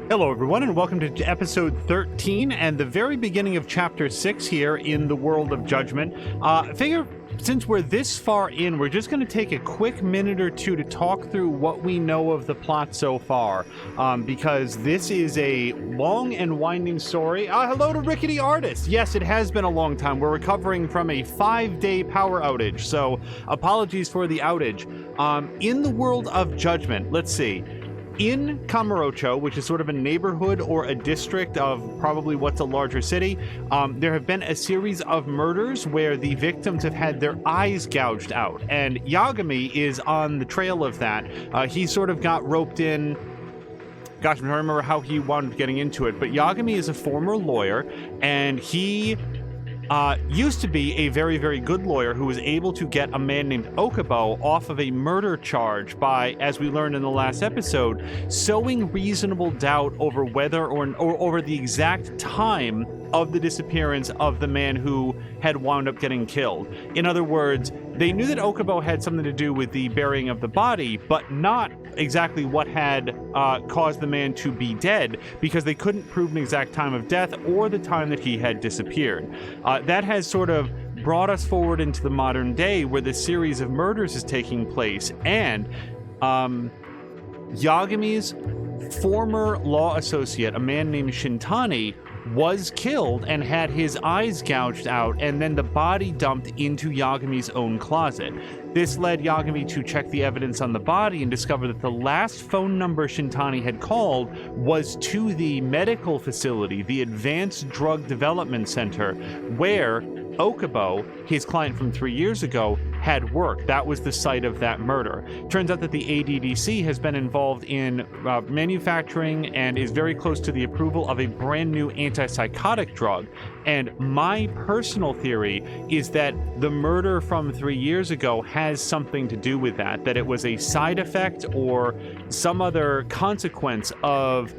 Hello, everyone, and welcome to episode 13 and the very beginning of chapter 6 here in the World of Judgment. Figure, since we're this far in, we're just going to take a quick minute or two to talk through what we know of the plot so far, because this is a long and winding story. Hello to Rickety Artist. Yes, it has been a long time. We're recovering from a 5-day power outage, so apologies for the outage. In the World of Judgment, let's see. In Kamurocho, which is sort of a neighborhood or a district of probably what's a larger city, there have been a series of murders where the victims have had their eyes gouged out. And Yagami is on the trail of that. He sort of got roped in. Gosh, I'm trying to remember how he wound up getting into it. But Yagami is a former lawyer, and he used to be a very, very good lawyer who was able to get a man named Okubo off of a murder charge by, as we learned in the last episode, sowing reasonable doubt over whether or over the exact time of the disappearance of the man who had wound up getting killed. In other words, they knew that Okubo had something to do with the burying of the body, but not exactly what had caused the man to be dead, because they couldn't prove an exact time of death or the time that he had disappeared. That has sort of brought us forward into the modern day where the series of murders is taking place, and Yagami's former law associate, a man named Shintani, was killed and had his eyes gouged out, and then the body dumped into Yagami's own closet. This led Yagami to check the evidence on the body and discover that the last phone number Shintani had called was to the medical facility, the Advanced Drug Development Center, where Okubo, his client from 3 years ago, had worked. That was the site of that murder. Turns out that the ADDC has been involved in manufacturing and is very close to the approval of a brand new antipsychotic drug. And my personal theory is that the murder from 3 years ago has something to do with that, that it was a side effect or some other consequence of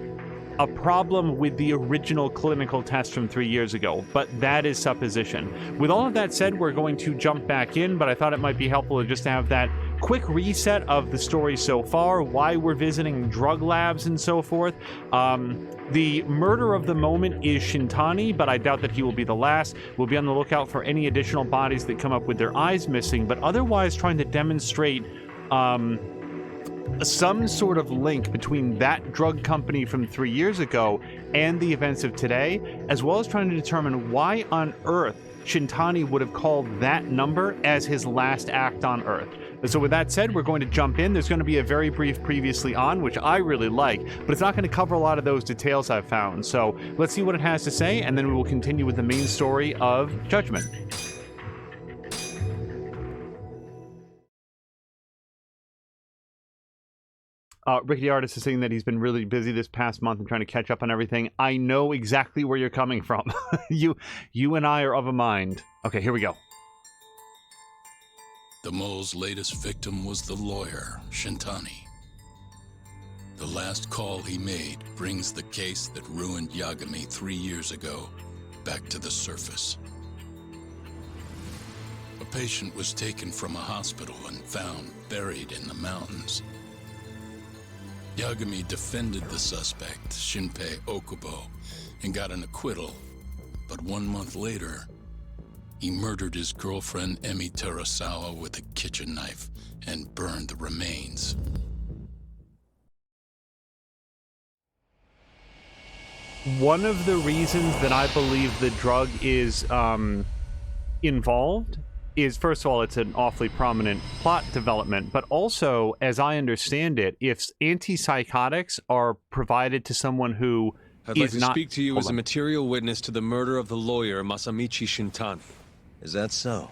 a problem with the original clinical test from 3 years ago, but that is supposition. With all of that said, we're going to jump back in, but I thought it might be helpful just to have that quick reset of the story so far, why we're visiting drug labs and so forth. The murder of the moment is Shintani, but I doubt that he will be the last. We'll be on the lookout for any additional bodies that come up with their eyes missing, but otherwise trying to demonstrate some sort of link between that drug company from 3 years ago and the events of today, as well as trying to determine why on earth Shintani would have called that number as his last act on Earth. So with that said, we're going to jump in. There's going to be a very brief previously on, which I really like, but it's not going to cover a lot of those details I've found. So let's see what it has to say, and then we will continue with the main story of Judgment. Rickety Artist is saying that he's been really busy this past month and trying to catch up on everything. I know exactly where you're coming from. You and I are of a mind. Okay, here we go. The mole's latest victim was the lawyer, Shintani. The last call he made brings the case that ruined Yagami 3 years ago back to the surface. A patient was taken from a hospital and found buried in the mountains. Yagami defended the suspect, Shinpei Okubo, and got an acquittal. But 1 month later, he murdered his girlfriend Emi Terasawa with a kitchen knife and burned the remains. One of the reasons that I believe the drug is involved is, first of all, it's an awfully prominent plot development, but also, as I understand it, if antipsychotics are provided to someone who I'd like to speak to you as a material witness to the murder of the lawyer, Masamichi Shintani. Is that so?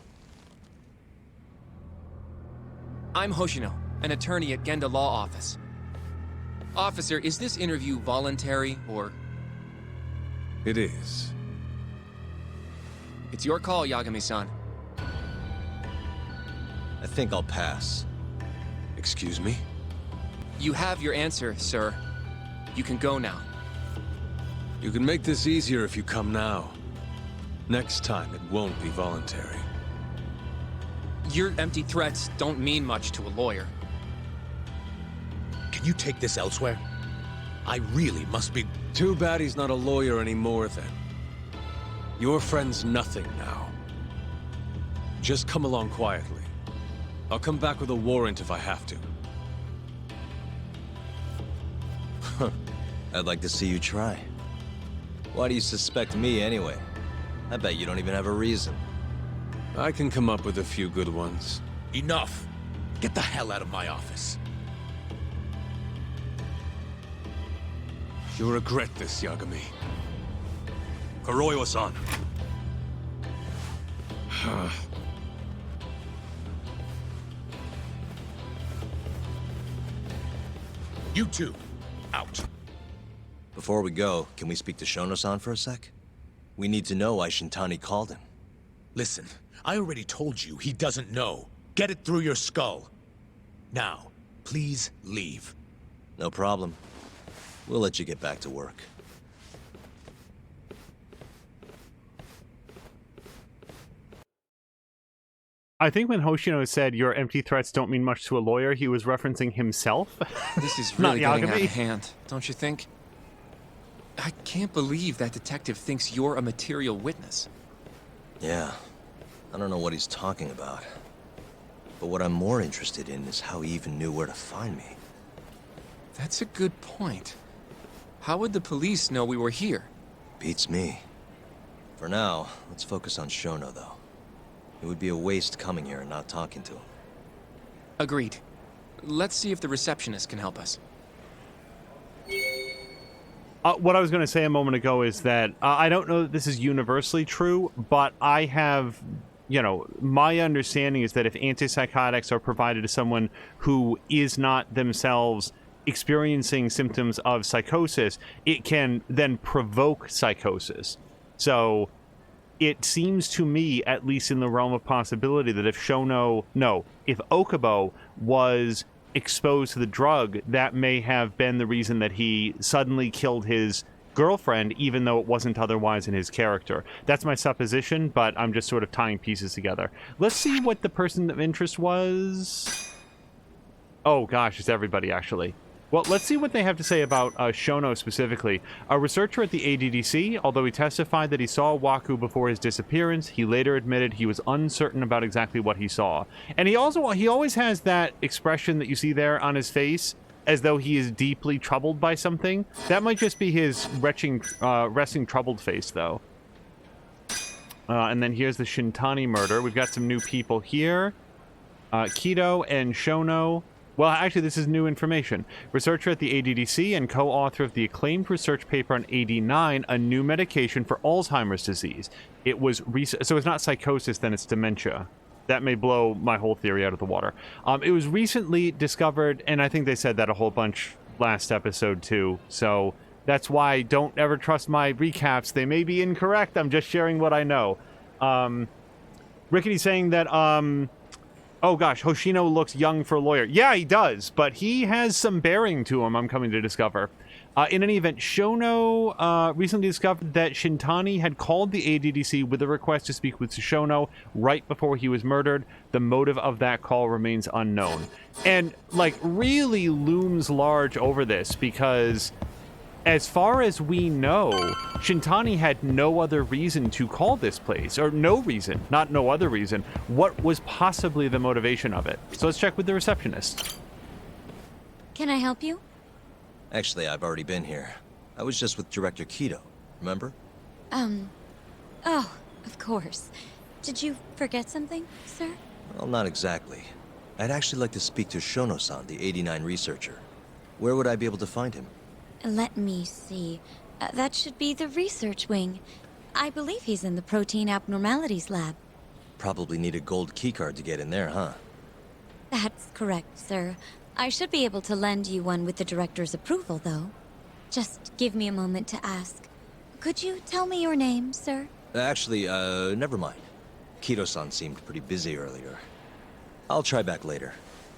I'm Hoshino, an attorney at Genda Law Office. Officer, is this interview voluntary, or...? It is. It's your call, Yagami-san. I think I'll pass. Excuse me? You have your answer, sir. You can go now. You can make this easier if you come now. Next time, it won't be voluntary. Your empty threats don't mean much to a lawyer. Can you take this elsewhere? I really must be... Too bad he's not a lawyer anymore, then. Your friend's nothing now. Just come along quietly. I'll come back with a warrant if I have to. I'd like to see you try. Why do you suspect me anyway? I bet you don't even have a reason. I can come up with a few good ones. Enough! Get the hell out of my office. You'll regret this, Yagami. Kamurocho-san. You two, out. Before we go, can we speak to Shono-san for a sec? We need to know why Shintani called him. Listen, I already told you he doesn't know. Get it through your skull. Now, please leave. No problem. We'll let you get back to work. I think when Hoshino said your empty threats don't mean much to a lawyer, he was referencing himself. This is Not really getting out Yagami. of hand, don't you think? I can't believe that detective thinks you're a material witness. Yeah. I don't know what he's talking about. But what I'm more interested in is how he even knew where to find me. That's a good point. How would the police know we were here? Beats me. For now, let's focus on Shono, though. It would be a waste coming here and not talking to him. Agreed. Let's see if the receptionist can help us. What I was going to say a moment ago is that I don't know that this is universally true, but I have, my understanding is that if antipsychotics are provided to someone who is not themselves experiencing symptoms of psychosis, it can then provoke psychosis. So it seems to me, at least in the realm of possibility, that if Okubo was exposed to the drug, that may have been the reason that he suddenly killed his girlfriend, even though it wasn't otherwise in his character. That's my supposition, but I'm just sort of tying pieces together. Let's see what the person of interest was. Oh gosh, it's everybody, actually. Well, let's see what they have to say about Shono specifically. A researcher at the ADDC, although he testified that he saw Waku before his disappearance, he later admitted he was uncertain about exactly what he saw. And he always has that expression that you see there on his face, as though he is deeply troubled by something. That might just be his resting troubled face, though. And then here's the Shintani murder. We've got some new people here. Kido and Shono. Well, actually, this is new information. Researcher at the ADDC and co-author of the acclaimed research paper on AD9, a new medication for Alzheimer's disease. It was so it's not psychosis, then it's dementia. That may blow my whole theory out of the water. It was recently discovered, and I think they said that a whole bunch last episode too. So that's why don't ever trust my recaps. They may be incorrect. I'm just sharing what I know. Rickety saying that oh gosh, Hoshino looks young for a lawyer. Yeah, he does, but he has some bearing to him, I'm coming to discover. In any event, Shono recently discovered that Shintani had called the ADDC with a request to speak with Shono right before he was murdered. The motive of that call remains unknown. And, really looms large over this, because as far as we know, Shintani had no other reason to call this place. Or no reason, not no other reason. What was possibly the motivation of it? So let's check with the receptionist. Can I help you? Actually, I've already been here. I was just with Director Kido, remember? Oh, of course. Did you forget something, sir? Well, not exactly. I'd actually like to speak to Shono-san, the 89 researcher. Where would I be able to find him? Let me see. That should be the research wing. I believe he's in the protein abnormalities lab. Probably need a gold keycard to get in there, huh? That's correct, sir. I should be able to lend you one with the director's approval, though. Just give me a moment to ask. Could you tell me your name, sir? Actually, never mind. Kido-san seemed pretty busy earlier. I'll try back later.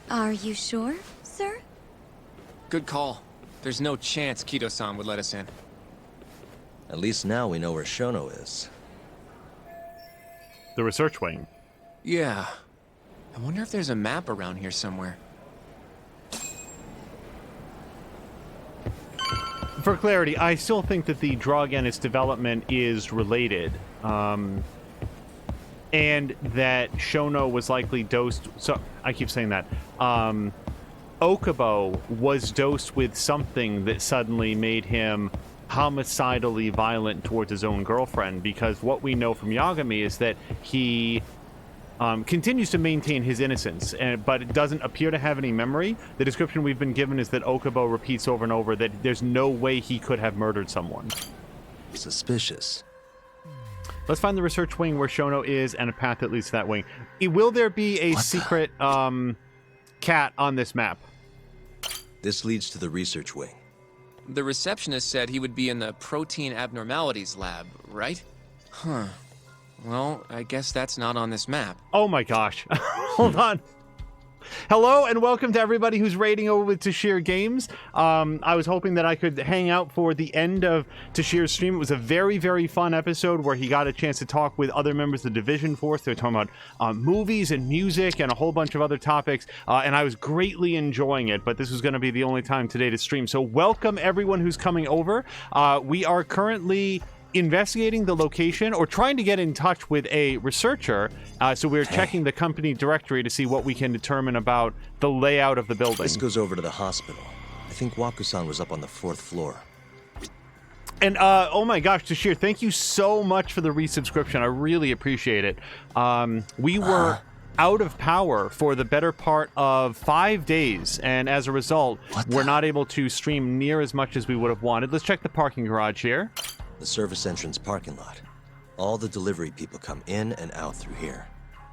Are you sure, sir? Good call. There's no chance Kido-san would let us in. At least now we know where Shono is. The research wing. Yeah. I wonder if there's a map around here somewhere. for clarity, I still think that the drug and its development is related. And that Shono was likely dosed... So, I keep saying that. Okubo was dosed with something that suddenly made him homicidally violent towards his own girlfriend, because what we know from Yagami is that he continues to maintain his innocence, but it doesn't appear to have any memory. The description we've been given is that Okubo repeats over and over that there's no way he could have murdered someone. Suspicious. Let's find the research wing where Shono is and a path that leads to that wing. Will there be a secret cat on this map? This leads to the research wing. The receptionist said he would be in the protein abnormalities lab, right? Huh. Well, I guess that's not on this map. Oh my gosh. Hold on. Hello and welcome to everybody who's raiding over with Tashir Games. I was hoping that I could hang out for the end of Tashir's stream. It was a very, very fun episode where he got a chance to talk with other members of the Division Force. They were talking about movies and music and a whole bunch of other topics, and I was greatly enjoying it, but this was going to be the only time today to stream. So welcome everyone who's coming over. We are currently investigating the location or trying to get in touch with a researcher. So we're checking the company directory to see what we can determine about the layout of the building. This goes over to the hospital. I think Waku-san was up on the 4th floor. And, oh my gosh, Tashir, thank you so much for the resubscription. I really appreciate it. We were out of power for the better part of 5 days, and as a result, we're not able to stream near as much as we would have wanted. Let's check the parking garage here. The service entrance parking lot. All the delivery people come in and out through here.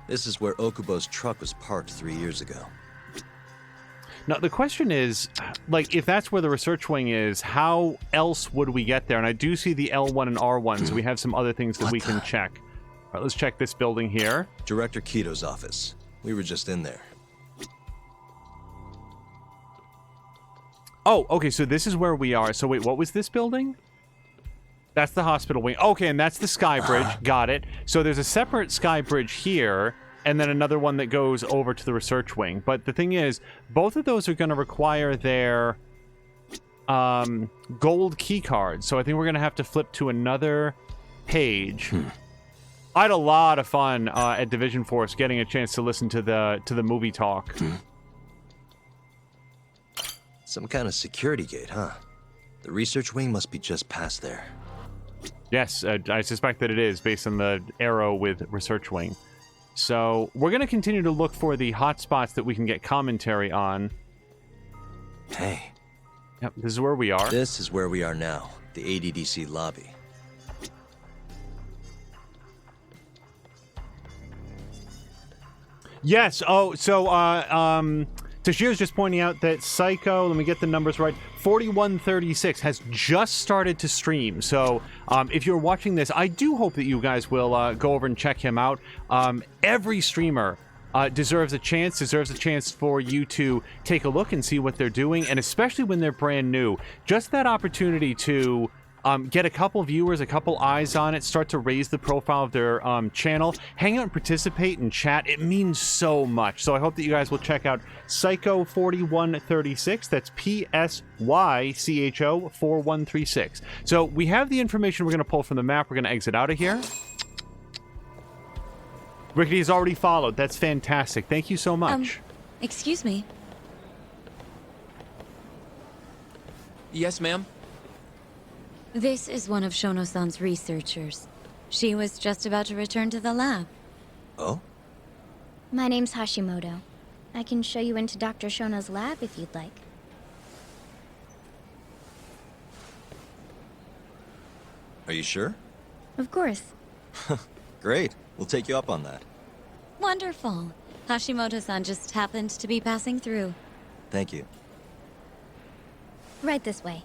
This is where Okubo's truck was parked 3 years ago. Now, the question is, like, if that's where the research wing is, how else would we get there? And I do see the L1 and R1, so we have some other things that we can check. All right, let's check this building here. Director Kito's office. We were just in there. Oh, okay, so this is where we are. So wait, what was this building? That's the hospital wing. Okay, and that's the sky bridge. Got it. So there's a separate sky bridge here, and then another one that goes over to the research wing. But the thing is, both of those are going to require their gold key cards. So I think we're going to have to flip to another page. I had a lot of fun at Division Force getting a chance to listen to the movie talk. Some kind of security gate, huh? The research wing must be just past there. Yes, I suspect that it is, based on the arrow with research wing. So we're going to continue to look for the hotspots that we can get commentary on. Hey. Yep, this is where we are. This is where we are now, the ADDC lobby. Yes, oh, so, Tashir's just pointing out that Psycho, let me get the numbers right, 4136 has just started to stream. So if you're watching this, I do hope that you guys will go over and check him out. Every streamer deserves a chance for you to take a look and see what they're doing, and especially when they're brand new. Just that opportunity to get a couple viewers, a couple eyes on it, start to raise the profile of their channel, hang out and participate and chat. It means so much. So I hope that you guys will check out Psycho4136. That's PSYCHO 4136. So we have the information we're going to pull from the map. We're going to exit out of here. Rickety has already followed. That's fantastic. Thank you so much. Excuse me. Yes, ma'am? This is one of Shono-san's researchers. She was just about to return to the lab. Oh? My name's Hashimoto. I can show you into Dr. Shono's lab if you'd like. Are you sure? Of course. Great. We'll take you up on that. Wonderful. Hashimoto-san just happened to be passing through. Thank you. Right this way.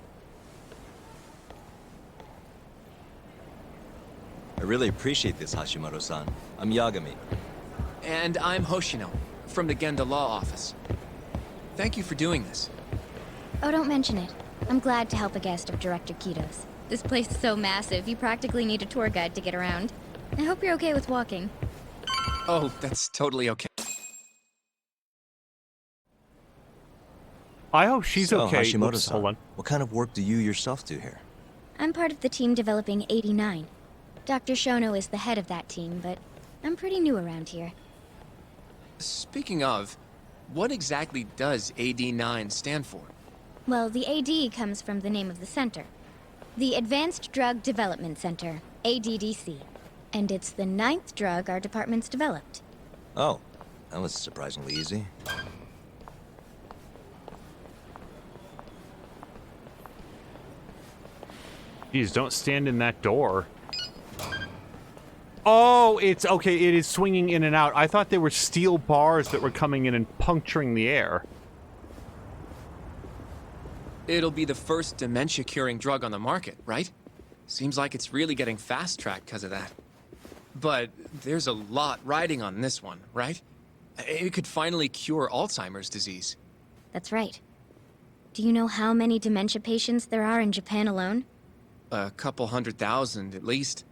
I really appreciate this, Hashimoto-san. I'm Yagami. And I'm Hoshino, from the Genda Law Office. Thank you for doing this. Oh, don't mention it. I'm glad to help a guest of Director Kito's. This place is so massive, you practically need a tour guide to get around. I hope you're okay with walking. Oh, that's totally okay. I hope she's So, okay. Oops, Hashimoto-san, hold on. what kind of work do you yourself do here? I'm part of the team developing 89. Dr. Shono is the head of that team, but I'm pretty new around here. Speaking of, what exactly does AD9 stand for? Well, the AD comes from the name of the center. The Advanced Drug Development Center, ADDC. And it's the 9th drug our department's developed. Oh, that was surprisingly easy. Jeez, don't stand in that door. Oh, it's okay. It is swinging in and out. I thought there were steel bars that were coming in and puncturing the air. It'll be the first dementia-curing drug on the market, right? Seems like it's really getting fast-tracked because of that. But there's a lot riding on this one, right? It could finally cure Alzheimer's disease. That's right. Do you know how many dementia patients there are in Japan alone? A couple 100,000 at least.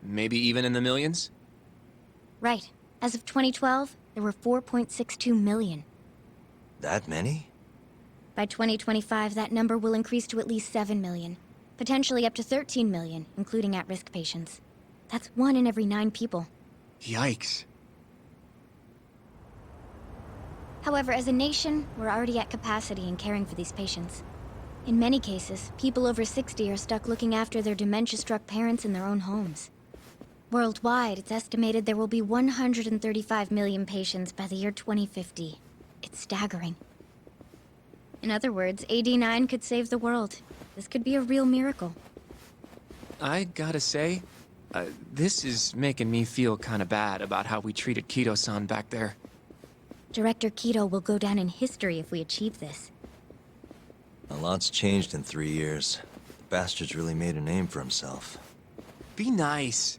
Maybe even in the millions? Right. As of 2012, there were 4.62 million. That many? By 2025, that number will increase to at least 7 million. Potentially up to 13 million, including at-risk patients. That's 1 in every 9 people. Yikes. However, as a nation, we're already at capacity in caring for these patients. In many cases, people over 60 are stuck looking after their dementia-struck parents in their own homes. Worldwide, it's estimated there will be 135 million patients by the year 2050. It's staggering. In other words, AD9 could save the world. This could be a real miracle. I gotta say, this is making me feel kinda bad about how we treated Kido-san back there. Director Kido will go down in history if we achieve this. A lot's changed in 3 years. The bastard's really made a name for himself. Be nice.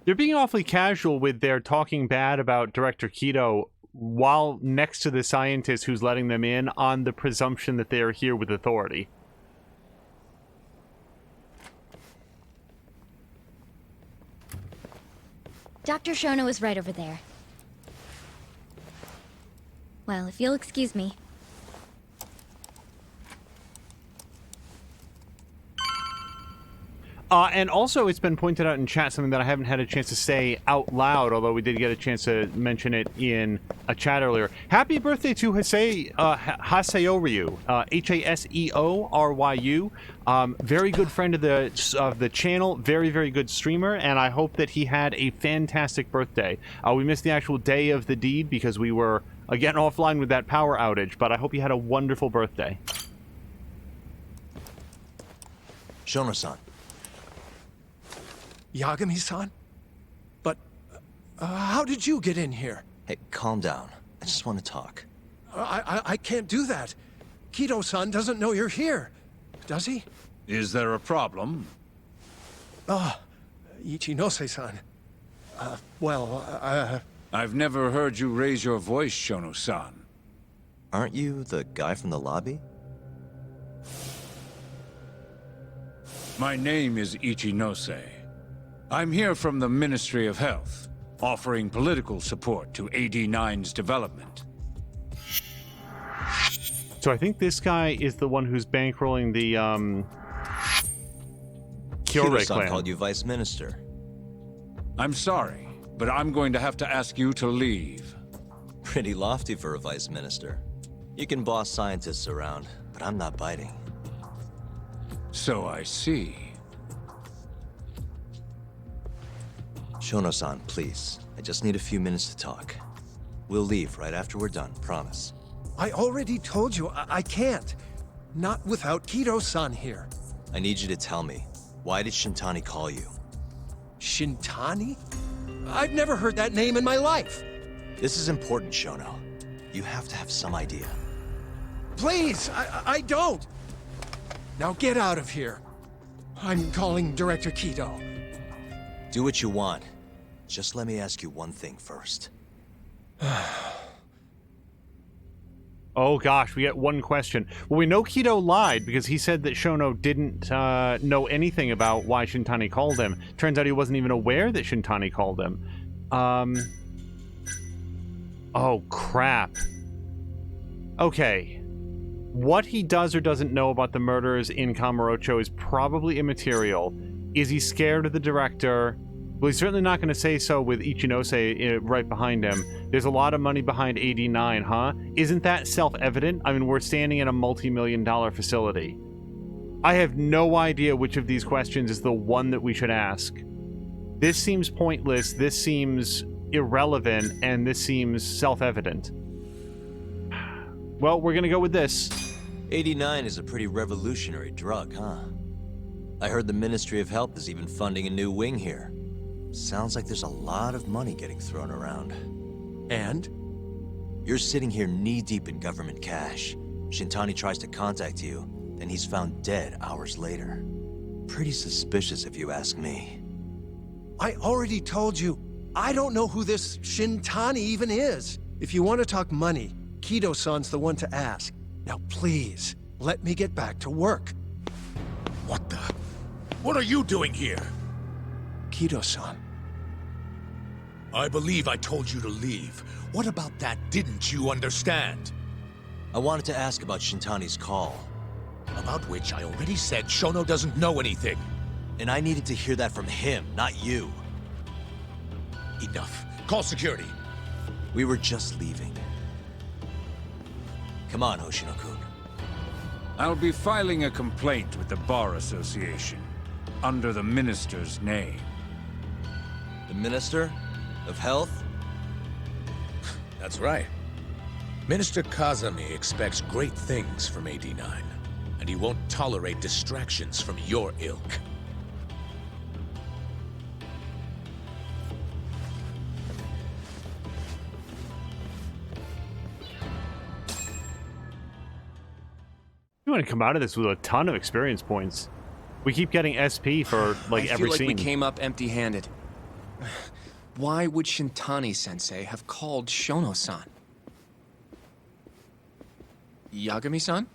They're being awfully casual with their talking bad about Director Kido while next to the scientist who's letting them in on the presumption that they are here with authority. Dr. Shono is right over there. Well, if you'll excuse me. And also, it's been pointed out in chat, something that I haven't had a chance to say out loud, although we did get a chance to mention it in a chat earlier. Happy birthday to Haseoryu, Haseoryu. Very good friend of the channel, very, very good streamer, and I hope that he had a fantastic birthday. We missed the actual day of the deed because we were, again, offline with that power outage, but I hope you had a wonderful birthday. Shono-san. Yagami-san? But, how did you get in here? Hey, calm down. I just want to talk. I can't do that. Kido-san doesn't know you're here. Does he? Is there a problem? Ichinose-san. I've never heard you raise your voice, Shono-san. Aren't you the guy from the lobby? My name is Ichinose. I'm here from the Ministry of Health, offering political support to AD9's development. So I think this guy is the one who's bankrolling the, Kyorei Kido-san clan. called you Vice Minister. I'm sorry, but I'm going to have to ask you to leave. Pretty lofty for a Vice Minister. You can boss scientists around, but I'm not biting. So I see. Shono-san, please. I just need a few minutes to talk. We'll leave right after we're done, promise. I already told you I can't. Not without Kido-san here. I need you to tell me, why did Shintani call you? Shintani? I've never heard that name in my life. This is important, Shono. You have to have some idea. Please, I don't. Now get out of here. I'm calling Director Kido. Do what you want. Just let me ask you one thing first. Oh gosh, we get one question. Well, we know Kido lied because he said that Shono didn't know anything about why Shintani called him. Turns out he wasn't even aware that Shintani called him. Oh crap. Okay. What he does or doesn't know about the murders in Kamurocho is probably immaterial. Is he scared of the director? Well, he's certainly not going to say so with Ichinose right behind him. There's a lot of money behind AD9, huh? Isn't that self-evident? I mean, we're standing in a multi-million-dollar facility. I have no idea which of these questions is the one that we should ask. This seems pointless, this seems irrelevant, and this seems self-evident. Well, we're going to go with this. 89 is a pretty revolutionary drug, huh? I heard the Ministry of Health is even funding a new wing here. Sounds like there's a lot of money getting thrown around. And? You're sitting here knee-deep in government cash. Shintani tries to contact you, then he's found dead hours later. Pretty suspicious if you ask me. I already told you, I don't know who this Shintani even is. If you want to talk money, Kido-san's the one to ask. Now please, let me get back to work. What the? What are you doing here? Kido-san. I believe I told you to leave. What about that didn't you understand? I wanted to ask about Shintani's call. About which I already said Shono doesn't know anything. And I needed to hear that from him, not you. Enough. Call security. We were just leaving. Come on, Hoshino-kun. I'll be filing a complaint with the Bar Association, under the Minister's name. The Minister of Health? That's right. Minister Kazami expects great things from AD9, and he won't tolerate distractions from your ilk. You want to come out of this with a ton of experience points. We keep getting SP for, like, I every feel like scene. we came up empty-handed. Why would Shintani-sensei have called Shono-san? Yagami-san?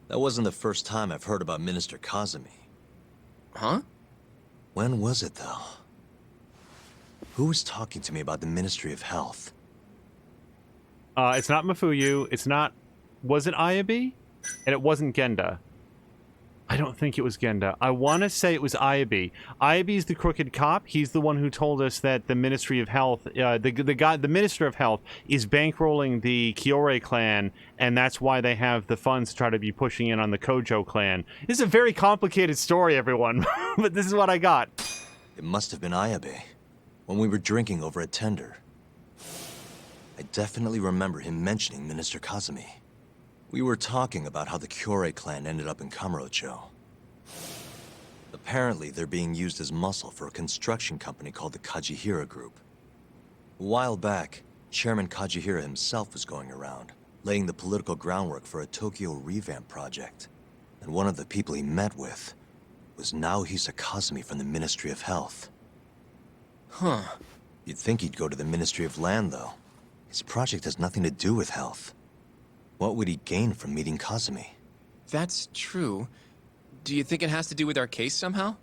That wasn't the first time I've heard about Minister Kazami. Huh? When was it, though? Who was talking to me about the Ministry of Health? It's not Mafuyu. It's not... Was it Ayabi? And it wasn't Genda. I don't think it was Genda. I want to say it was Ayabi. Ayabi's the crooked cop. He's the one who told us that the Ministry of Health, the Minister of Health, is bankrolling the Kyorei clan, and that's why they have the funds to try to be pushing in on the Kojo clan. This is a very complicated story, everyone, but this is what I got. It must have been Ayabe, when we were drinking over at Tender. I definitely remember him mentioning Minister Kazami. We were talking about how the Kyorei clan ended up in Kamurocho. Apparently, they're being used as muscle for a construction company called the Kajihira Group. A while back, Chairman Kajihira himself was going around, laying the political groundwork for a Tokyo revamp project. And one of the people he met with was Naohisa Kazami from the Ministry of Health. Huh. You'd think he'd go to the Ministry of Land, though. His project has nothing to do with health. What would he gain from meeting Kazami? That's true. Do you think it has to do with our case somehow?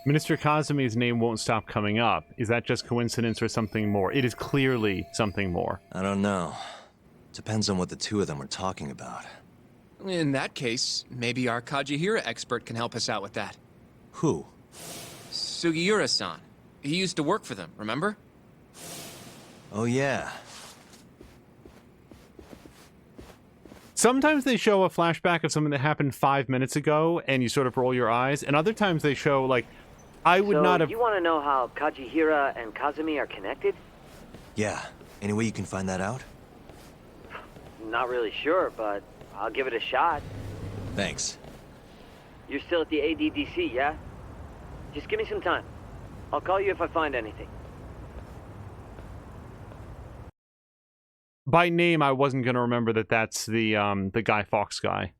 Minister Kazami's name won't stop coming up. Is that just coincidence or something more? It is clearly something more. I don't know. Depends on what the two of them are talking about. In that case, maybe our Kajihira expert can help us out with that. Who? Sugiura-san. He used to work for them, remember? Oh yeah. Sometimes they show a flashback of something that happened 5 minutes ago, and you sort of roll your eyes, and other times they show, like, I would not have... you want to know how Kajihira and Kazami are connected? Yeah. Any way you can find that out? Not really sure, but I'll give it a shot. Thanks. You're still at the ADDC, yeah? Just give me some time. I'll call you if I find anything. By name, I wasn't going to remember that that's the Guy Fawkes guy.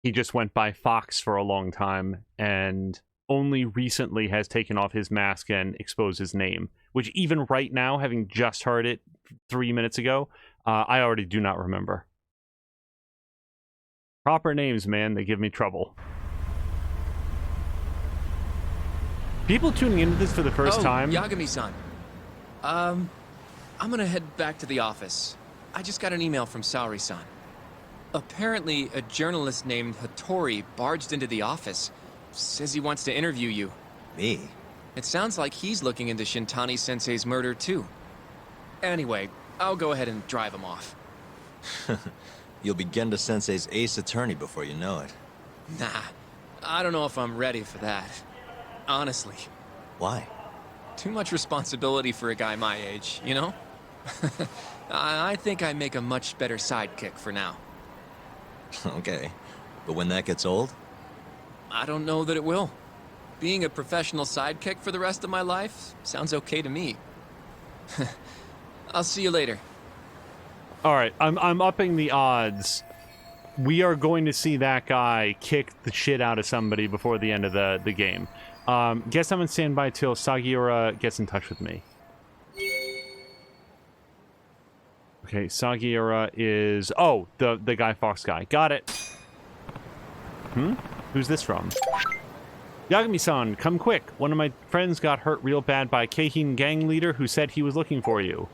He just went by Fox for a long time, and only recently has taken off his mask and exposed his name. Which even right now, having just heard it 3 minutes ago, I already do not remember. Proper names, man, they give me trouble. People tuning into this for the first time... Yagami-san. I'm gonna head back to the office. I just got an email from Saori-san. Apparently, a journalist named Hattori barged into the office. Says he wants to interview you. Me? It sounds like he's looking into Shintani-sensei's murder, too. Anyway, I'll go ahead and drive him off. You'll be Genda Sensei's ace attorney before you know it. Nah, I don't know if I'm ready for that. Honestly. Why? Too much responsibility for a guy my age, you know? I think I make a much better sidekick for now. Okay. But when that gets old? I don't know that it will. Being a professional sidekick for the rest of my life sounds okay to me. I'll see you later. All right, I'm upping the odds. We are going to see that guy kick the shit out of somebody before the end of the game. Guess I'm on standby till Sagiura gets in touch with me. Okay, Sagiura is... Oh, the Guy Fawkes guy. Got it. Who's this from? Yagami-san, come quick. One of my friends got hurt real bad by a Keihin gang leader who said he was looking for you.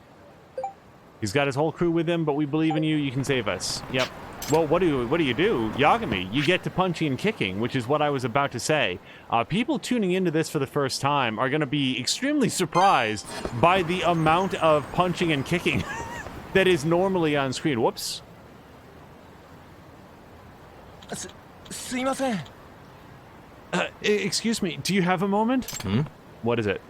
He's got his whole crew with him, but we believe in you. You can save us. Yep. Well, what do you do? Yagami, you get to punching and kicking, which is what I was about to say. People tuning into this for the first time are going to be extremely surprised by the amount of punching and kicking that is normally on screen. Whoops. Excuse me, do you have a moment? What is it?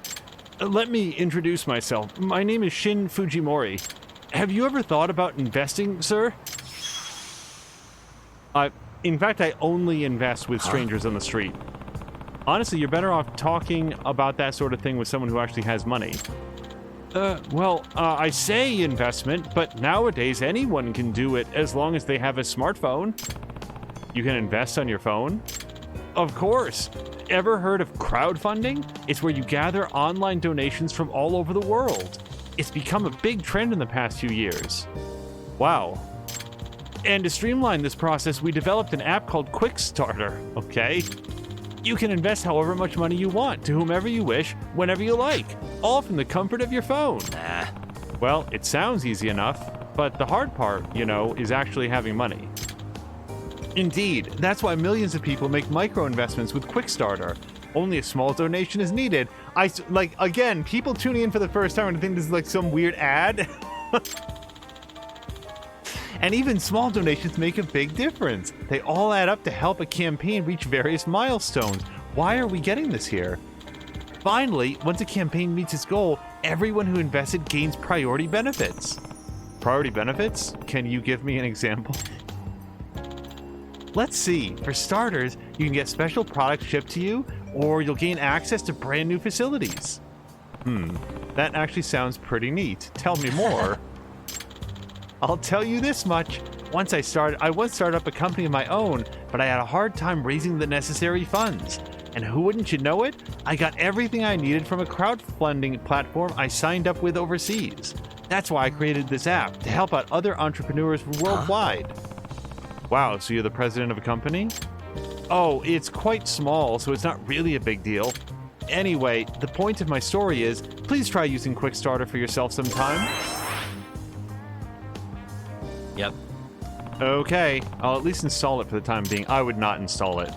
Let me introduce myself. My name is Shin Fujimori. Have you ever thought about investing, sir? In fact, I only invest with strangers on the street. Honestly, you're better off talking about that sort of thing with someone who actually has money. I say investment, but nowadays anyone can do it as long as they have a smartphone. You can invest on your phone? Of course. Ever heard of crowdfunding? It's where you gather online donations from all over the world. It's become a big trend in the past few years. Wow. And to streamline this process, we developed an app called Quickstarter, okay? You can invest however much money you want to whomever you wish, whenever you like, all from the comfort of your phone. Well, it sounds easy enough, but the hard part, you know, is actually having money. Indeed, that's why millions of people make micro-investments with Quickstarter. Only a small donation is needed. Again, people tuning in for the first time and think this is like some weird ad. And even small donations make a big difference. They all add up to help a campaign reach various milestones. Why are we getting this here? Finally, once a campaign meets its goal, everyone who invested gains priority benefits. Priority benefits? Can you give me an example? Let's see. For starters, you can get special products shipped to you, or you'll gain access to brand new facilities. That actually sounds pretty neat. Tell me more. I'll tell you this much. I once started up a company of my own, but I had a hard time raising the necessary funds. And who wouldn't you know it? I got everything I needed from a crowdfunding platform I signed up with overseas. That's why I created this app, to help out other entrepreneurs worldwide. Wow, so you're the president of a company? Oh, it's quite small, so it's not really a big deal. Anyway, the point of my story is, please try using Quickstarter for yourself sometime. Yep. Okay, I'll at least install it for the time being. I would not install it.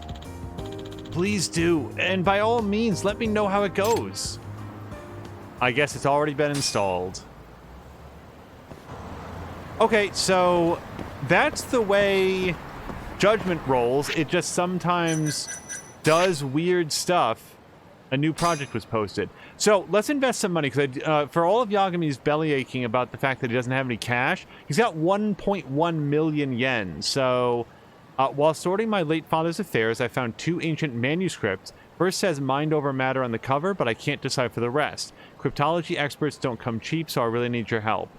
Please do, and by all means, let me know how it goes. I guess it's already been installed. Okay, so that's the way Judgment rolls. It just sometimes does weird stuff. A new project was posted. So let's invest some money, because for all of Yagami's belly aching about the fact that he doesn't have any cash, he's got 1.1 million yen. So while sorting my late father's affairs, I found 2 ancient manuscripts. First says mind over matter on the cover, but I can't decipher the rest. Cryptology experts don't come cheap, so I really need your help.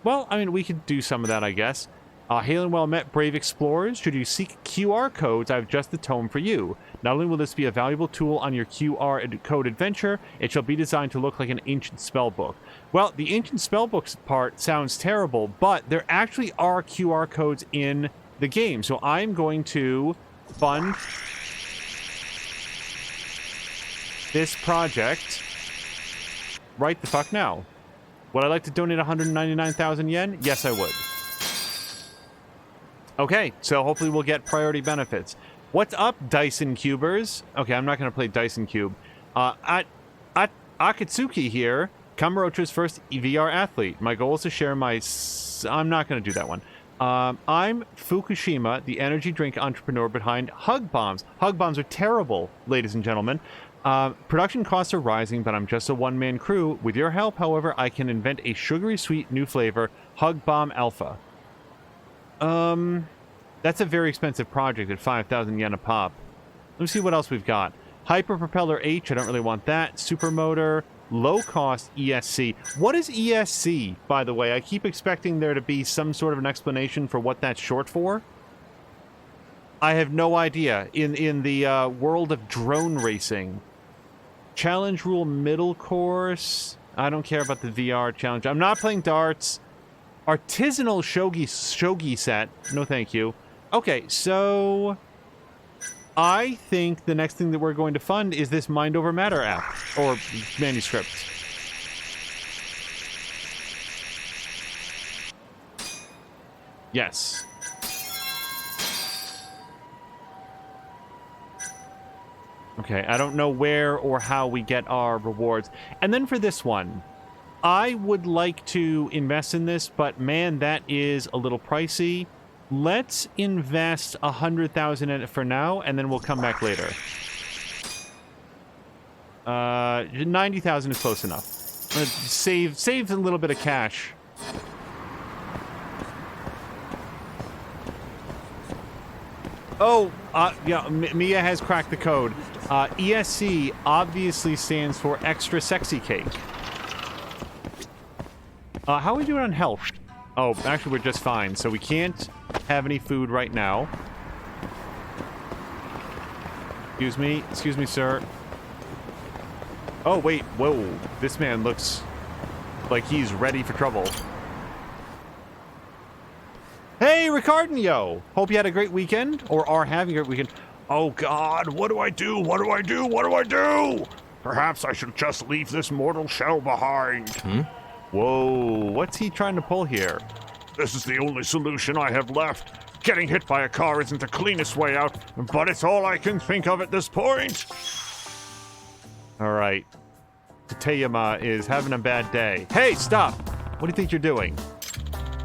Well, I mean, we could do some of that, I guess. Hail and well met, brave explorers. Should you seek QR codes, I have just the tome for you. Not only will this be a valuable tool on your QR code adventure, it shall be designed to look like an ancient spellbook. Well, the ancient spellbooks part sounds terrible, but there actually are QR codes in the game. So I'm going to fund this project right the fuck now. Would I like to donate 199,000 yen? Yes, I would. Okay, so hopefully we'll get priority benefits. What's up, Dyson Cubers? Okay, I'm not going to play Dyson Cube. Akatsuki here, Kamurocho's first VR athlete. My goal is to share my... I'm not going to do that one. I'm Fukushima, the energy drink entrepreneur behind Hug Bombs. Hug Bombs are terrible, ladies and gentlemen. Production costs are rising, but I'm just a one-man crew. With your help, however, I can invent a sugary sweet new flavor, Hug Bomb Alpha. That's a very expensive project at 5,000 yen a pop. Let me see what else we've got. Hyper Propeller H, I don't really want that. Supermotor, low-cost ESC. What is ESC, by the way? I keep expecting there to be some sort of an explanation for what that's short for. I have no idea. In the world of drone racing. Challenge Rule Middle Course. I don't care about the VR challenge. I'm not playing darts. Artisanal shogi set. No, thank you. Okay, so I think the next thing that we're going to fund is this Mind Over Matter app or manuscript. Yes. Okay, I don't know where or how we get our rewards. And then for this one, I would like to invest in this, but man, that is a little pricey. Let's invest 100,000 in it for now, and then we'll come back later. 90,000 is close enough. Save a little bit of cash. Oh, yeah, Mia has cracked the code. ESC obviously stands for Extra Sexy Cake. How are we doing on health? Oh, actually, we're just fine. So we can't have any food right now. Excuse me, sir. Oh, wait, whoa. This man looks like he's ready for trouble. Hey, Ricardinho! Hope you had a great weekend, or are having a great weekend. Oh God, what do I do? What do I do? What do I do? Perhaps I should just leave this mortal shell behind. Whoa, what's he trying to pull here? This is the only solution I have left. Getting hit by a car isn't the cleanest way out, but it's all I can think of at this point. All right. Tateyama is having a bad day. Hey, stop! What do you think you're doing?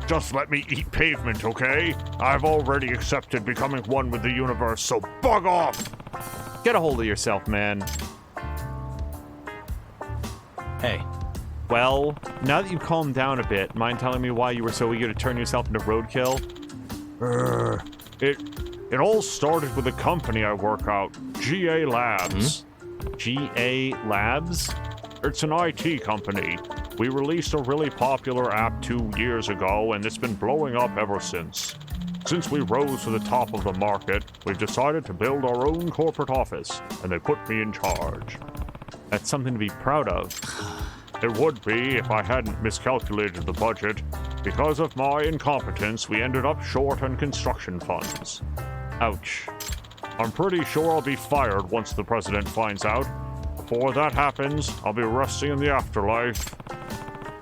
Just let me eat pavement, okay? I've already accepted becoming one with the universe, so bug off! Get a hold of yourself, man. Hey. Well, now that you've calmed down a bit, mind telling me why you were so eager to turn yourself into roadkill? It all started with a company I work out, GA Labs. GA Labs? It's an IT company. We released a really popular app 2 years ago, and it's been blowing up ever since. Since we rose to the top of the market, we've decided to build our own corporate office, and they put me in charge. That's something to be proud of. It would be if I hadn't miscalculated the budget. Because of my incompetence, we ended up short on construction funds. Ouch. I'm pretty sure I'll be fired once the president finds out. Before that happens, I'll be resting in the afterlife.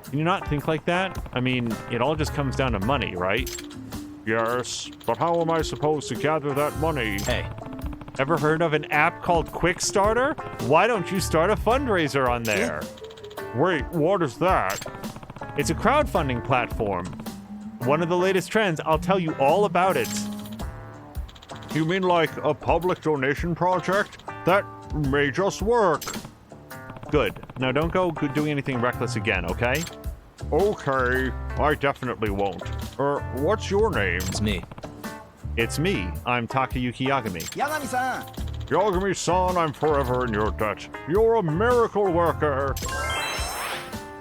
Can you not think like that? I mean, it all just comes down to money, right? Yes, but how am I supposed to gather that money? Hey, ever heard of an app called Quickstarter? Why don't you start a fundraiser on there? Wait, what is that? It's a crowdfunding platform. One of the latest trends. I'll tell you all about it. You mean like a public donation project? That may just work. Good. Now don't go doing anything reckless again, okay? Okay, I definitely won't. What's your name? It's me. It's me. I'm Takayuki Yagami. Yagami-san! Yagami-san, I'm forever in your debt. You're a miracle worker.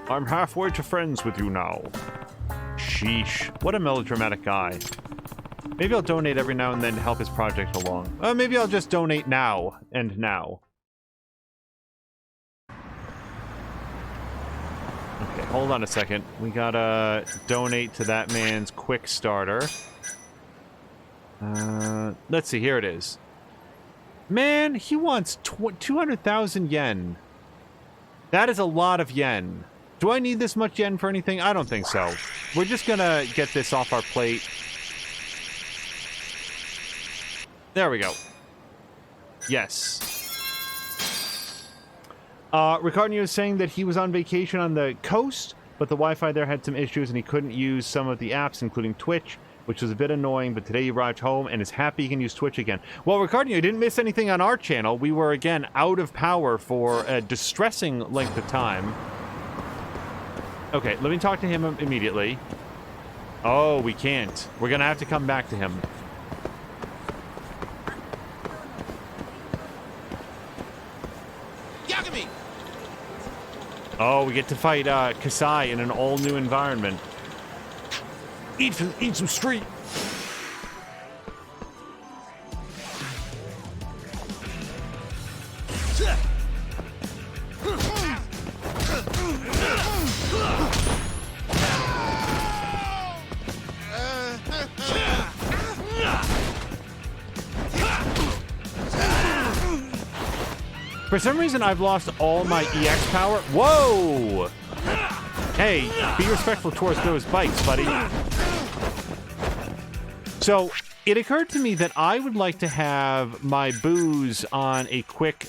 I'm halfway to friends with you now. Sheesh. What a melodramatic guy. Maybe I'll donate every now and then to help his project along. Maybe I'll just donate now and now. Okay, hold on a second. We gotta donate to that man's Quickstarter. Let's see, here it is. Man, he wants 200,000 yen. That is a lot of yen. Do I need this much yen for anything? I don't think so. We're just gonna get this off our plate. There we go. Yes. Ricardo is saying that he was on vacation on the coast, but the Wi-Fi there had some issues and he couldn't use some of the apps, including Twitch, which was a bit annoying, but today he arrived home and is happy he can use Twitch again. Well, Ricardo, you didn't miss anything on our channel. We were, again, out of power for a distressing length of time. Okay, let me talk to him immediately. Oh, we can't. We're gonna have to come back to him. Yagami! Oh, we get to fight Kasai in an all-new environment. Eat some street. For some reason, I've lost all my EX power. Whoa! Hey, be respectful towards those bikes, buddy. So, it occurred to me that I would like to have my booze on a quick,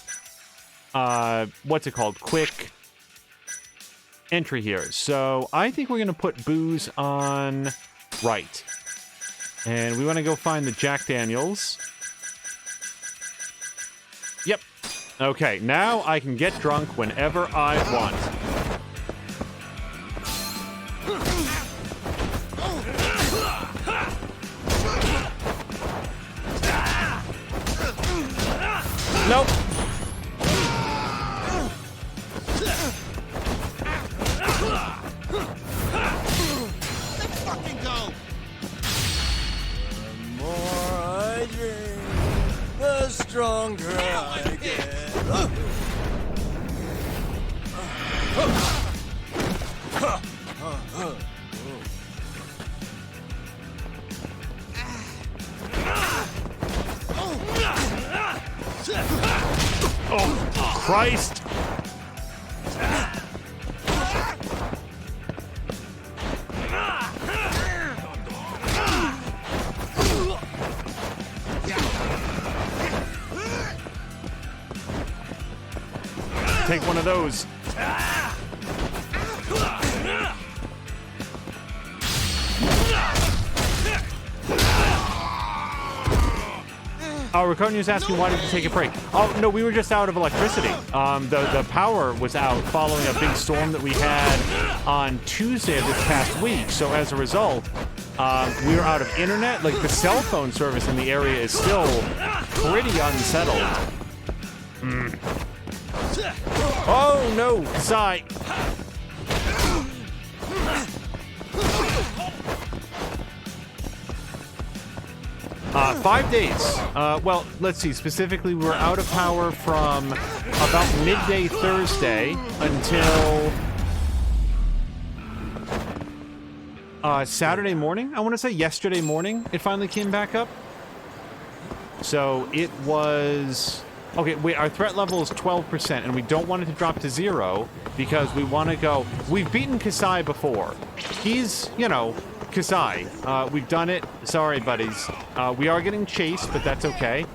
what's it called? Quick entry here. So, I think we're going to put booze on right. And we want to go find the Jack Daniels. Yep. Okay, now I can get drunk whenever I want. Nope. Let's fucking go! The more I drink, the stronger I get. Oh, Christ! Take one of those. Ricardo's asking why did you take a break? Oh, no, we were just out of electricity. The power was out following a big storm that we had on Tuesday of this past week. So as a result, we were out of internet. Like, the cell phone service in the area is still pretty unsettled. Oh, no, Sai. 5 days. Well, let's see. Specifically, we were out of power from about midday Thursday until Saturday morning. I want to say yesterday morning it finally came back up. So it was... Okay, wait, our threat level is 12%, and we don't want it to drop to 0 because we want to go... We've beaten Kasai before. He's, you know, Kasai. We've done it. Sorry, buddies. We are getting chased, but that's okay.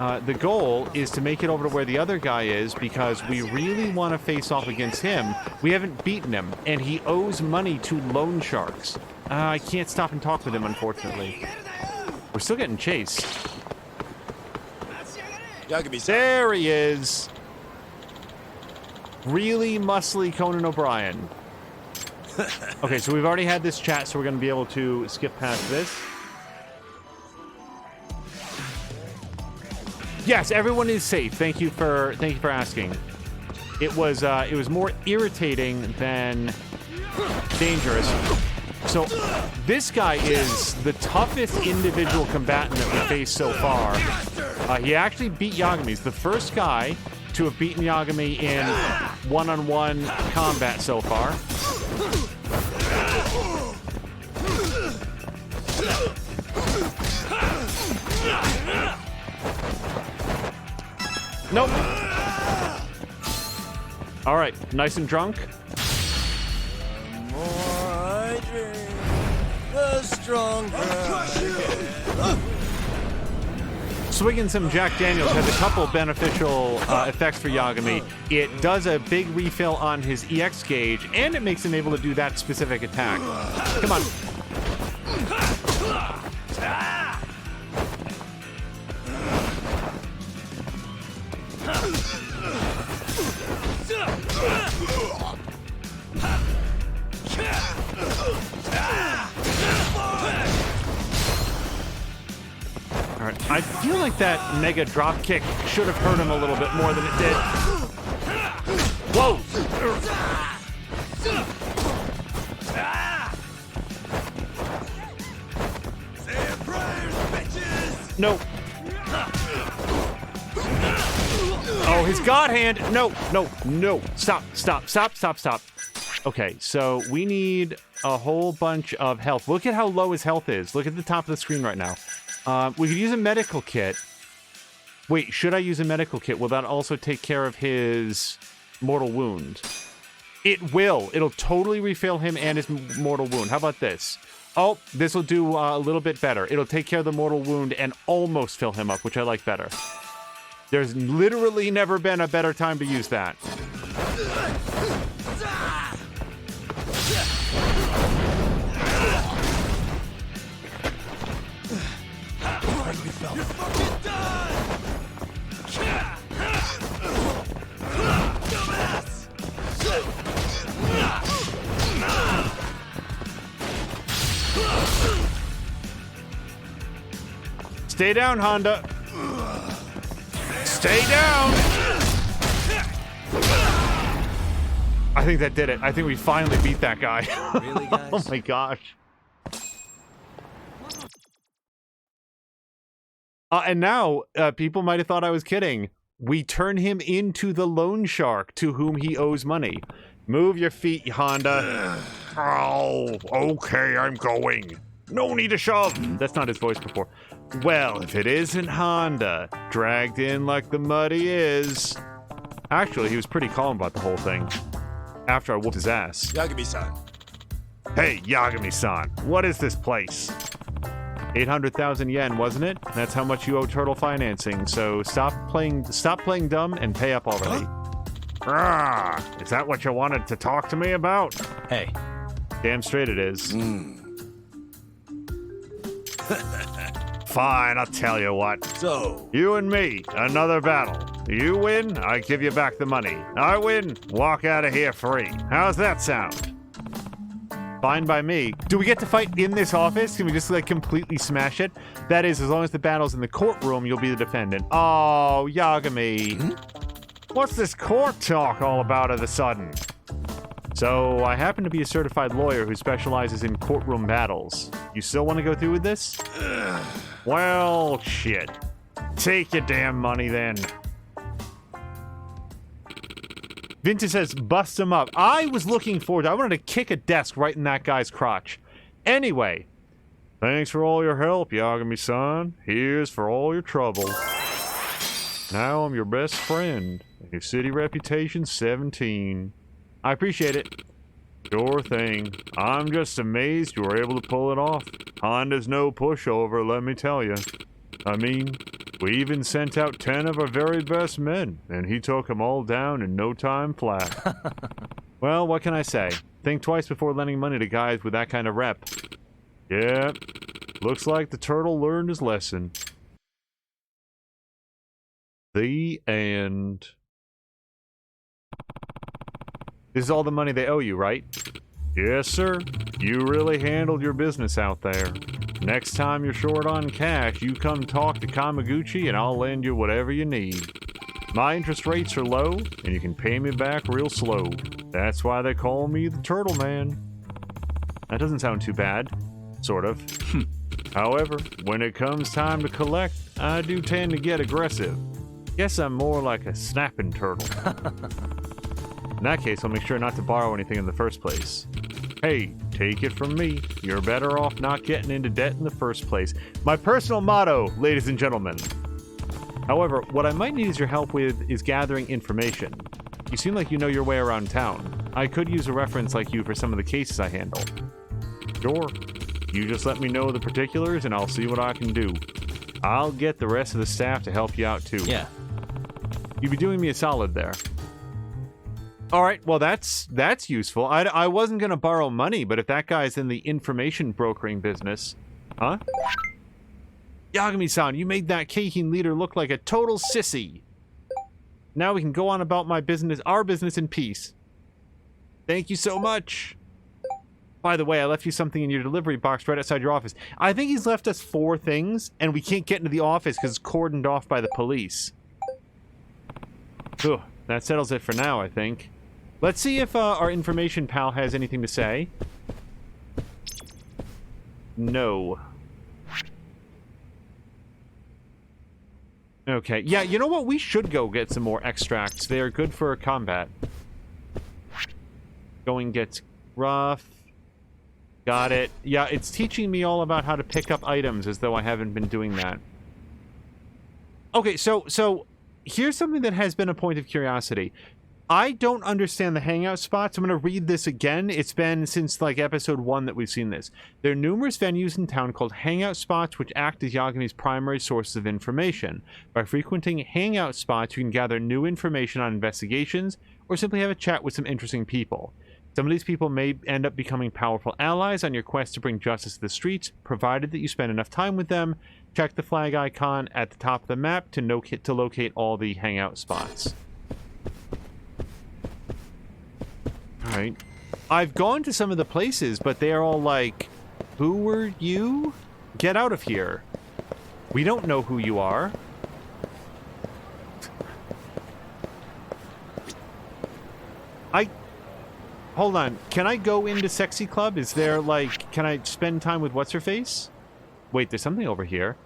The goal is to make it over to where the other guy is because we really want to face off against him. We haven't beaten him, and he owes money to loan sharks. I can't stop and talk with him, unfortunately. We're still getting chased. There he is. Really muscly Conan O'Brien. Okay, so we've already had this chat, so we're going to be able to skip past this. Yes, everyone is safe. Thank you for asking. It was more irritating than dangerous. So this guy is the toughest individual combatant that we faced so far. He actually beat Yagami. He's the first guy to have beaten Yagami in one-on-one combat so far. Nope. All right, nice and drunk. Swigging some Jack Daniels has a couple beneficial effects for Yagami. It does a big refill on his EX gauge, and it makes him able to do that specific attack. Come on. All right. I feel like that mega drop kick should have hurt him a little bit more than it did. Whoa! No. Oh, his God hand. No, no, no. Stop, stop, stop, stop, stop. Okay, so we need a whole bunch of health. Look at how low his health is. Look at the top of the screen right now. We could use a medical kit. Wait, should I use a medical kit? Will that also take care of his mortal wound? It will. It'll totally refill him and his mortal wound. How about this? Oh, this will do a little bit better. It'll take care of the mortal wound and almost fill him up, which I like better. There's literally never been a better time to use that. You're fucking done! Stay down, Honda. Stay down! I think that did it. I think we finally beat that guy. Really, guys? Oh my gosh. And now, people might have thought I was kidding. We turn him into the loan shark to whom he owes money. Move your feet, Honda. Oh, okay, I'm going. No need to shove. That's not his voice before. Well, if it isn't Honda, dragged in like the mud he is. Actually, he was pretty calm about the whole thing. After I whooped his ass. Yagami-san. Hey, Yagami-san, what is this place? 800,000 yen, wasn't it? That's how much you owe Turtle Financing, so stop playing dumb and pay up already. Ah, is that what you wanted to talk to me about? Hey. Damn straight it is. Fine, I'll tell you what. So, You and me, another battle. You win, I give you back the money. I win, walk out of here free. How's that sound? Fine by me. Do we get to fight in this office? Can we just, like, completely smash it? That is, as long as the battle's in the courtroom, you'll be the defendant. Oh, Yagami. What's this court talk all about of a sudden? So, I happen to be a certified lawyer who specializes in courtroom battles. You still want to go through with this? Well, shit. Take your damn money then. Vinta says, bust him up. I was looking forward to I wanted to kick a desk right in that guy's crotch. Anyway. Thanks for all your help, Yagami-san. Here's for all your trouble. Now I'm your best friend. Your city reputation 17. I appreciate it. Sure thing. I'm just amazed you were able to pull it off. Honda's no pushover, let me tell you. I mean, we even sent out 10 of our very best men, and he took them all down in no time flat. Well, what can I say? Think twice before lending money to guys with that kind of rep. Yeah, looks like the turtle learned his lesson. The end. This is all the money they owe you, right? Yes, sir. You really handled your business out there. Next time you're short on cash, you come talk to Kamurocho and I'll lend you whatever you need. My interest rates are low, and you can pay me back real slow. That's why they call me the Turtle Man. That doesn't sound too bad. Sort of. However, when it comes time to collect, I do tend to get aggressive. Guess I'm more like a snapping turtle. In that case, I'll make sure not to borrow anything in the first place. Hey, take it from me. You're better off not getting into debt in the first place. My personal motto, ladies and gentlemen. However, what I might need is your help with is gathering information. You seem like you know your way around town. I could use a reference like you for some of the cases I handle. Sure. You just let me know the particulars and I'll see what I can do. I'll get the rest of the staff to help you out too. Yeah. You'd be doing me a solid there. All right, well, that's useful. I wasn't going to borrow money, but if that guy's in the information brokering business... Huh? Yagami-san, you made that Keihin leader look like a total sissy. Now we can go on about our business in peace. Thank you so much. By the way, I left you something in your delivery box right outside your office. I think he's left us 4 things, and we can't get into the office because it's cordoned off by the police. Ugh, that settles it for now, I think. Let's see if our information pal has anything to say. No. Okay, yeah, you know what? We should go get some more extracts. They are good for combat. Going gets rough. Got it. Yeah, it's teaching me all about how to pick up items as though I haven't been doing that. Okay, so here's something that has been a point of curiosity. I don't understand the hangout spots. I'm going to read this again. It's been since, like, episode 1 that we've seen this. There are numerous venues in town called hangout spots which act as Yagami's primary sources of information. By frequenting hangout spots, you can gather new information on investigations or simply have a chat with some interesting people. Some of these people may end up becoming powerful allies on your quest to bring justice to the streets, provided that you spend enough time with them. Check the flag icon at the top of the map to locate all the hangout spots. Alright. I've gone to some of the places, but they are all like, who were you? Get out of here. We don't know who you are. Hold on. Can I go into Sexy Club? Is there, like... Can I spend time with What's-Her-Face? Wait, there's something over here.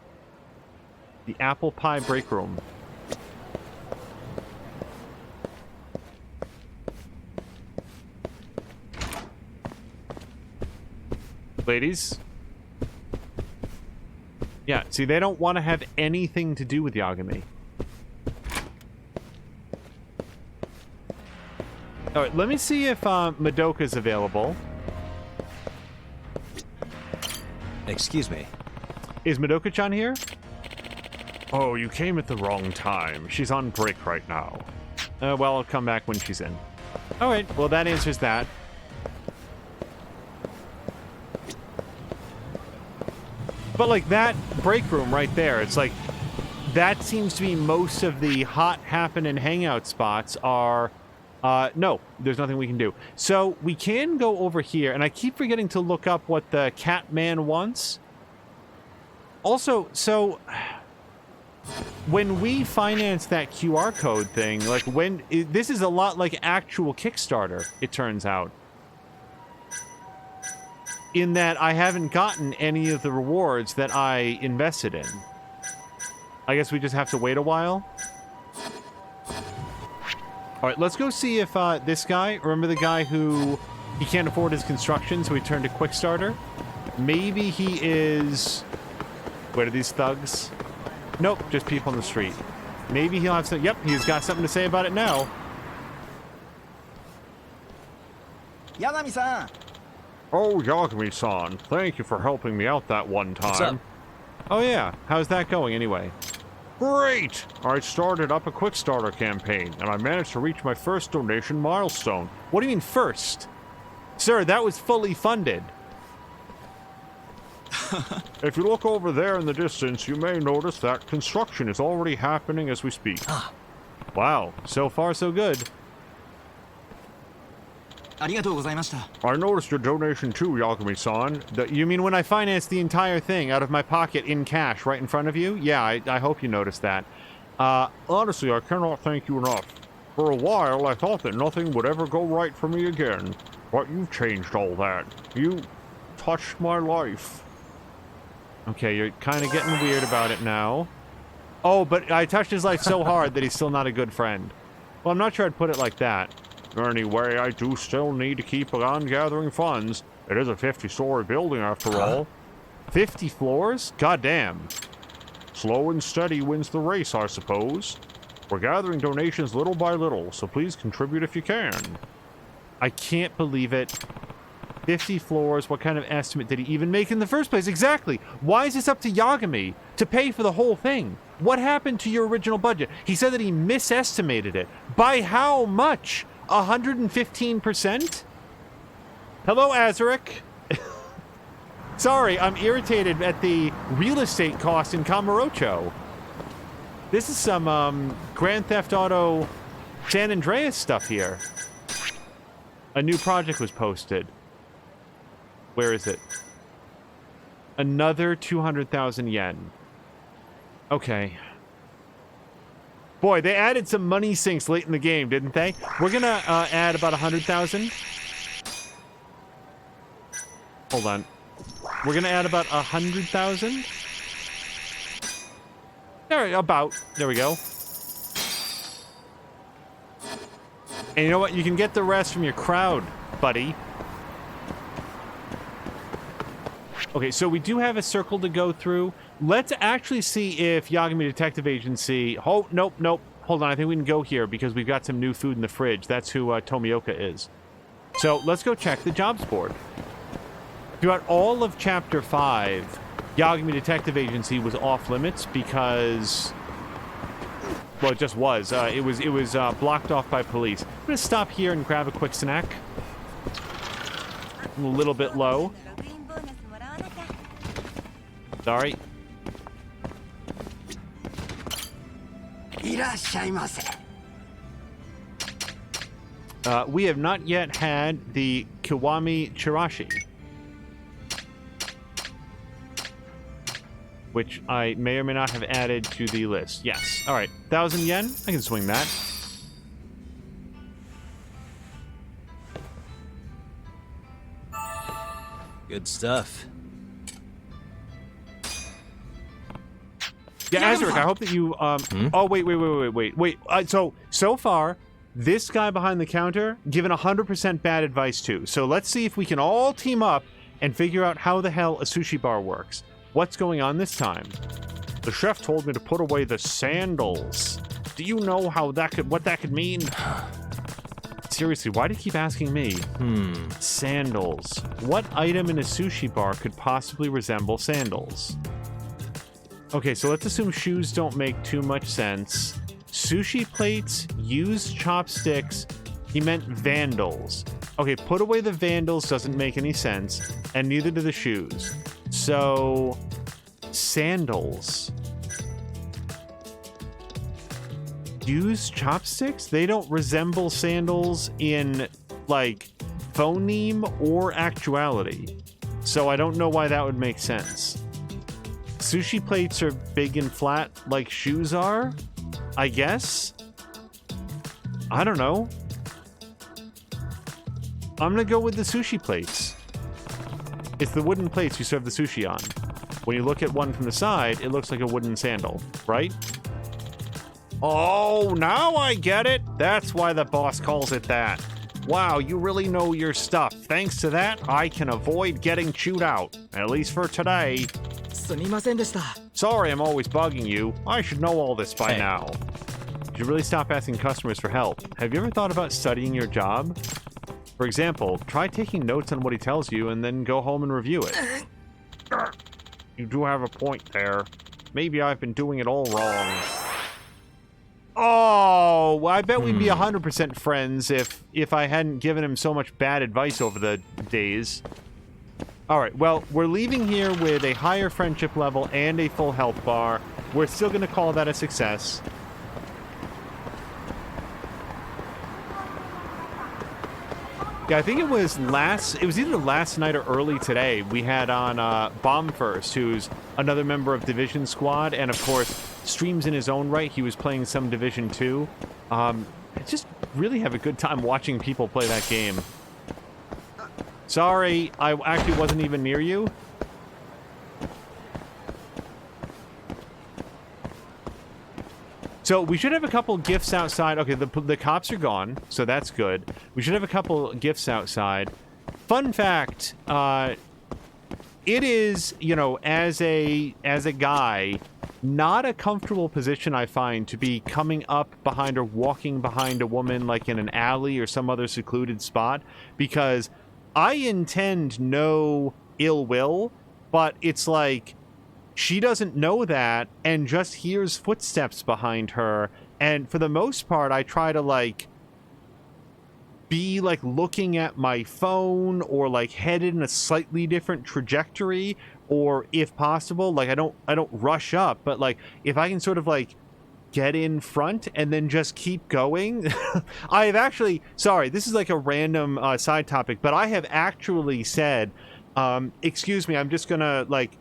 The Apple Pie Break Room. Ladies? Yeah, see, they don't want to have anything to do with Yagami. Alright, let me see if Madoka's available. Excuse me. Is Madoka-chan here? Oh, you came at the wrong time. She's on break right now. Well, I'll come back when she's in. Alright, well that answers that. But like that break room right there, it's like... That seems to be most of the hot happen and hangout spots are... no, there's nothing we can do. So, we can go over here, and I keep forgetting to look up what the Catman wants. Also, so... When we finance that QR code thing, like this is a lot like actual Kickstarter, it turns out. In that I haven't gotten any of the rewards that I invested in. I guess we just have to wait a while. Alright, let's go see if this guy, remember the guy who he can't afford his construction, so he turned to Quickstarter? Maybe he is... What are these thugs? Nope, just people on the street. Maybe he'll have some... Yep, he's got something to say about it now. Yagami-san! Oh, Yagami-san, thank you for helping me out that one time. What's up? Oh yeah, how's that going anyway? Great! I started up a Quickstarter campaign, and I managed to reach my first donation milestone. What do you mean first? Sir, that was fully funded. If you look over there in the distance, you may notice that construction is already happening as we speak. Wow, so far so good. I noticed your donation too, Yagami-san. You mean when I financed the entire thing out of my pocket in cash right in front of you? Yeah, I hope you noticed that. Honestly, I cannot thank you enough. For a while, I thought that nothing would ever go right for me again. But you've changed all that. You touched my life. Okay, you're kind of getting weird about it now. Oh, but I touched his life so hard that he's still not a good friend. Well, I'm not sure I'd put it like that. Anyway, I do still need to keep on gathering funds. It is a 50-story building after all. 50 floors? Goddamn. Slow and steady wins the race, I suppose. We're gathering donations little by little, so please contribute if you can. I can't believe it. 50 floors. What kind of estimate did he even make in the first place? Exactly. Why is this up to Yagami to pay for the whole thing? What happened to your original budget? He said that he misestimated it. By how much? 115%? Hello, Azaric. Sorry, I'm irritated at the real estate cost in Kamurocho. This is some Grand Theft Auto San Andreas stuff here. A new project was posted. Where is it? Another 200,000 yen. Okay. Boy, they added some money sinks late in the game, didn't they? We're gonna add about 100,000. Hold on. We're gonna add about 100,000. There, about. There we go. And you know what? You can get the rest from your crowd, buddy. Okay, so we do have a circle to go through. Let's actually see if Yagami Detective Agency... Oh, nope, nope. Hold on, I think we can go here because we've got some new food in the fridge. That's who Tomioka is. So let's go check the jobs board. Throughout all of Chapter 5, Yagami Detective Agency was off limits because... Well, it just was. It was blocked off by police. I'm going to stop here and grab a quick snack. A little bit low. Sorry. We have not yet had the Kiwami Chirashi, which I may or may not have added to the list. Yes. All right. 1,000 yen. I can swing that. Good stuff. Yeah, Azaric, I hope that you, Oh, wait. So far, this guy behind the counter, given 100% bad advice too. So let's see if we can all team up and figure out how the hell a sushi bar works. What's going on this time? The chef told me to put away the sandals. Do you know how what that could mean? Seriously, why do you keep asking me? Sandals. What item in a sushi bar could possibly resemble sandals? Okay, so let's assume shoes don't make too much sense. Sushi plates, used chopsticks. He meant vandals. Okay, put away the vandals doesn't make any sense, and neither do the shoes. So, sandals. Used chopsticks? They don't resemble sandals in, like, phoneme or actuality. So I don't know why that would make sense. Sushi plates are big and flat like shoes are, I guess? I don't know. I'm gonna go with the sushi plates. It's the wooden plates you serve the sushi on. When you look at one from the side, it looks like a wooden sandal, right? Oh, now I get it. That's why the boss calls it that. Wow, you really know your stuff. Thanks to that, I can avoid getting chewed out. At least for today. Sorry I'm always bugging you. I should know all this by now. You should really stop asking customers for help. Have you ever thought about studying your job? For example, try taking notes on what he tells you and then go home and review it. You do have a point there. Maybe I've been doing it all wrong. Oh, I bet we'd be 100% friends if I hadn't given him so much bad advice over the days. All right, well, we're leaving here with a higher friendship level and a full health bar. We're still going to call that a success. Yeah, I think it was either last night or early today. We had on Bomb First, who's another member of Division Squad, and of course, streams in his own right. He was playing some Division 2. I just really have a good time watching people play that game. Sorry, I actually wasn't even near you. So we should have a couple gifts outside. Okay, the cops are gone, so that's good. We should have a couple gifts outside. Fun fact, it is, you know, as a guy, not a comfortable position I find to be coming up behind or walking behind a woman like in an alley or some other secluded spot, because I intend no ill will, but it's like she doesn't know that and just hears footsteps behind her. And for the most part, I try to like be like looking at my phone or like headed in a slightly different trajectory, or if possible, like I don't rush up, but like if I can sort of like get in front and then just keep going. I have actually, sorry, this is like a random side topic, but I have actually said, excuse me, I'm just gonna like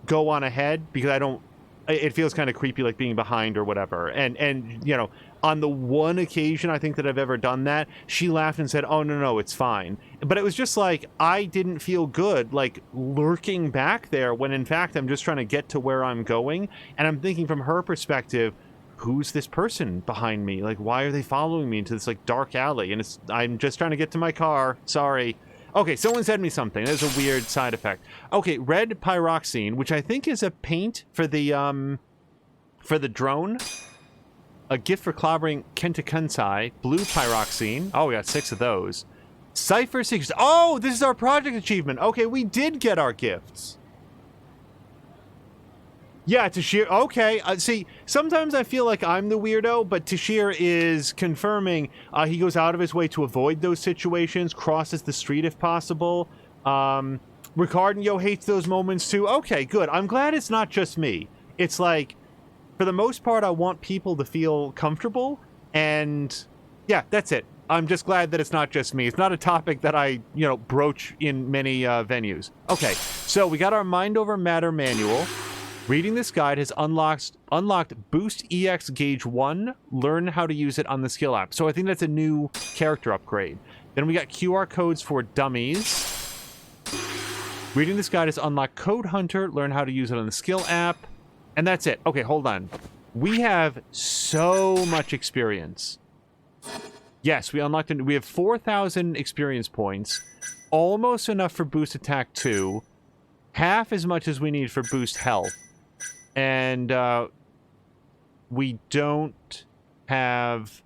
go on ahead because I don't, it feels kind of creepy like being behind or whatever. And you know, on the one occasion I think that I've ever done that, she laughed and said, oh no, it's fine. But it was just like, I didn't feel good like lurking back there when in fact I'm just trying to get to where I'm going. And I'm thinking from her perspective, who's this person behind me? Like, why are they following me into this like dark alley? And I'm just trying to get to my car. Sorry. Okay, someone said me something. There's a weird side effect. Okay, red pyroxene, which I think is a paint for the drone. A gift for clobbering Kentakansai. Blue pyroxene. Oh, we got 6 of those. Cypher 6. Oh, this is our project achievement. Okay, we did get our gifts. Yeah, Tashir. Okay, see, sometimes I feel like I'm the weirdo, but Tashir is confirming he goes out of his way to avoid those situations, crosses the street if possible. Ricardo hates those moments too. Okay, good. I'm glad it's not just me. It's like, for the most part, I want people to feel comfortable, and yeah, that's it. I'm just glad that it's not just me. It's not a topic that I, broach in many venues. Okay, so we got our Mind Over Matter manual. Reading this guide has unlocked Boost EX Gauge 1. Learn how to use it on the skill app. So I think that's a new character upgrade. Then we got QR codes for dummies. Reading this guide has unlocked Code Hunter. Learn how to use it on the skill app. And that's it. Okay, hold on. We have so much experience. Yes, we unlocked it. We have 4,000 experience points. Almost enough for Boost Attack 2. Half as much as we need for Boost Health. And we don't have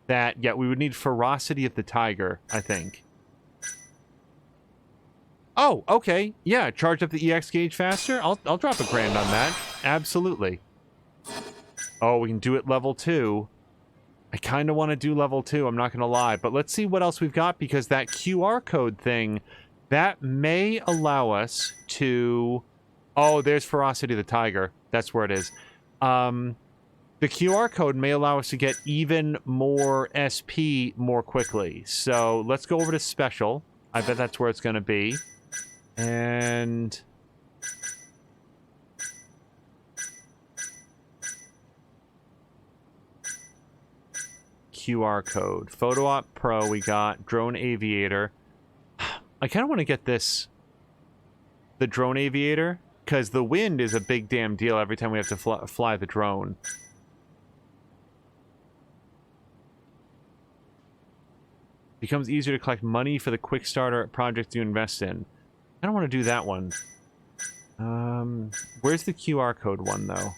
that yet. We would need Ferocity of the Tiger, I think. Oh, okay. Yeah, charge up the EX gauge faster. I'll drop $1,000 on that. Absolutely. Oh, we can do it level 2. I kind of want to do level 2, I'm not going to lie. But let's see what else we've got, because that QR code thing, that may allow us to... Oh, there's Ferocity of the Tiger. That's where it is. The QR code may allow us to get even more SP more quickly. So let's go over to Special. I bet that's where it's going to be. And... QR code. Photo Op Pro, we got. Drone Aviator. I kind of want to get this... The Drone Aviator. Because the wind is a big damn deal every time we have to fly the drone. Becomes easier to collect money for the quick starter projects you invest in. I don't want to do that one. Where's the QR code one, though?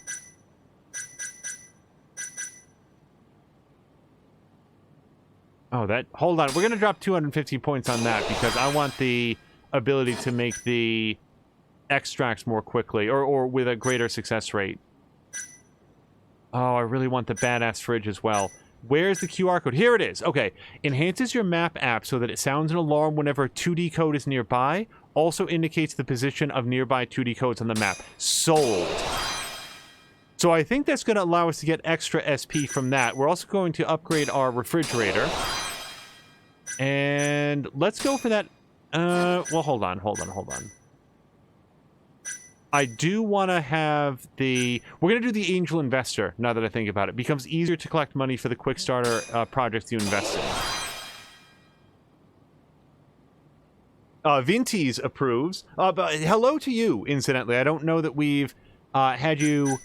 Oh, that... Hold on. We're going to drop 250 points on that because I want the ability to make the... extracts more quickly, or with a greater success rate. Oh, I really want the badass fridge as well. Where's the QR code? Here it is. Okay. Enhances your map app so that it sounds an alarm whenever a 2D code is nearby. Also indicates the position of nearby 2D codes on the map. Sold. So I think that's going to allow us to get extra SP from that. We're also going to upgrade our refrigerator. And let's go for that. Well, hold on. I do want to have the... We're going to do the Angel Investor, now that I think about it. Becomes easier to collect money for the quick starter projects you invest in. Vinties approves. But hello to you, incidentally. I don't know that we've had you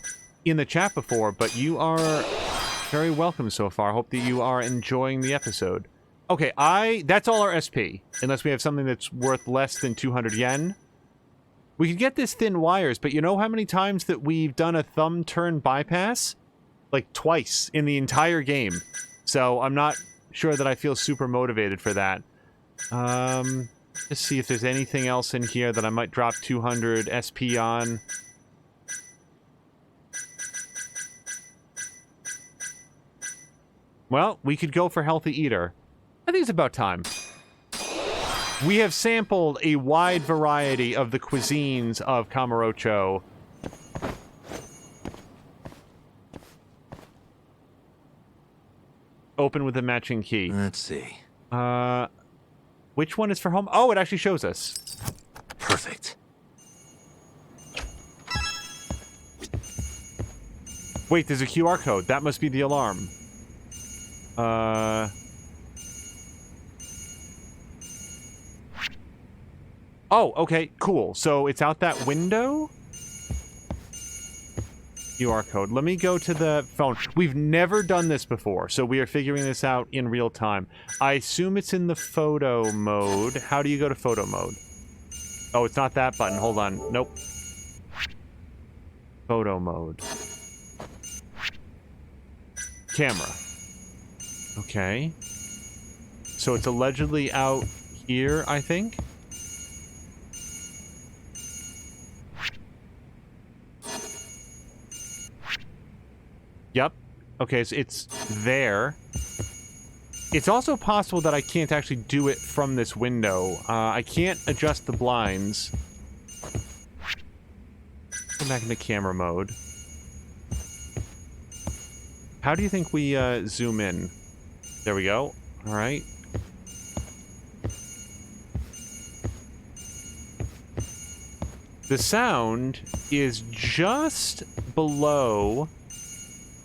in the chat before, but you are very welcome so far. Hope that you are enjoying the episode. Okay, that's all our SP. Unless we have something that's worth less than 200 yen. We could get this thin wires, but you know how many times that we've done a thumb turn bypass? Like twice in the entire game. So I'm not sure that I feel super motivated for that. Just see if there's anything else in here that I might drop 200 SP on. Well, we could go for Healthy Eater. I think it's about time. We have sampled a wide variety of the cuisines of Kamurocho. Open with a matching key. Let's see. Which one is for home? Oh, it actually shows us. Perfect. Wait, there's a QR code. That must be the alarm. Oh, okay, cool. So it's out that window? QR code. Let me go to the phone. We've never done this before, so we are figuring this out in real time. I assume it's in the photo mode. How do you go to photo mode? Oh, it's not that button. Hold on. Nope. Photo mode. Camera. Okay. So it's allegedly out here, I think. Yep. Okay, so it's there. It's also possible that I can't actually do it from this window. I can't adjust the blinds. Go back into camera mode. How do you think we zoom in? There we go. All right. The sound is just below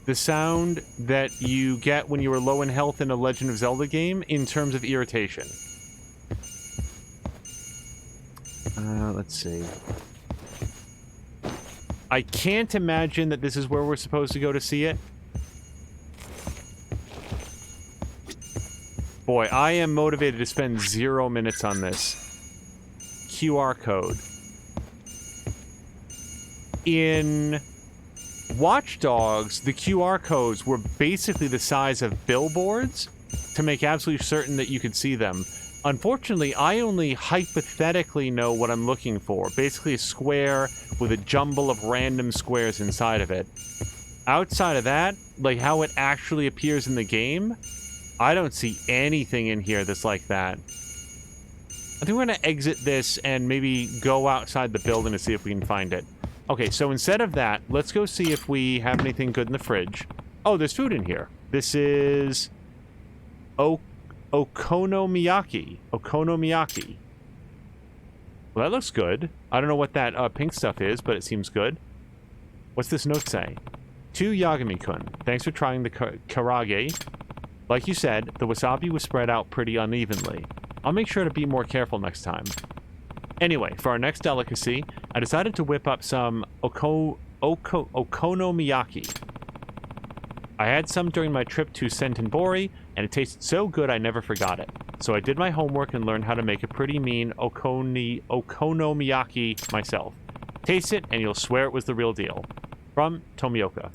the sound that you get when you are low in health in a Legend of Zelda game in terms of irritation. Let's see. I can't imagine that this is where we're supposed to go to see it. Boy, I am motivated to spend 0 minutes on this. QR code. In Watch Dogs, the QR codes were basically the size of billboards to make absolutely certain that you could see them. Unfortunately, I only hypothetically know what I'm looking for. Basically a square with a jumble of random squares inside of it. Outside of that, like how it actually appears in the game, I don't see anything in here that's like that. I think we're going to exit this and maybe go outside the building to see if we can find it. Okay, so instead of that, let's go see if we have anything good in the fridge. Oh, there's food in here. This is okonomiyaki. Okonomiyaki. Well, that looks good. I don't know what that pink stuff is, but it seems good. What's this note say? To Yagami-kun, thanks for trying the karage. Like you said, the wasabi was spread out pretty unevenly. I'll make sure to be more careful next time. Anyway, for our next delicacy, I decided to whip up some okonomiyaki. I had some during my trip to Sentenbori, and it tasted so good I never forgot it. So I did my homework and learned how to make a pretty mean okonomiyaki myself. Taste it, and you'll swear it was the real deal. From Tomioka.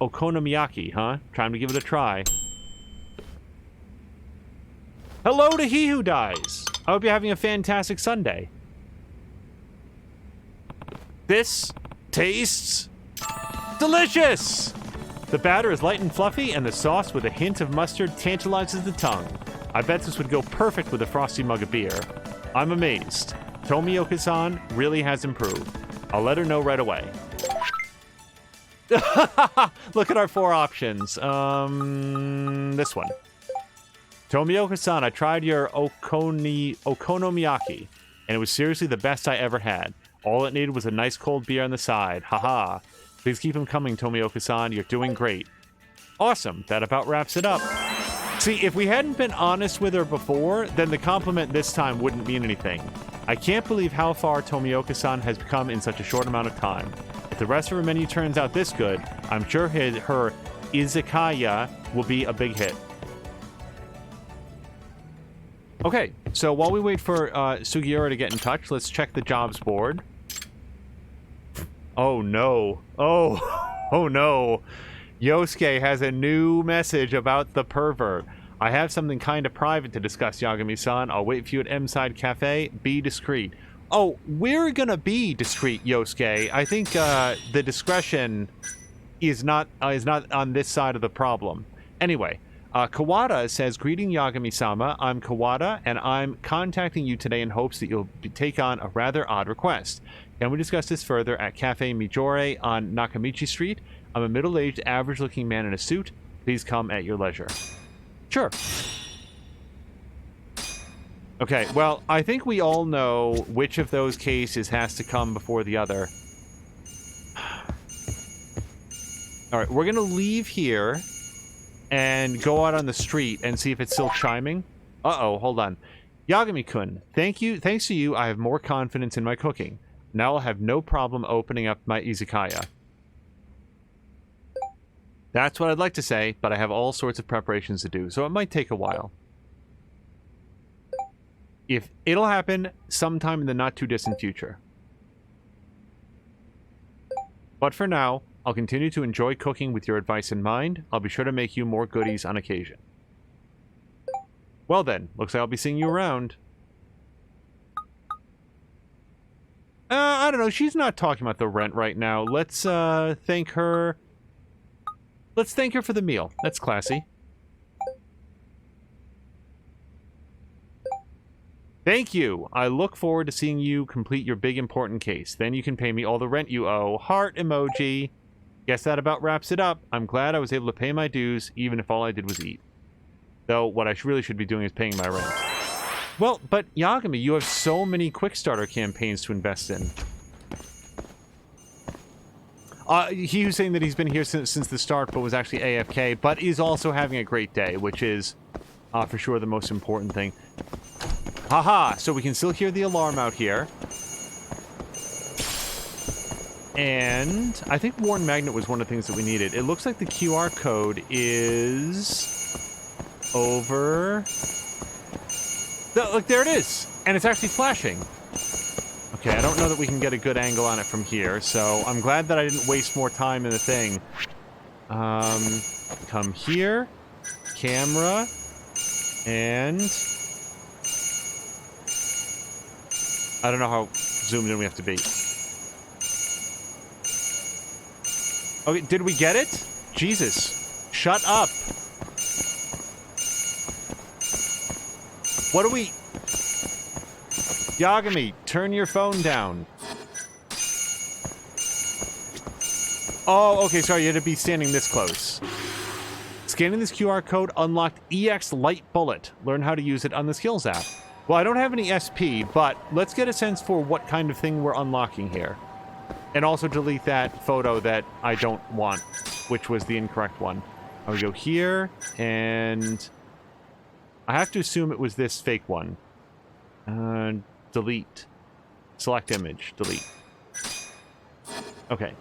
Okonomiyaki, huh? Time to give it a try. Hello to he who dies. I hope you're having a fantastic Sunday. This tastes delicious. The batter is light and fluffy, and the sauce with a hint of mustard tantalizes the tongue. I bet this would go perfect with a frosty mug of beer. I'm amazed. Tomioka-san really has improved. I'll let her know right away. Look at our 4 options. This one. Tomioka-san, I tried your okonomiyaki, and it was seriously the best I ever had. All it needed was a nice cold beer on the side. Haha. Please keep them coming, Tomioka-san. You're doing great. Awesome. That about wraps it up. See, if we hadn't been honest with her before, then the compliment this time wouldn't mean anything. I can't believe how far Tomioka-san has come in such a short amount of time. If the rest of her menu turns out this good, I'm sure her izakaya will be a big hit. Okay, so while we wait for Sugiura to get in touch, let's check the jobs board. Oh no. Oh no. Yosuke has a new message about the pervert. I have something kind of private to discuss, Yagami-san. I'll wait for you at M-Side Cafe. Be discreet. Oh, we're gonna be discreet, Yosuke. I think the discretion is not on this side of the problem. Anyway, Kawada says, "Greeting Yagami-sama. I'm Kawada, and I'm contacting you today in hopes that you'll take on a rather odd request. Can we discuss this further at Cafe Mijore on Nakamichi Street? I'm a middle-aged, average-looking man in a suit. Please come at your leisure." Sure. Okay, well, I think we all know which of those cases has to come before the other. Alright, we're gonna leave here and go out on the street and see if it's still chiming. Uh-oh, hold on. Yagami-kun, thanks to you, I have more confidence in my cooking. Now I'll have no problem opening up my izakaya. That's what I'd like to say, but I have all sorts of preparations to do, so it might take a while. If it'll happen sometime in the not-too-distant future. But for now, I'll continue to enjoy cooking with your advice in mind. I'll be sure to make you more goodies on occasion. Well then, looks like I'll be seeing you around. I don't know, she's not talking about the rent right now. Let's thank her. Let's thank her for the meal. That's classy. Thank you. I look forward to seeing you complete your big important case. Then you can pay me all the rent you owe. Heart emoji. Guess that about wraps it up. I'm glad I was able to pay my dues, even if all I did was eat. Though, what I really should be doing is paying my rent. Well, but Yagami, you have so many quick starter campaigns to invest in. He was saying that he's been here since the start, but was actually AFK, but is also having a great day, which is for sure the most important thing. Haha, so we can still hear the alarm out here. And I think Warren Magnet was one of the things that we needed. It looks like the QR code is over... Look, there it is! And it's actually flashing. Okay, I don't know that we can get a good angle on it from here, so I'm glad that I didn't waste more time in the thing. Come here. Camera. And... I don't know how zoomed in we have to be. Okay, did we get it? Jesus. Shut up. What do we... Yagami, turn your phone down. Oh, okay, sorry, you had to be standing this close. Scanning this QR code unlocked EX Light Bullet. Learn how to use it on the Skills app. Well, I don't have any SP, but let's get a sense for what kind of thing we're unlocking here. And also delete that photo that I don't want, which was the incorrect one. I'll go here, and... I have to assume it was this fake one. Delete. Select image. Delete. Okay.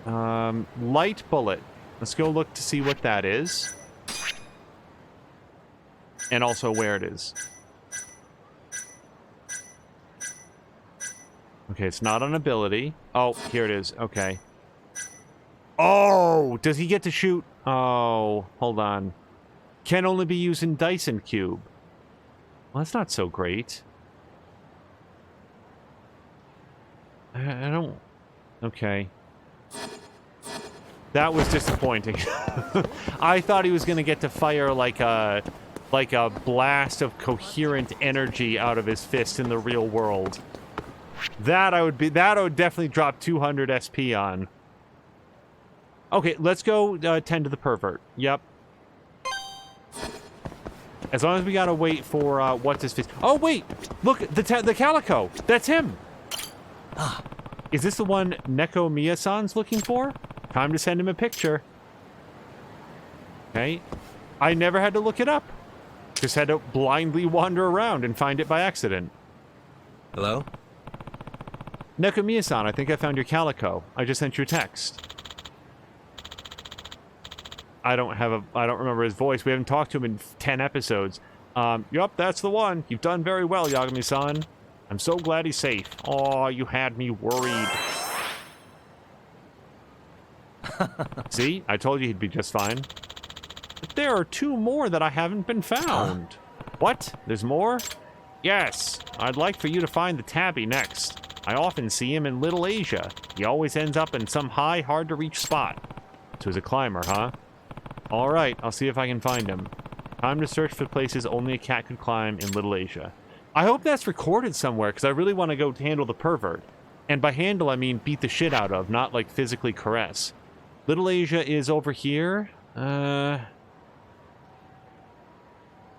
Light bullet. Let's go look to see what that is. And also where it is. Okay, it's not an ability. Oh, here it is. Okay. Oh! Does he get to shoot? Oh, hold on. Can only be used in Dyson Cube. Well, that's not so great. I don't... Okay. That was disappointing. I thought he was going to get to fire like a blast of coherent energy out of his fist in the real world. That I would definitely drop 200 SP on. Okay, let's go tend to the pervert. Yep. As long as we gotta wait for what's his face. Oh wait, look, the calico. That's him. Is this the one Neko Miya-san's looking for? Time to send him a picture. Okay. I never had to look it up. Just had to blindly wander around and find it by accident. Hello? Neko Miya-san, I think I found your calico. I just sent you a text. I don't remember his voice. We haven't talked to him in 10 episodes. Yup, that's the one. You've done very well, Yagami-san. I'm so glad he's safe. Oh, you had me worried. See? I told you he'd be just fine. But there are 2 more that I haven't been found. What? There's more? Yes. I'd like for you to find the tabby next. I often see him in Little Asia. He always ends up in some high, hard-to-reach spot. So he's a climber, huh? All right, I'll see if I can find him. Time to search for places only a cat could climb in Little Asia. I hope that's recorded somewhere, because I really want to go handle the pervert. And by handle, I mean beat the shit out of, not like physically caress. Little Asia is over here.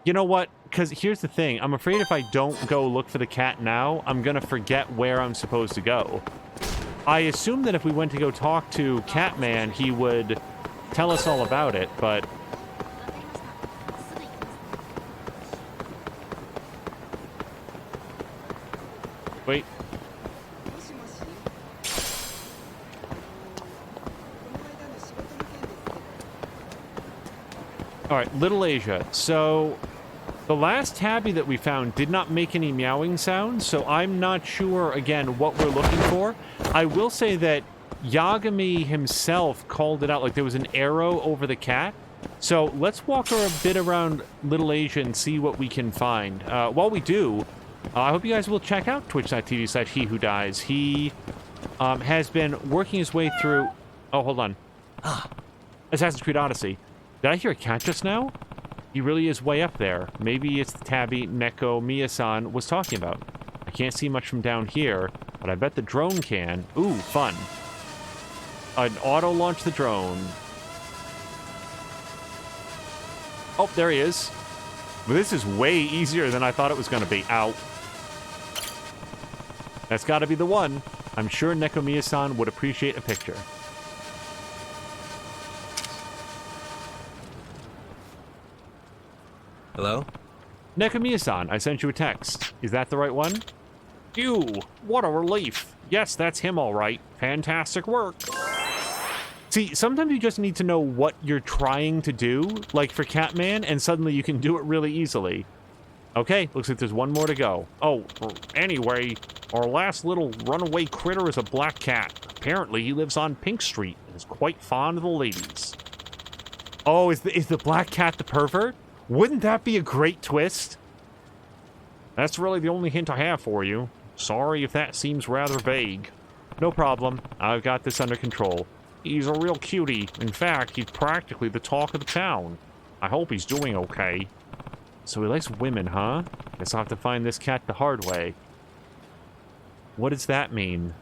You know what? Because here's the thing. I'm afraid if I don't go look for the cat now, I'm going to forget where I'm supposed to go. I assume that if we went to go talk to Catman, he would tell us all about it, but... Wait. Alright, Little Asia. So, the last tabby that we found did not make any meowing sounds, so I'm not sure, again, what we're looking for. I will say that Yagami himself called it out, like there was an arrow over the cat. So, let's walk a bit around Little Asia and see what we can find. While we do, I hope you guys will check out twitch.tv/HeWhoDies. He has been working his way through... Oh, hold on. Assassin's Creed Odyssey. Did I hear a cat just now? He really is way up there. Maybe it's the tabby Neko Miya-san was talking about. I can't see much from down here, but I bet the drone can. Ooh, fun. I'd auto-launch the drone. Oh, there he is. Well, this is way easier than I thought it was going to be. Ow. That's got to be the one. I'm sure Neko Miya-san would appreciate a picture. Hello? Neko Miya-san, I sent you a text. Is that the right one? Phew, what a relief. Yes, that's him all right. Fantastic work. See, sometimes you just need to know what you're trying to do, like for Catman, and suddenly you can do it really easily. Okay, looks like there's one more to go. Oh, anyway, our last little runaway critter is a black cat. Apparently, he lives on Pink Street and is quite fond of the ladies. Oh, is the black cat the pervert? Wouldn't that be a great twist? That's really the only hint I have for you. Sorry if that seems rather vague. No problem. I've got this under control. He's a real cutie. In fact, he's practically the talk of the town. I hope he's doing okay. So he likes women, huh? Guess I'll have to find this cat the hard way. What does that mean?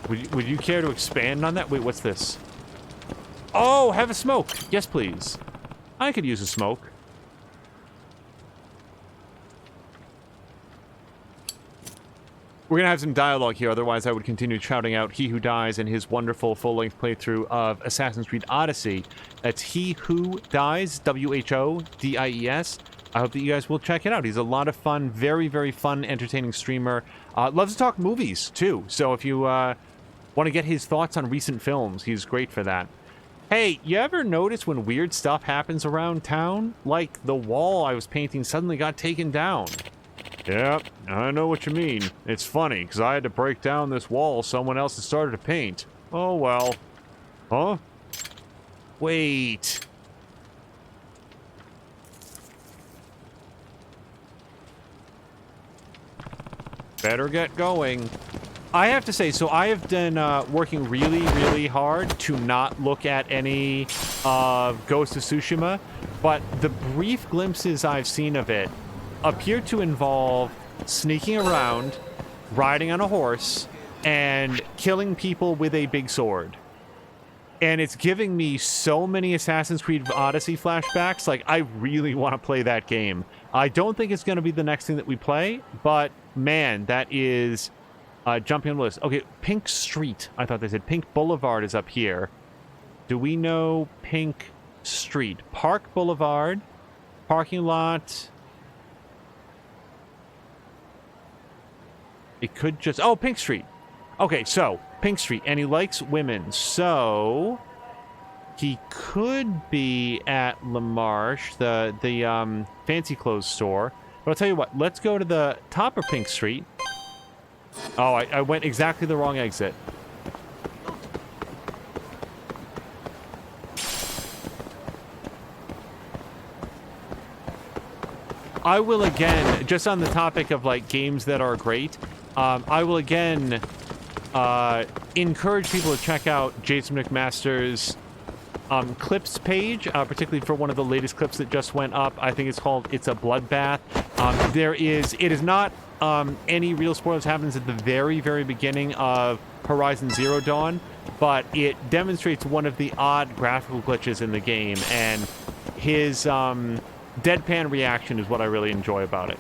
Would you care to expand on that? Wait, what's this? Oh, have a smoke. Yes, please. I could use a smoke. We're going to have some dialogue here, otherwise I would continue shouting out He Who Dies and his wonderful full-length playthrough of Assassin's Creed Odyssey. That's He Who Dies, W-H-O-D-I-E-S. I hope that you guys will check it out. He's a lot of fun, very, very fun, entertaining streamer. Loves to talk movies, too. So if you want to get his thoughts on recent films, he's great for that. Hey, you ever notice when weird stuff happens around town? Like the wall I was painting suddenly got taken down. Yep, I know what you mean. It's funny, because I had to break down this wall someone else had started to paint. Oh well. Huh? Wait. Better get going. I have to say, so I have been working really, really hard to not look at any Ghost of Tsushima, but the brief glimpses I've seen of it appear to involve sneaking around, riding on a horse, and killing people with a big sword. And it's giving me so many Assassin's Creed Odyssey flashbacks. Like, I really want to play that game. I don't think it's going to be the next thing that we play, but man, that is jumping on the list. Okay, Pink Street. I thought they said Pink Boulevard is up here. Do we know Pink Street? Park Boulevard, parking lot. It could just... Oh, Pink Street. Okay, so, Pink Street. And he likes women. So, he could be at La Marche, the fancy clothes store. But I'll tell you what. Let's go to the top of Pink Street. Oh, I went exactly the wrong exit. I will again, just on the topic of like games that are great, I will again encourage people to check out Jason McMaster's clips page, particularly for one of the latest clips that just went up. I think it's called "It's a Bloodbath." It is not any real spoilers. Happens at the very, very beginning of Horizon Zero Dawn, but it demonstrates one of the odd graphical glitches in the game, and his deadpan reaction is what I really enjoy about it.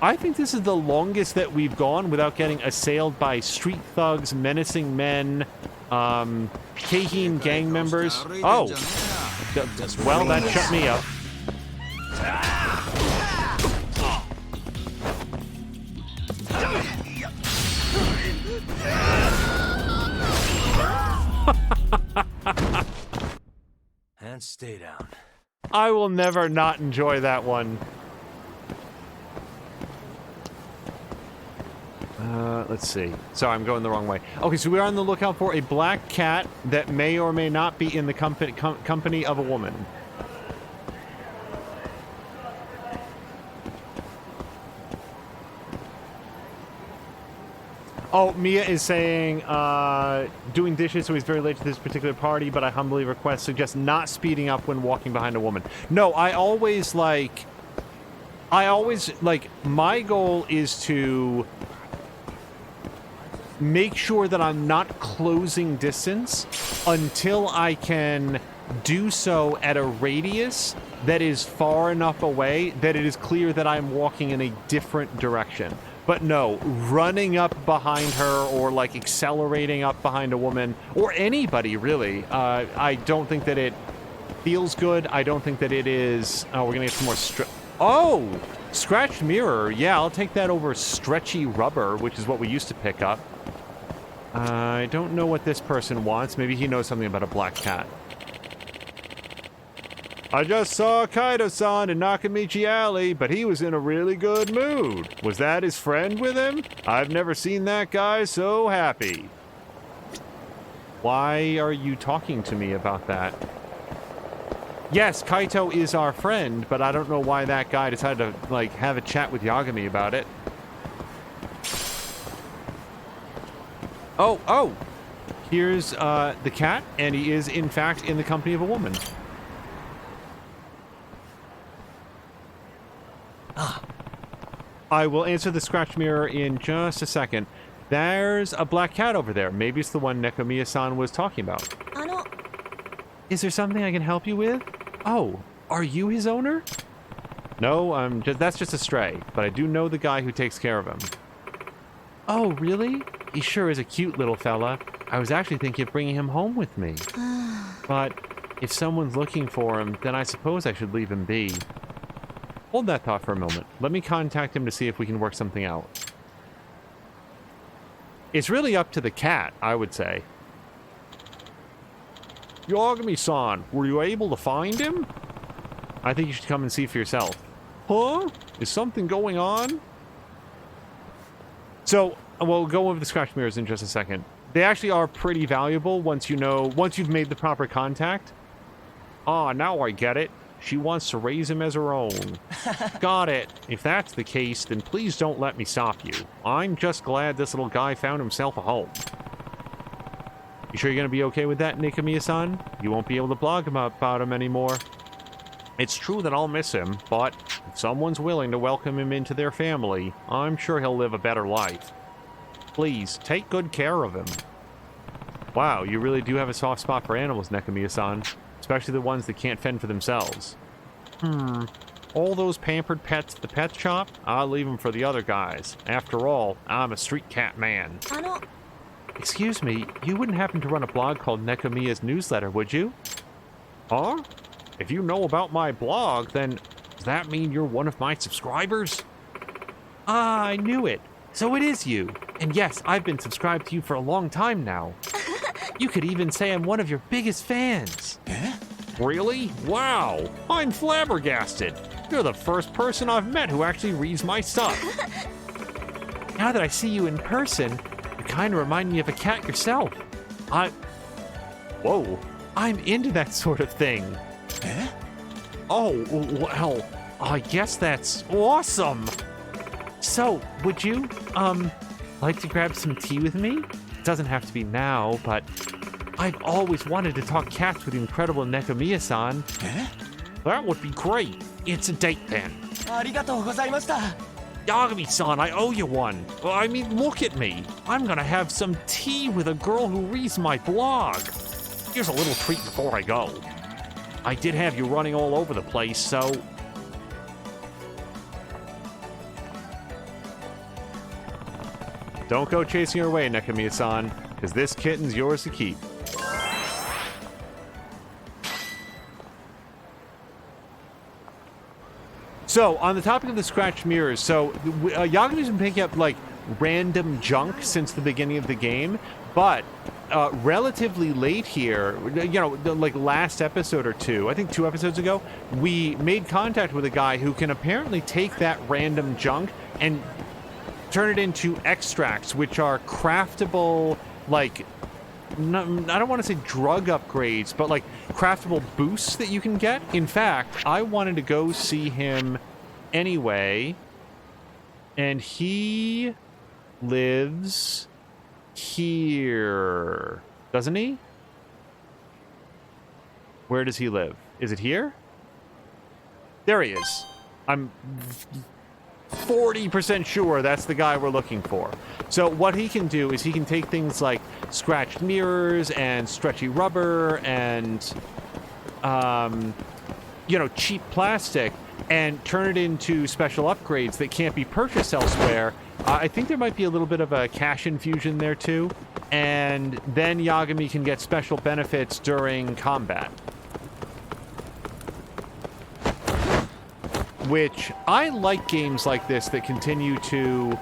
I think this is the longest that we've gone without getting assailed by street thugs, menacing men, Kaheen gang members. Oh, well, that shut me up. And stay down. I will never not enjoy that one. Let's see. Sorry, I'm going the wrong way. Okay, so we are on the lookout for a black cat that may or may not be in the company of a woman. Oh, Mia is saying, doing dishes, so he's very late to this particular party, but I humbly suggest not speeding up when walking behind a woman. No, my goal is to make sure that I'm not closing distance until I can do so at a radius that is far enough away that it is clear that I'm walking in a different direction. But no, running up behind her or like accelerating up behind a woman or anybody really, I don't think that it feels good. I don't think that it is. Oh, we're gonna get some more scratched mirror. Yeah, I'll take that over stretchy rubber, which is what we used to pick up. I don't know what this person wants. Maybe he knows something about a black cat. I just saw Kaido-san in Nakamichi Alley, but he was in a really good mood. Was that his friend with him? I've never seen that guy so happy. Why are you talking to me about that? Yes, Kaito is our friend, but I don't know why that guy decided to, like, have a chat with Yagami about it. Oh! Here's the cat, and he is, in fact, in the company of a woman. I will answer the scratch mirror in just a second. There's a black cat over there. Maybe it's the one Nekomiya-san was talking about. Is there something I can help you with? Oh, are you his owner? No, that's just a stray, but I do know the guy who takes care of him. Oh, really? He sure is a cute little fella. I was actually thinking of bringing him home with me. But if someone's looking for him, then I suppose I should leave him be. Hold that thought for a moment. Let me contact him to see if we can work something out. It's really up to the cat, I would say. Yagami-san, were you able to find him? I think you should come and see for yourself. Huh? Is something going on? So, we'll go over the scratch mirrors in just a second. They actually are pretty valuable once you've made the proper contact. Ah, now I get it. She wants to raise him as her own. Got it. If that's the case, then please don't let me stop you. I'm just glad this little guy found himself a home. You sure you're going to be okay with that, Nekomiya-san? You won't be able to blog about him anymore. It's true that I'll miss him, but if someone's willing to welcome him into their family, I'm sure he'll live a better life. Please, take good care of him. Wow, you really do have a soft spot for animals, Nekomiya-san. Especially the ones that can't fend for themselves. All those pampered pets at the pet shop? I'll leave them for the other guys. After all, I'm a street cat man. Excuse me, you wouldn't happen to run a blog called Nekomiya's Newsletter, would you? Huh? If you know about my blog, then does that mean you're one of my subscribers? Ah, I knew it. So it is you. And yes, I've been subscribed to you for a long time now. You could even say I'm one of your biggest fans. Really? Wow! I'm flabbergasted. You're the first person I've met who actually reads my stuff. Now that I see you in person, you kind of remind me of a cat yourself. Whoa. I'm into that sort of thing. Oh, well, I guess that's awesome. So, would you, like to grab some tea with me? It doesn't have to be now, but I've always wanted to talk cats with the incredible Nekamiya-san. Eh? That would be great. It's a date then. ありがとうございました。 Yagami-san, I owe you one. Well, I mean, look at me. I'm gonna have some tea with a girl who reads my blog. Here's a little treat before I go. I did have you running all over the place, so... Don't go chasing her away, Nekamiya-san, because this kitten's yours to keep. So, on the topic of the scratched mirrors, so Yagami's been picking up, like, random junk since the beginning of the game, but relatively late here, you know, like last episode or two, I think 2 episodes ago, we made contact with a guy who can apparently take that random junk and turn it into extracts, which are craftable, like, I don't want to say drug upgrades, but like craftable boosts that you can get. In fact, I wanted to go see him anyway, and he lives here, doesn't he? Where does he live? Is it here? There he is. I'm 40% sure that's the guy we're looking for. So what he can do is he can take things like scratched mirrors and stretchy rubber and, you know, cheap plastic and turn it into special upgrades that can't be purchased elsewhere. I think there might be a little bit of a cash infusion there too. And then Yagami can get special benefits during combat. Which, I like games like this that continue to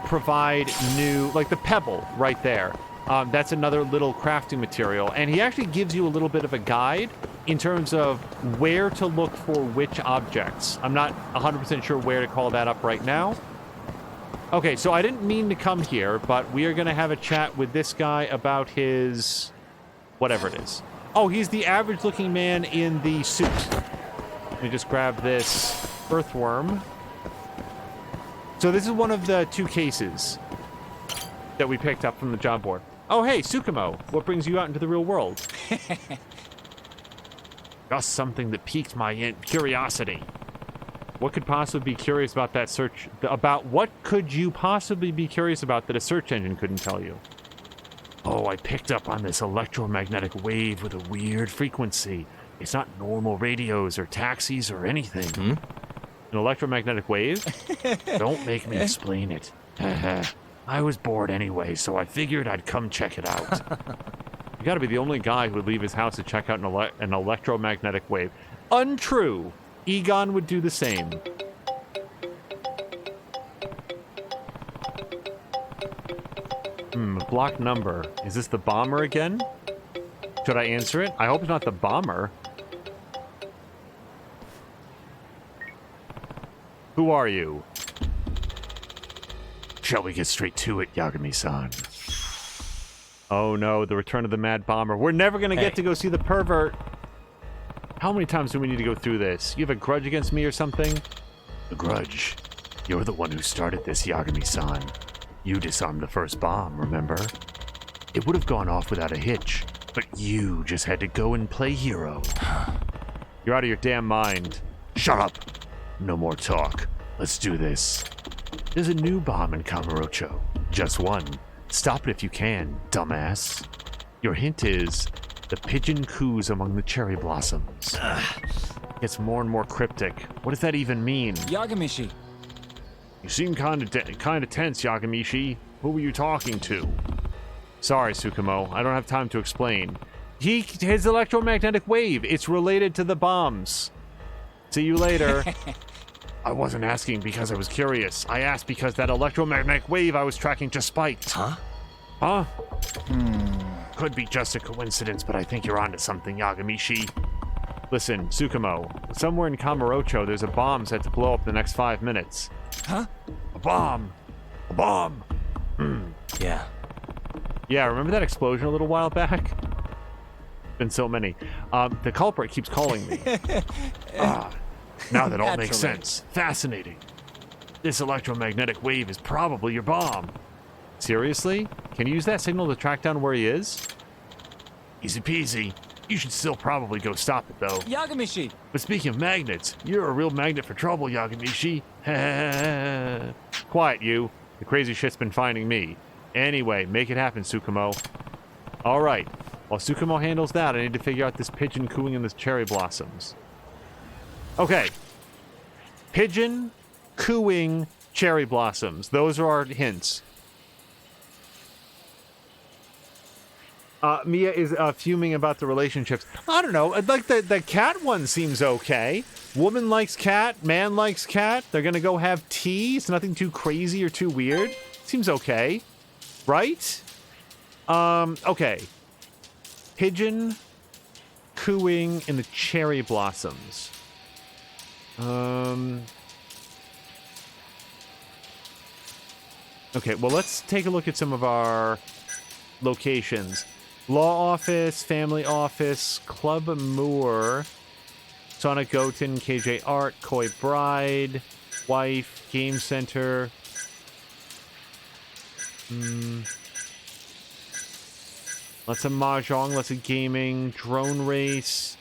provide new, like the pebble right there. That's another little crafting material. And he actually gives you a little bit of a guide in terms of where to look for which objects. I'm not 100% sure where to call that up right now. Okay, so I didn't mean to come here, but we are going to have a chat with this guy about his... whatever it is. Oh, he's the average-looking man in the suit. Let me just grab this earthworm. So this is one of the 2 cases that we picked up from the job board. Oh, hey, Tsukumo. What brings you out into the real world? Just something that piqued my curiosity. What could possibly be curious about that search? What could you possibly be curious about that a search engine couldn't tell you? Oh, I picked up on this electromagnetic wave with a weird frequency. It's not normal radios or taxis or anything. An electromagnetic wave? Don't make me explain it. I was bored anyway, so I figured I'd come check it out. You gotta be the only guy who would leave his house to check out an electromagnetic wave. Untrue. Egon would do the same. Block number. Is this the bomber again? Should I answer it? I hope it's not the bomber. Who are you? Shall we get straight to it, Yagami-san? Oh no, the return of the Mad Bomber. We're never gonna get to go see the pervert. How many times do we need to go through this? You have a grudge against me or something? A grudge? You're the one who started this, Yagami-san. You disarmed the first bomb, remember? It would have gone off without a hitch, but you just had to go and play hero. You're out of your damn mind. Shut up! No more talk. Let's do this. There's a new bomb in Kamurocho. Just one. Stop it if you can, dumbass. Your hint is the pigeon coos among the cherry blossoms. Gets more and more cryptic. What does that even mean? Yagamishi. You seem kind of tense, Yagamishi. Who were you talking to? Sorry, Tsukumo. I don't have time to explain. His electromagnetic wave. It's related to the bombs. See you later. I wasn't asking because I was curious. I asked because that electromagnetic wave I was tracking just spiked. Huh? Huh? Could be just a coincidence, but I think you're onto something, Yagamishi. Listen, Tsukumo, somewhere in Kamurocho there's a bomb set to blow up in the next 5 minutes. Huh? A bomb! A bomb! Yeah. Yeah, remember that explosion a little while back? Been so many. The culprit keeps calling me. Now that all makes Naturally. sense. Fascinating. This electromagnetic wave is probably your bomb. Seriously? Can you use that signal to track down where he is? Easy peasy. You should still probably go stop it, though. Yagamishi! But speaking of magnets, you're a real magnet for trouble, Yagamishi. Quiet, you. The crazy shit's been finding me. Anyway, make it happen, Tsukumo. Alright. While Tsukumo handles that, I need to figure out this pigeon cooing in the cherry blossoms. Okay. Pigeon cooing cherry blossoms. Those are our hints. Mia is fuming about the relationships. I don't know. Like the cat one seems okay. Woman likes cat. Man likes cat. They're gonna go have tea. It's nothing too crazy or too weird. Seems okay, right? Okay. Pigeon cooing in the cherry blossoms. Okay. Well, let's take a look at some of our locations. Law office, family office, Club Moore, Sonic Goten, KJ Art, Koi Bride, wife, game center. Lots of mahjong, lots of gaming, drone race.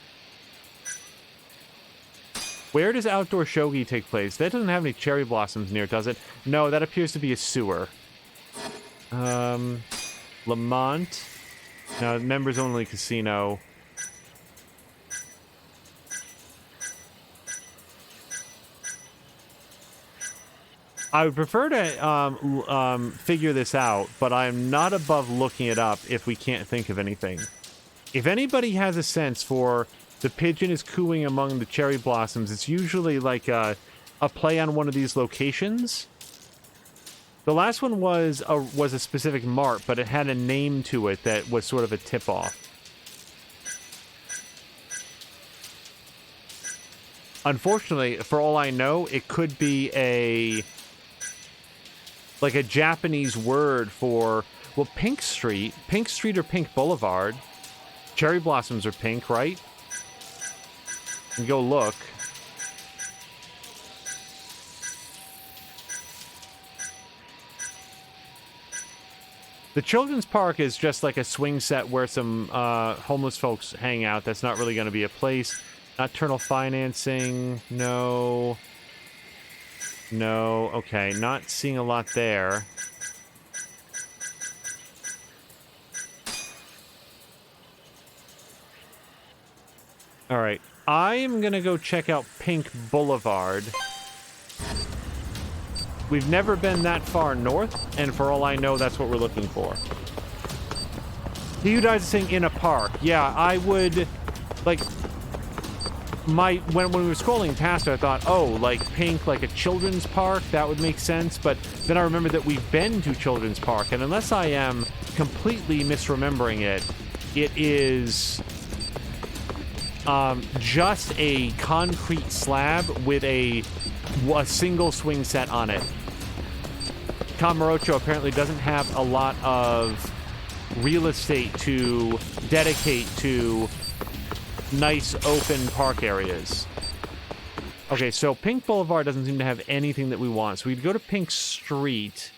Where does outdoor shogi take place? That doesn't have any cherry blossoms near, does it? No, that appears to be a sewer. Lamont. No, members only casino. I would prefer to figure this out, but I'm not above looking it up if we can't think of anything. If anybody has a sense for the pigeon is cooing among the cherry blossoms, it's usually like a play on one of these locations. The last one was a specific mart, but it had a name to it that was sort of a tip-off. Unfortunately, for all I know, it could be a Japanese word for, well, Pink Street or Pink Boulevard. Cherry blossoms are pink, right? And go look. The children's park is just like a swing set where some homeless folks hang out. That's not really going to be a place. Nocturnal financing, no. No, okay, not seeing a lot there. All right, I am going to go check out Pink Boulevard. We've never been that far north, and for all I know, that's what we're looking for. You guys are saying in a park. Yeah, I would, like, when we were scrolling past it, I thought, oh, like Pink, like a children's park, that would make sense, but then I remembered that we've been to Children's Park, and unless I am completely misremembering it, it is just a concrete slab with a single swing set on it. Kamurocho apparently doesn't have a lot of real estate to dedicate to nice open park areas. Okay, so Pink Boulevard doesn't seem to have anything that we want, so we'd go to Pink Street,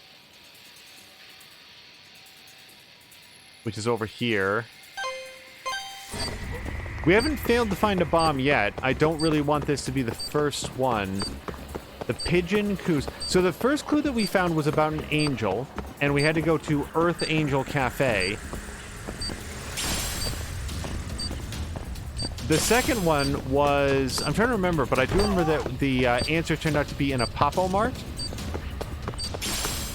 which is over here. We haven't failed to find a bomb yet. I don't really want this to be the first one. The pigeon coos. So the first clue that we found was about an angel, and we had to go to Earth Angel Cafe. The second one was, I'm trying to remember, but I do remember that the answer turned out to be in a Papo Mart,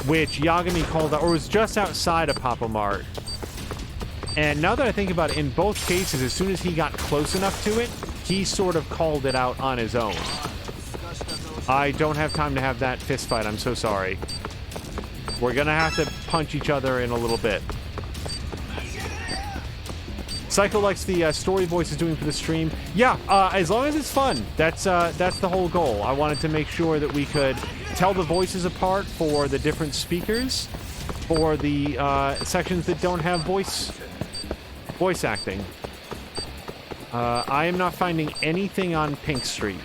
which Yagami called out, or was just outside of Papo Mart. And now that I think about it, in both cases, as soon as he got close enough to it, he sort of called it out on his own. I don't have time to have that fist fight. I'm so sorry. We're gonna have to punch each other in a little bit. Psycho likes the story voice is doing for the stream. Yeah, as long as it's fun. That's the whole goal. I wanted to make sure that we could tell the voices apart for the different speakers, for the sections that don't have voice acting. I am not finding anything on Pink Street.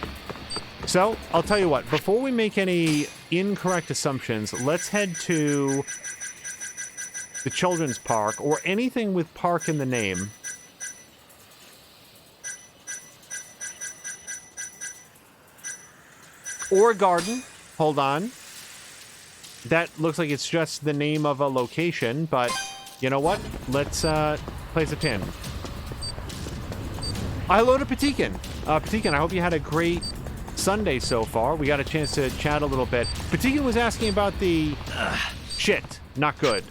So, I'll tell you what, before we make any incorrect assumptions, let's head to the children's park, or anything with park in the name. Or garden. Hold on. That looks like it's just the name of a location, but you know what? Let's place a pin. Hello to Patikin. Patikin, I hope you had a great Sunday so far. We got a chance to chat a little bit. Patikin was asking about the shit. Not good.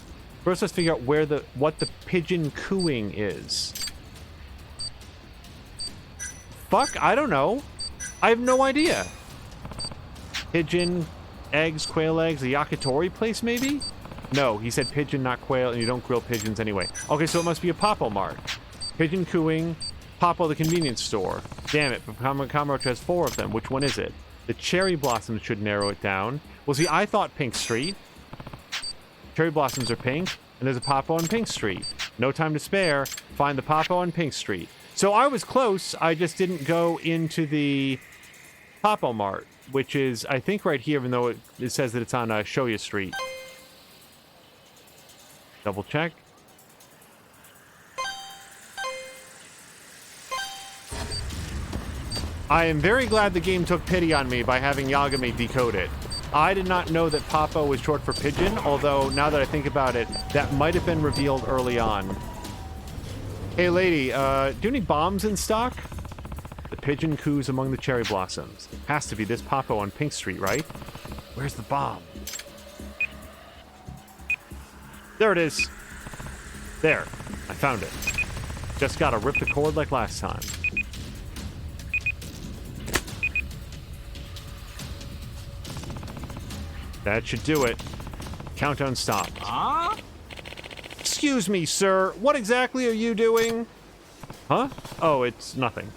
First, let's figure out what the pigeon cooing is. Fuck, I don't know. I have no idea. Pigeon, eggs, quail eggs, a yakitori place maybe? No, he said pigeon, not quail, and you don't grill pigeons anyway. Okay, so it must be a Papo Mart. Pigeon cooing, Papo the convenience store. Damn it, but Kamurocho has 4 of them. Which one is it? The cherry blossoms should narrow it down. Well, see, I thought Pink Street. Cherry blossoms are pink, and there's a Papo on Pink Street. No time to spare. Find the Papo on Pink Street. So I was close, I just didn't go into the Papo Mart, which is, I think, right here, even though it says that it's on Shoya Street. Double check. I am very glad the game took pity on me by having Yagami decode it. I did not know that Papo was short for pigeon, although now that I think about it, that might have been revealed early on. Hey lady, do you need bombs in stock? The pigeon coos among the cherry blossoms. Has to be this Papo on Pink Street, right? Where's the bomb? There it is. There, I found it. Just gotta rip the cord like last time. That should do it. Countdown stopped. Huh? Excuse me, sir. What exactly are you doing? Huh? Oh, it's nothing.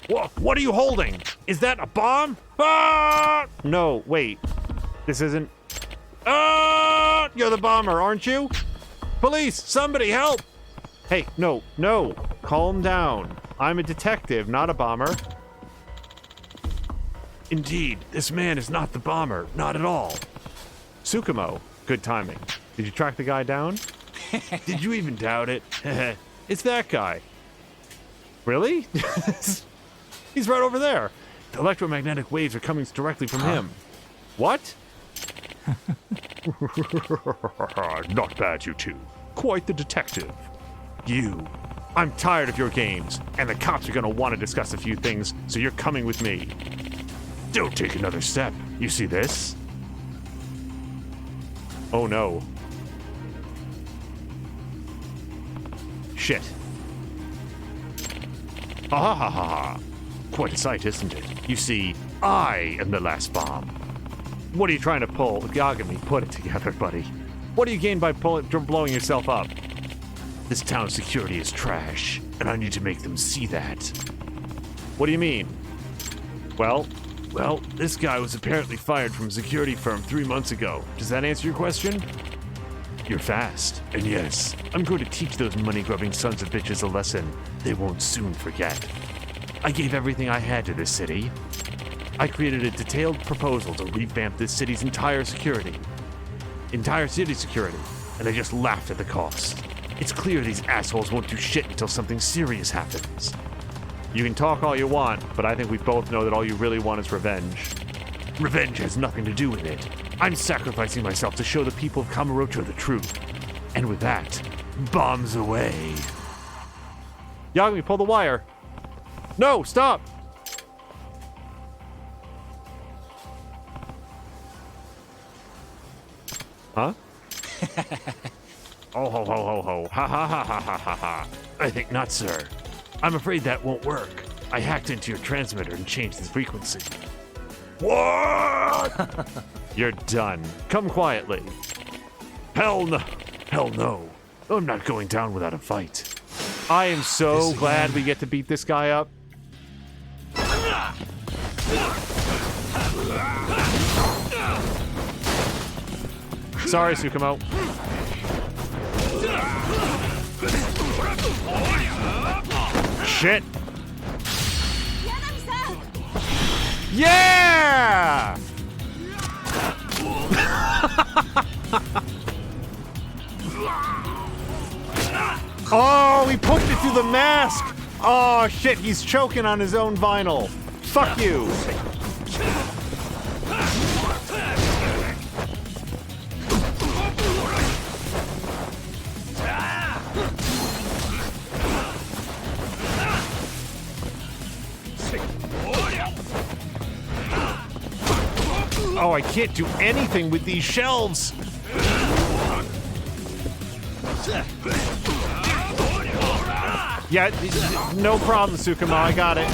What are you holding? Is that a bomb? Ah! No, wait. This isn't... Ah! You're the bomber, aren't you? Police! Somebody help! Hey, no. Calm down. I'm a detective, not a bomber. Indeed, this man is not the bomber. Not at all. Tsukumo. Good timing. Did you track the guy down? Did you even doubt it? It's that guy. Really? He's right over there. The electromagnetic waves are coming directly from him. What? Not bad, you two. Quite the detective. You. I'm tired of your games, and the cops are gonna want to discuss a few things, so you're coming with me. Don't take another step. You see this? Oh no. Shit. Ha ha ha ha. Quite a sight, isn't it? You see, I am the last bomb. What are you trying to pull? Yagami, put it together, buddy. What do you gain by blowing yourself up? This town's security is trash, and I need to make them see that. What do you mean? Well, this guy was apparently fired from a security firm 3 months ago. Does that answer your question? You're fast. And yes, I'm going to teach those money-grubbing sons of bitches a lesson they won't soon forget. I gave everything I had to this city. I created a detailed proposal to revamp this city's entire city security, and they just laughed at the cost. It's clear these assholes won't do shit until something serious happens. You can talk all you want, but I think we both know that all you really want is revenge. Revenge has nothing to do with it. I'm sacrificing myself to show the people of Kamurocho the truth. And with that, bombs away. Yagami, pull the wire. No, stop! Huh? Oh ho ho ho ho. Ha ha ha ha ha ha ha. I think not, sir. I'm afraid that won't work. I hacked into your transmitter and changed the frequency. What? You're done. Come quietly. Hell no. Hell no. I'm not going down without a fight. I am so glad we get to beat this guy up. Sorry, Tsukumo. Shit! Yeah! Oh, he poked it through the mask! Oh, shit, he's choking on his own vinyl. Fuck you! Oh, I can't do anything with these shelves! Yeah, no problem, Tsukumo, I got it.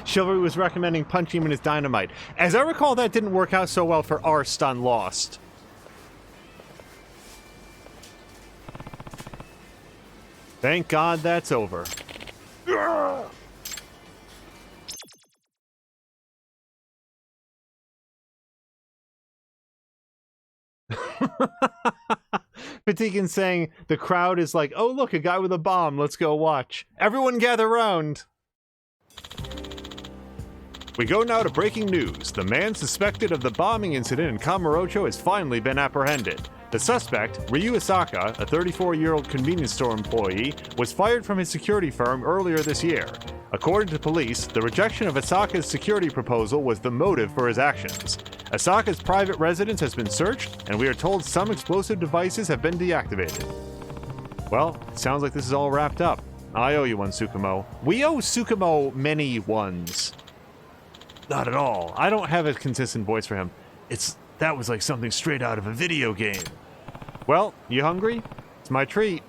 Chivalry was recommending punching him in his dynamite. As I recall, that didn't work out so well for Arst on Lost. Thank God that's over. Patikin's saying the crowd is like, oh look, a guy with a bomb, let's go watch. Everyone gather round. We go now to breaking news. The man suspected of the bombing incident in Kamurocho has finally been apprehended. The suspect, Ryu Asaka, a 34-year-old convenience store employee, was fired from his security firm earlier this year. According to police, the rejection of Asaka's security proposal was the motive for his actions. Asaka's private residence has been searched, and we are told some explosive devices have been deactivated. Well, it sounds like this is all wrapped up. I owe you one, Tsukumo. We owe Tsukumo many ones. Not at all. I don't have a consistent voice for him. That was like something straight out of a video game. Well, you hungry? It's my treat.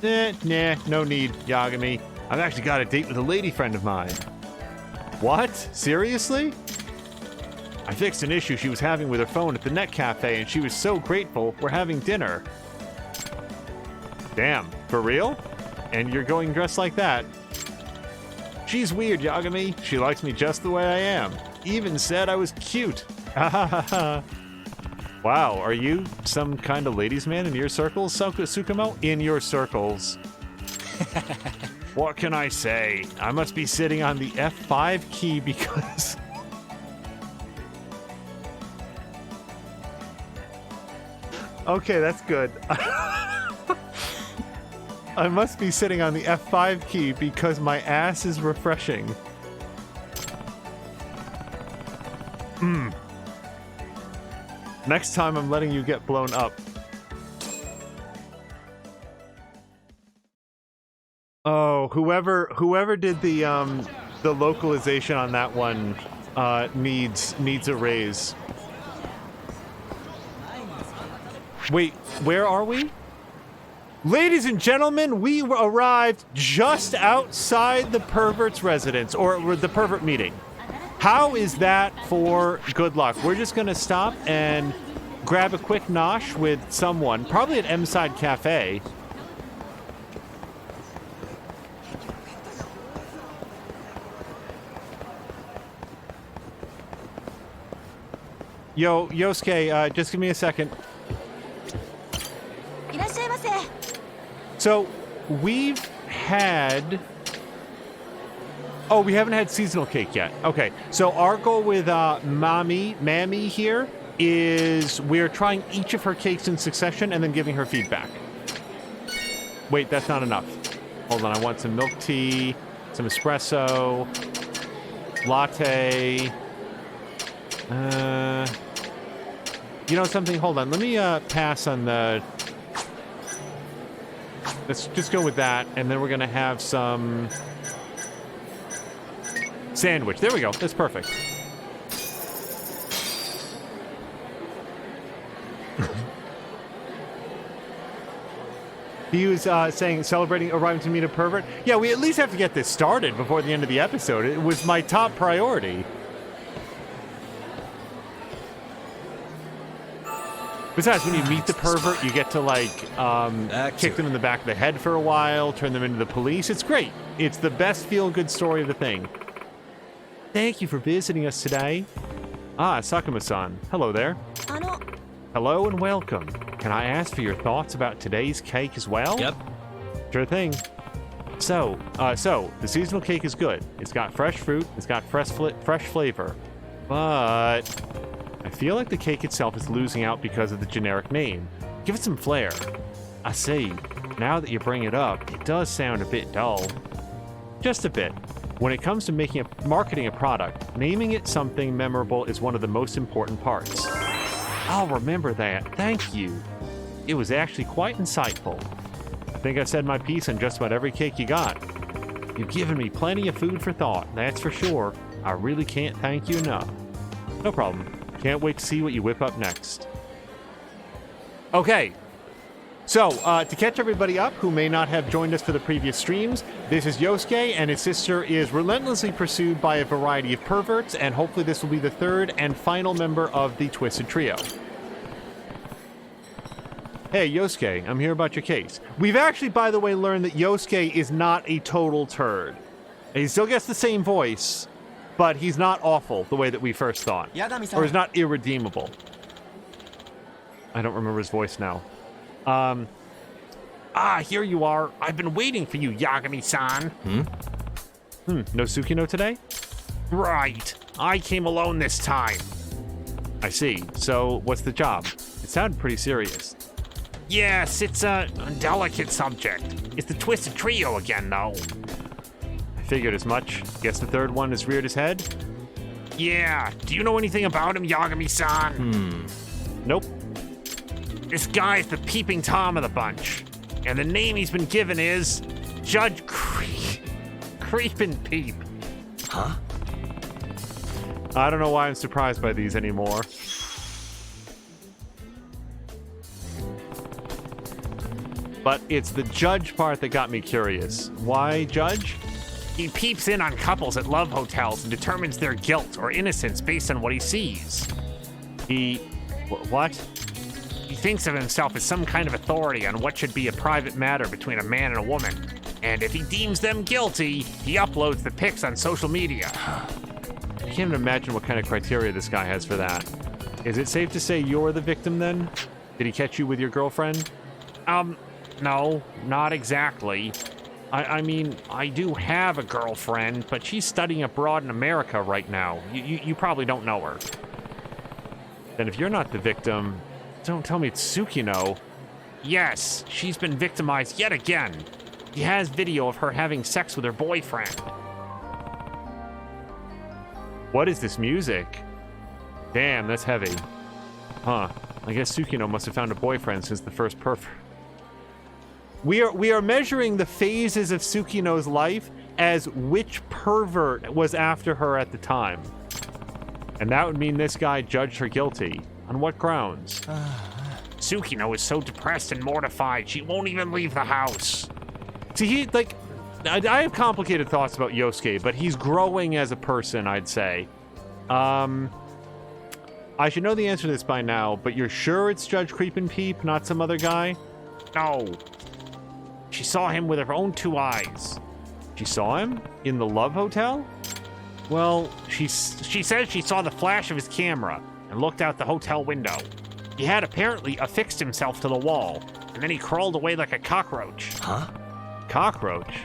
Nah, no need, Yagami. I've actually got a date with a lady friend of mine. What? Seriously? I fixed an issue she was having with her phone at the net cafe, and she was so grateful we're having dinner. Damn, for real? And you're going dressed like that? She's weird, Yagami. She likes me just the way I am. Even said I was cute. Wow, are you some kind of ladies' man in your circles, Tsukumo? In your circles. What can I say? I must be sitting on the F5 key because... Okay, that's good. I must be sitting on the F5 key because my ass is refreshing. Next time I'm letting you get blown up. Oh, whoever did the localization on that one needs a raise. Wait, where are we? Ladies and gentlemen, we arrived just outside the pervert's residence, or the pervert meeting. How is that for good luck? We're just gonna stop and grab a quick nosh with someone, probably at M-Side Cafe. Yo, Yosuke, just give me a second. So, we've had... Oh, we haven't had seasonal cake yet. Okay, so our goal with Mammy here is we're trying each of her cakes in succession and then giving her feedback. Wait, that's not enough. Hold on, I want some milk tea, some espresso, latte. You know something? Hold on, let me pass on the... Let's just go with that, and then we're gonna have some sandwich. There we go. That's perfect. He was saying, celebrating arriving to meet a pervert. Yeah, we at least have to get this started before the end of the episode. It was my top priority. Besides, when you meet the pervert, you get to, like, kick them in the back of the head for a while, turn them into the police. It's great. It's the best feel-good story of the thing. Thank you for visiting us today. Ah, Sakuma-san. Hello there. Hello and welcome. Can I ask for your thoughts about today's cake as well? Yep. Sure thing. So, the seasonal cake is good. It's got fresh fruit, it's got fresh flavor. But I feel like the cake itself is losing out because of the generic name. Give it some flair. I see. Now that you bring it up, it does sound a bit dull. Just a bit. When it comes to marketing a product, naming it something memorable is one of the most important parts. I'll remember that. Thank you. It was actually quite insightful. I think I said my piece on just about every cake you got. You've given me plenty of food for thought, that's for sure. I really can't thank you enough. No problem. Can't wait to see what you whip up next. Okay. So, to catch everybody up who may not have joined us for the previous streams, this is Yosuke, and his sister is relentlessly pursued by a variety of perverts, and hopefully this will be the third and final member of the Twisted Trio. Hey, Yosuke, I'm here about your case. We've actually, by the way, learned that Yosuke is not a total turd. He still gets the same voice, but he's not awful the way that we first thought. Or he's not irredeemable. I don't remember his voice now. Here you are. I've been waiting for you, Yagami-san. No Tsukino today? Right. I came alone this time. I see. So, what's the job? It sounded pretty serious. Yes, it's a delicate subject. It's the Twisted Trio again, though. I figured as much. Guess the third one has reared his head? Yeah. Do you know anything about him, Yagami-san? Nope. This guy's the peeping Tom of the bunch. And the name he's been given is Judge Creepin' Peep. Huh? I don't know why I'm surprised by these anymore. But it's the judge part that got me curious. Why judge? He peeps in on couples at love hotels and determines their guilt or innocence based on what he sees. What? He thinks of himself as some kind of authority on what should be a private matter between a man and a woman. And if he deems them guilty, he uploads the pics on social media. I can't even imagine what kind of criteria this guy has for that. Is it safe to say you're the victim then? Did he catch you with your girlfriend? No, not exactly. I mean, I do have a girlfriend, but she's studying abroad in America right now. You probably don't know her. Then if you're not the victim, don't tell me it's Tsukino. Yes, she's been victimized yet again. He has video of her having sex with her boyfriend. What is this music? Damn, that's heavy. Huh. I guess Tsukino must have found a boyfriend since the first pervert. We are measuring the phases of Tsukino's life as which pervert was after her at the time. And that would mean this guy judged her guilty. On what grounds? Tsukino is so depressed and mortified, she won't even leave the house. See, I have complicated thoughts about Yosuke, but he's growing as a person, I'd say. I should know the answer to this by now, but you're sure it's Judge Creepin' Peep, not some other guy? No. She saw him with her own two eyes. She saw him? In the Love Hotel? Well, she says she saw the flash of his camera and looked out the hotel window. He had apparently affixed himself to the wall, and then he crawled away like a cockroach. Huh? Cockroach?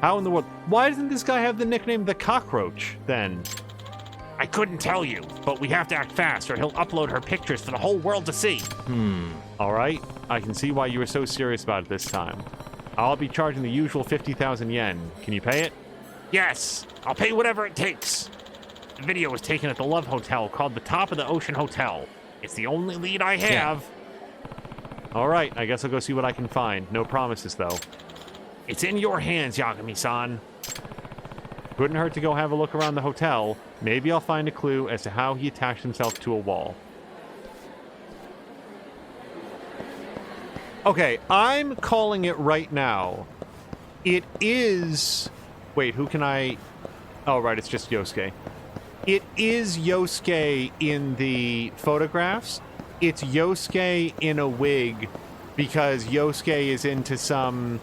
How in the world? Why doesn't this guy have the nickname the Cockroach, then? I couldn't tell you, but we have to act fast or he'll upload her pictures for the whole world to see. All right, I can see why you were so serious about it this time. I'll be charging the usual 50,000 yen. Can you pay it? Yes, I'll pay whatever it takes. The video was taken at the Love Hotel called the Top of the Ocean Hotel. It's the only lead I have. Yeah. All right, I guess I'll go see what I can find. No promises, though. It's in your hands, Yagami-san. Couldn't hurt to go have a look around the hotel. Maybe I'll find a clue as to how he attached himself to a wall. Okay, I'm calling it right now. It is... Wait, who can I... Oh, right, it's just Yosuke. It is Yosuke in the photographs, it's Yosuke in a wig because Yosuke is into some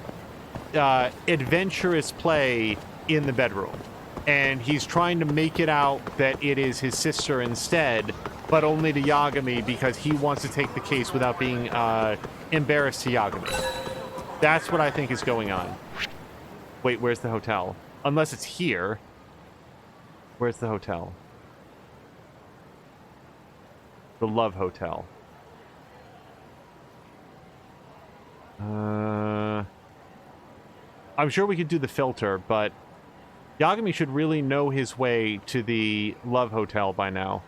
adventurous play in the bedroom. And he's trying to make it out that it is his sister instead, but only to Yagami because he wants to take the case without being embarrassed to Yagami. That's what I think is going on. Wait, where's the hotel? Unless it's here. Where's the hotel? The Love Hotel. I'm sure we could do the filter, but Yagami should really know his way to the Love Hotel by now.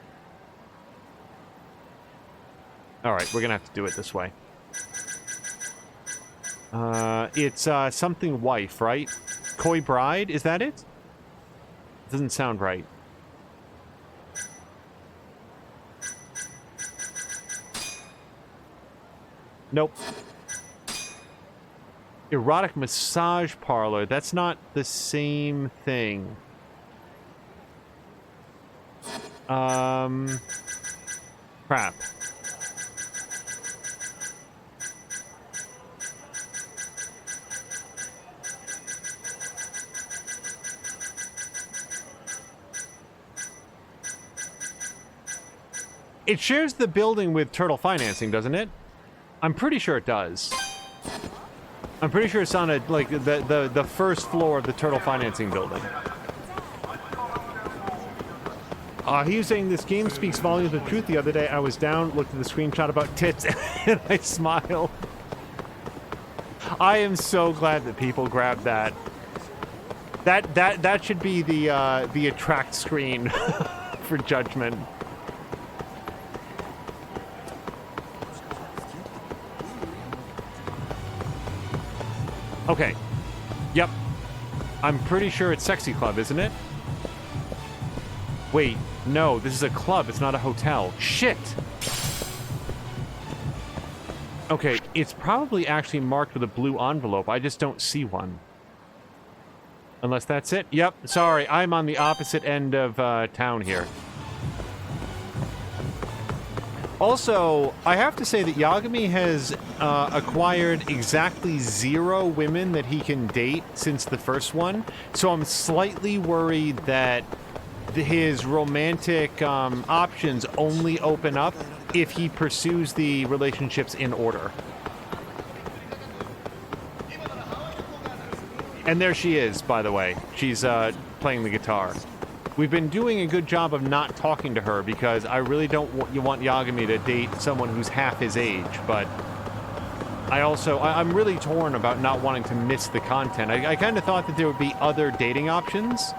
Alright, we're gonna have to do it this way. It's something wife, right? Koi bride, is that it? Doesn't sound right. Nope. Erotic massage parlor. That's not the same thing. Crap. It shares the building with Turtle Financing, doesn't it? I'm pretty sure it does. I'm pretty sure it's on a, like the first floor of the Turtle Financing building. He was saying this game speaks volumes of truth. The other day I was down, looked at the screenshot about tits, and I smiled. I am so glad that people grabbed that. That should be the attract screen for Judgment. Okay. Yep. I'm pretty sure it's Sexy Club, isn't it? Wait, no, this is a club, it's not a hotel. Shit! Okay, it's probably actually marked with a blue envelope. I just don't see one. Unless that's it. Yep, sorry, I'm on the opposite end of town here. Also, I have to say that Yagami has acquired exactly 0 women that he can date since the first one, so I'm slightly worried that his romantic options only open up if he pursues the relationships in order. And there she is, by the way. She's playing the guitar. We've been doing a good job of not talking to her because I really don't want Yagami to date someone who's half his age, but I'm really torn about not wanting to miss the content. I kind of thought that there would be other dating options.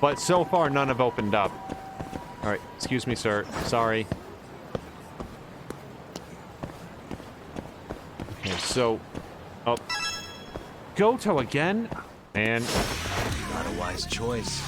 But so far, none have opened up. Alright, excuse me, sir. Sorry. Okay, so... Oh... Goto again? Man. Not a wise choice.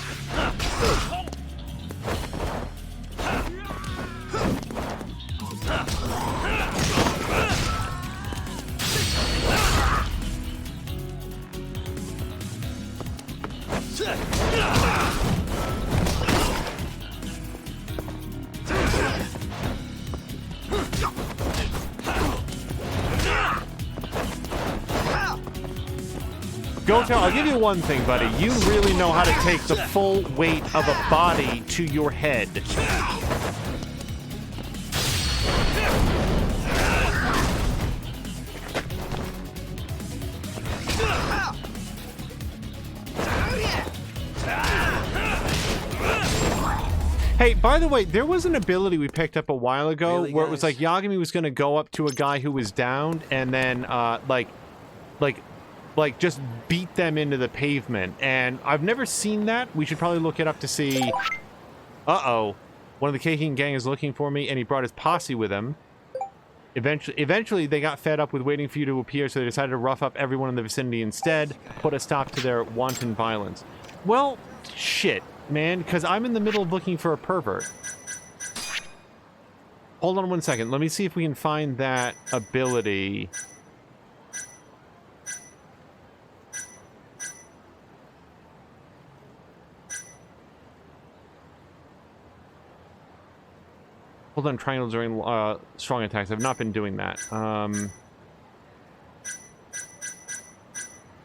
Goto, I'll give you one thing, buddy. You really know how to take the full weight of a body to your head. Hey, by the way, there was an ability we picked up a while ago where it was like Yagami was going to go up to a guy who was downed and then, like just beat them into the pavement. And I've never seen that. We should probably look it up to see. Uh-oh. One of the Keihin gang is looking for me, and he brought his posse with him. Eventually, they got fed up with waiting for you to appear, so they decided to rough up everyone in the vicinity instead, put a stop to their wanton violence. Well, shit, man, because I'm in the middle of looking for a pervert. Hold on one second. Let me see if we can find that ability. Hold on triangle during strong attacks. I've not been doing that.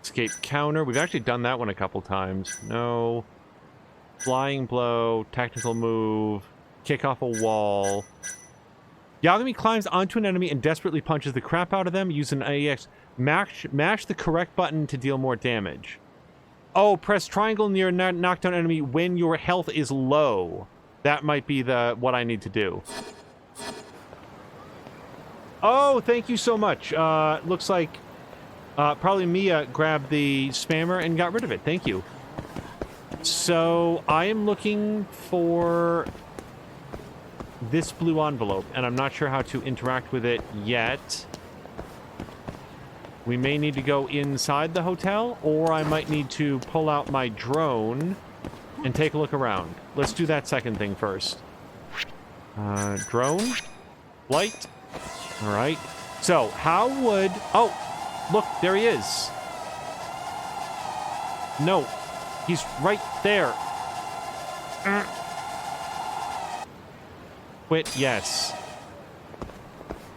Escape counter. We've actually done that one a couple times. No. Flying blow. Tactical move. Kick off a wall. Yagami climbs onto an enemy and desperately punches the crap out of them. Use an AX. Mash the correct button to deal more damage. Oh, press triangle near a knockdown enemy when your health is low. That might be what I need to do. Oh, thank you so much. Looks like probably Mia grabbed the spammer and got rid of it. Thank you. So I am looking for this blue envelope, and I'm not sure how to interact with it yet. We may need to go inside the hotel, or I might need to pull out my drone and take a look around. Let's do that second thing first. Drone. Flight. All right. So, how would... Oh, look, there he is. No, he's right there. Quit, yes.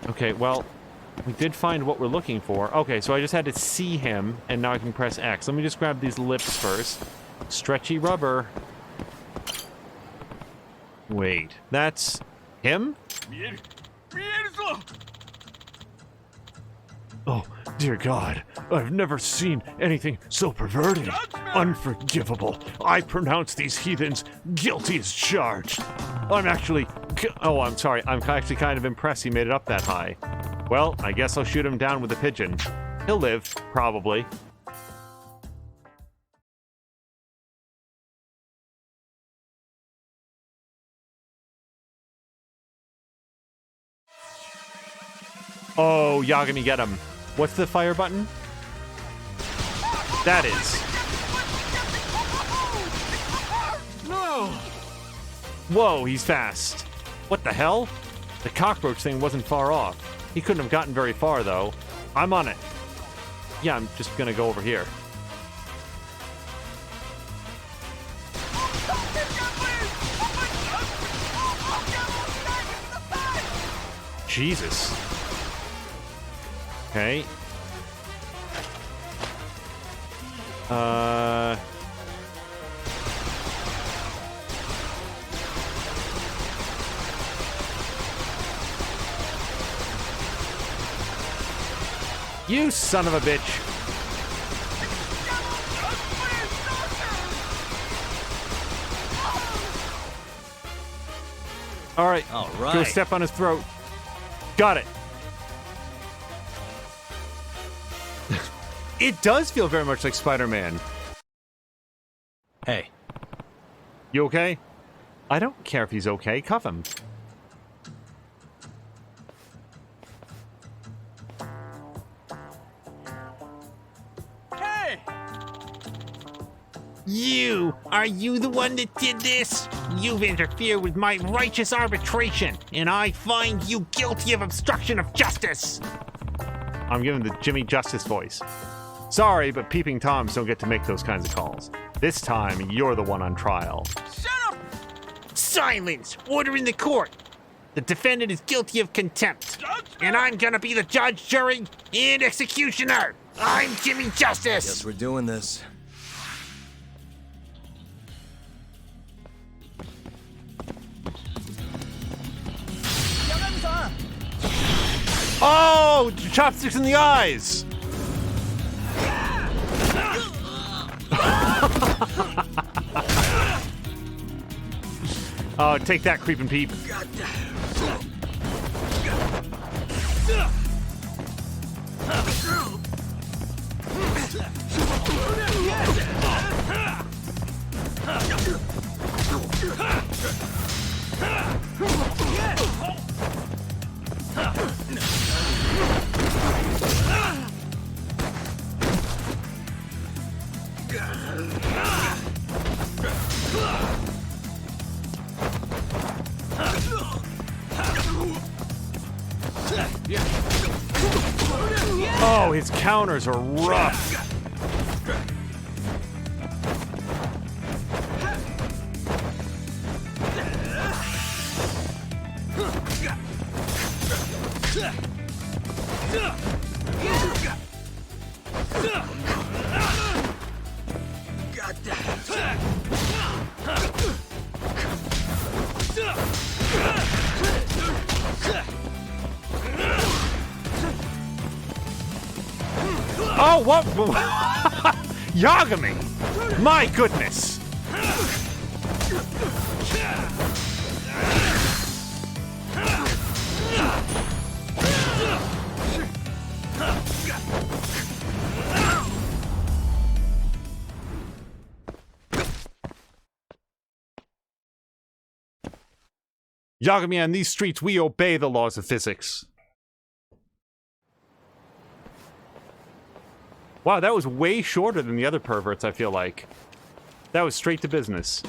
Okay, well, we did find what we're looking for. Okay, so I just had to see him, and now I can press X. Let me just grab these lips first. Stretchy rubber. Wait, that's him? Oh, dear God. I've never seen anything so perverted. Unforgivable. I pronounce these heathens guilty as charged. I'm actually... Oh, I'm sorry. I'm actually kind of impressed he made it up that high. Well, I guess I'll shoot him down with a pigeon. He'll live, probably. Oh, Yagami, get him. What's the fire button? That is. No! Whoa, he's fast. What the hell? The cockroach thing wasn't far off. He couldn't have gotten very far, though. I'm on it. Yeah, I'm just gonna go over here. Jesus. Okay. You son of a bitch. All right. Go step on his throat. Got it. It does feel very much like Spider-Man. Hey. You okay? I don't care if he's okay. Cuff him. Hey! Are you the one that did this? You've interfered with my righteous arbitration, and I find you guilty of obstruction of justice. I'm giving the Jimmy Justice voice. Sorry, but peeping Toms don't get to make those kinds of calls. This time, you're the one on trial. Shut up! Silence! Order in the court! The defendant is guilty of contempt. And I'm gonna be the judge, jury, and executioner! I'm Jimmy Justice! Guess we're doing this. Oh! Chopsticks in the eyes! Oh, take that, creepin' peep. Oh, his counters are rough. Oh, what? Yagami! My goodness! Yagami, on these streets, we obey the laws of physics. Wow, that was way shorter than the other perverts, I feel like. That was straight to business.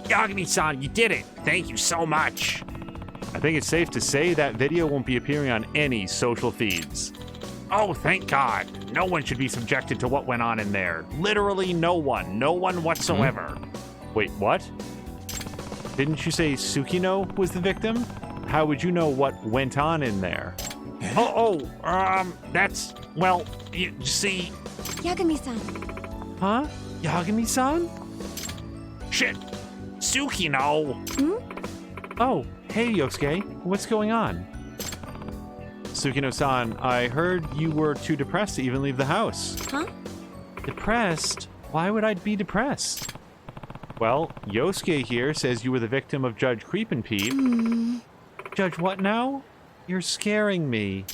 Yagami-san, you did it. Thank you so much. I think it's safe to say that video won't be appearing on any social feeds. Oh, thank God. No one should be subjected to what went on in there. Literally no one. No one whatsoever. Wait, what? Didn't you say Tsukino was the victim? How would you know what went on in there? That's... Well, you see... Yagami-san. Huh? Yagami-san? Shit. Tsukino. Oh, hey, Yosuke. What's going on? Tsukino-san, I heard you were too depressed to even leave the house. Huh? Depressed? Why would I be depressed? Well, Yosuke here says you were the victim of Judge Creepin' Peep. Judge what now? You're scaring me.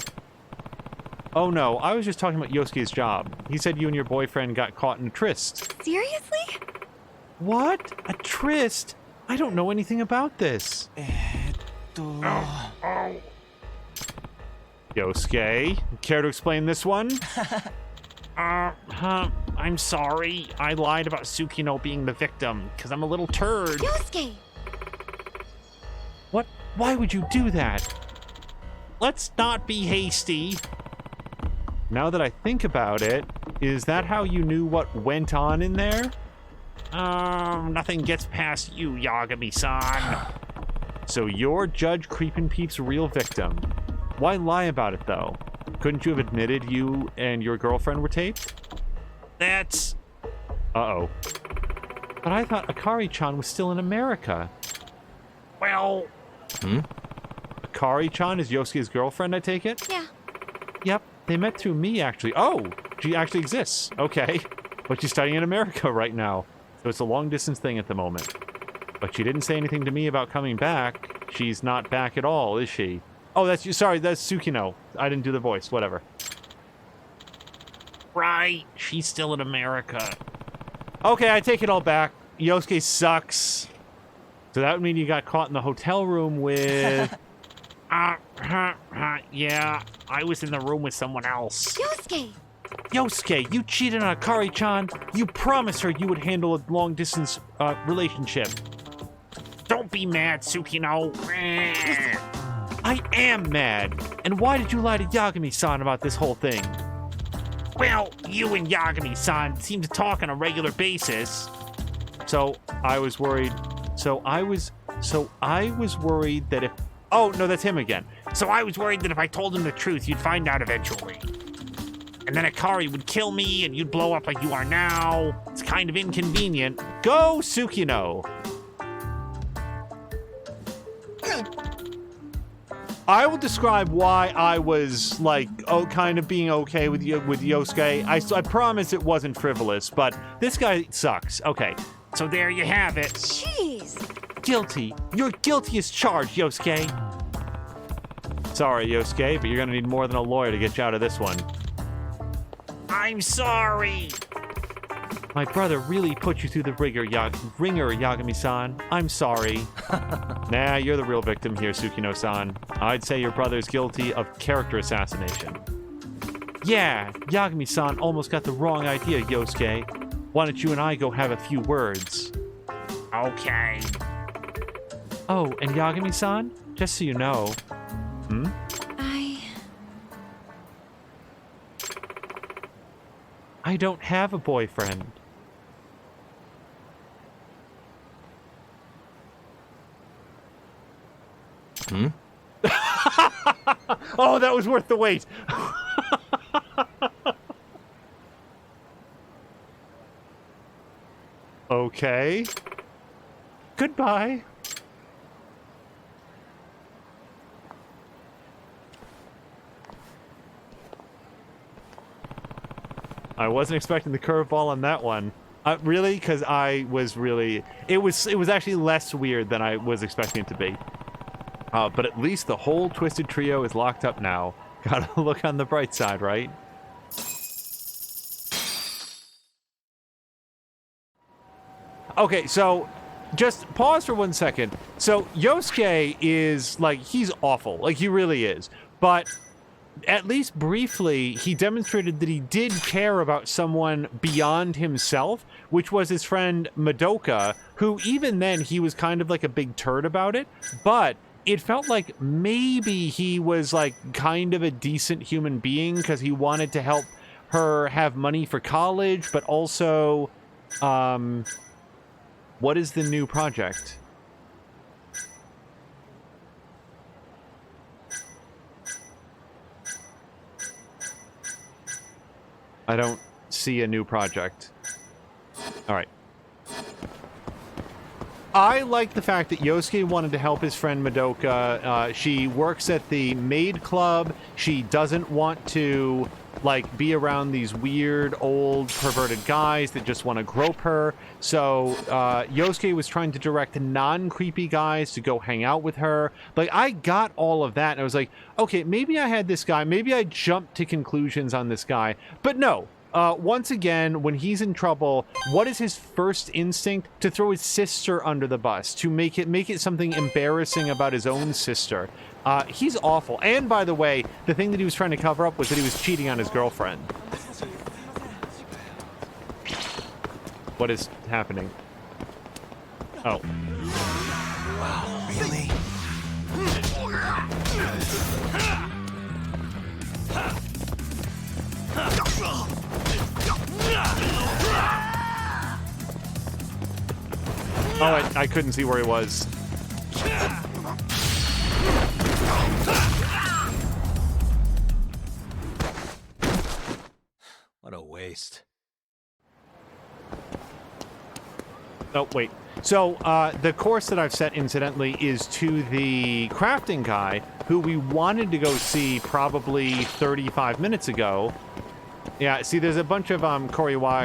Oh no, I was just talking about Yosuke's job. He said you and your boyfriend got caught in a tryst. Seriously? What? A tryst? I don't know anything about this. Yosuke, care to explain this one? I'm sorry. I lied about Tsukino being the victim, because I'm a little turd. Yosuke! What? Why would you do that? Let's not be hasty. Now that I think about it, is that how you knew what went on in there? Nothing gets past you, Yagami-san. So you're Judge Creepin' Peep's real victim. Why lie about it, though? Couldn't you have admitted you and your girlfriend were taped? That's... Uh-oh. But I thought Akari-chan was still in America. Well... Akari-chan is Yosuke's girlfriend, I take it? Yeah. Yep, they met through me, actually. Oh, she actually exists. Okay. But she's studying in America right now. So it's a long-distance thing at the moment. But she didn't say anything to me about coming back. She's not back at all, is she? Oh, that's you. Sorry, that's Tsukino. I didn't do the voice. Whatever. Right. She's still in America. Okay, I take it all back. Yosuke sucks. So that would mean you got caught in the hotel room with... Yeah, I was in the room with someone else. Yosuke! Yosuke, you cheated on Akari-chan. You promised her you would handle a long-distance relationship. Don't be mad, Tsukino. I am mad. And why did you lie to Yagami-san about this whole thing? Well, you and Yagami-san seem to talk on a regular basis. So I was worried. So I was worried that if... Oh, no, that's him again. So I was worried that if I told him the truth, you'd find out eventually. And then Akari would kill me, and you'd blow up like you are now. It's kind of inconvenient. Go, Tsukino! I will describe why I was, like, kind of being okay with Yosuke. I promise it wasn't frivolous, but this guy sucks. Okay, so there you have it. Jeez. Guilty. You're guilty as charged, Yosuke. Sorry, Yosuke, but you're gonna need more than a lawyer to get you out of this one. I'm sorry. My brother really put you through the ringer, Yagami-san. I'm sorry. Nah, you're the real victim here, Tsukino-san. I'd say your brother's guilty of character assassination. Yeah, Yagami-san almost got the wrong idea, Yosuke. Why don't you and I go have a few words? Okay. Oh, and Yagami-san, just so you know... I don't have a boyfriend. Oh, that that was worth the wait. Okay. Goodbye. I wasn't expecting the curveball on that one. Really? Because I was really... It was actually less weird than I was expecting it to be. But at least the whole Twisted Trio is locked up now. Gotta look on the bright side, right? Okay, so just pause for 1 second. So Yosuke is, like, he's awful. Like, he really is. But at least briefly, he demonstrated that he did care about someone beyond himself, which was his friend Madoka, who even then, he was kind of like a big turd about it. But it felt like maybe he was, like, kind of a decent human being because he wanted to help her have money for college, but also... what is the new project? I don't see a new project. All right. I like the fact that Yosuke wanted to help his friend Madoka. She works at the maid club. She doesn't want to, like, be around these weird, old, perverted guys that just want to grope her. So, Yosuke was trying to direct non-creepy guys to go hang out with her. Like, I got all of that, and I was like, okay, maybe I had this guy. Maybe I jumped to conclusions on this guy. But no. Once again, when he's in trouble, what is his first instinct? To throw his sister under the bus, to make it something embarrassing about his own sister. He's awful. And by the way, the thing that he was trying to cover up was that he was cheating on his girlfriend. What is happening? Oh. Wow, really? Oh, I couldn't see where he was. What a waste. Oh, wait. So, the course that I've set, incidentally, is to the crafting guy, who we wanted to go see probably 35 minutes ago. Yeah, see, there's a bunch of Koriga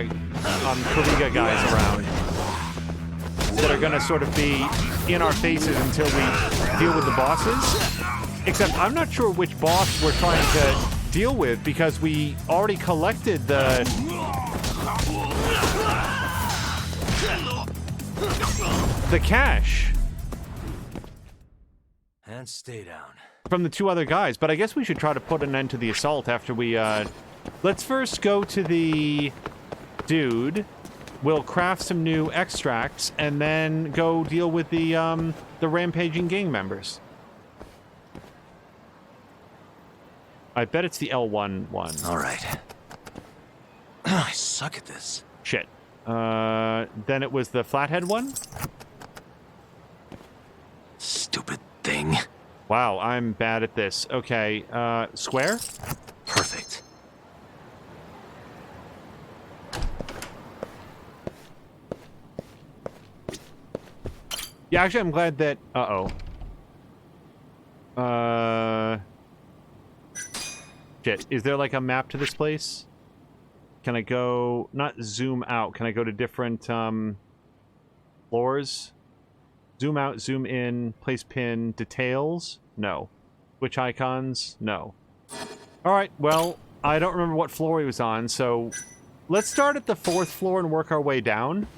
guys around that are gonna sort of be in our faces until we deal with the bosses. Except I'm not sure which boss we're trying to deal with, because we already collected the cash. And stay down. From the two other guys, but I guess we should try to put an end to the assault after we, let's first go to the dude. We'll craft some new extracts, and then go deal with the rampaging gang members. I bet it's the L1 one. All right. I suck at this. Shit. Then it was the flathead one? Stupid thing. Wow, I'm bad at this. Okay, square? Perfect. Yeah, actually, I'm glad that... Shit, is there like a map to this place? Can I go... Not zoom out. Can I go to different, floors? Zoom out, zoom in, place pin, details? No. Switch icons? No. Alright, well, I don't remember what floor he was on, so... Let's start at the 4th floor and work our way down.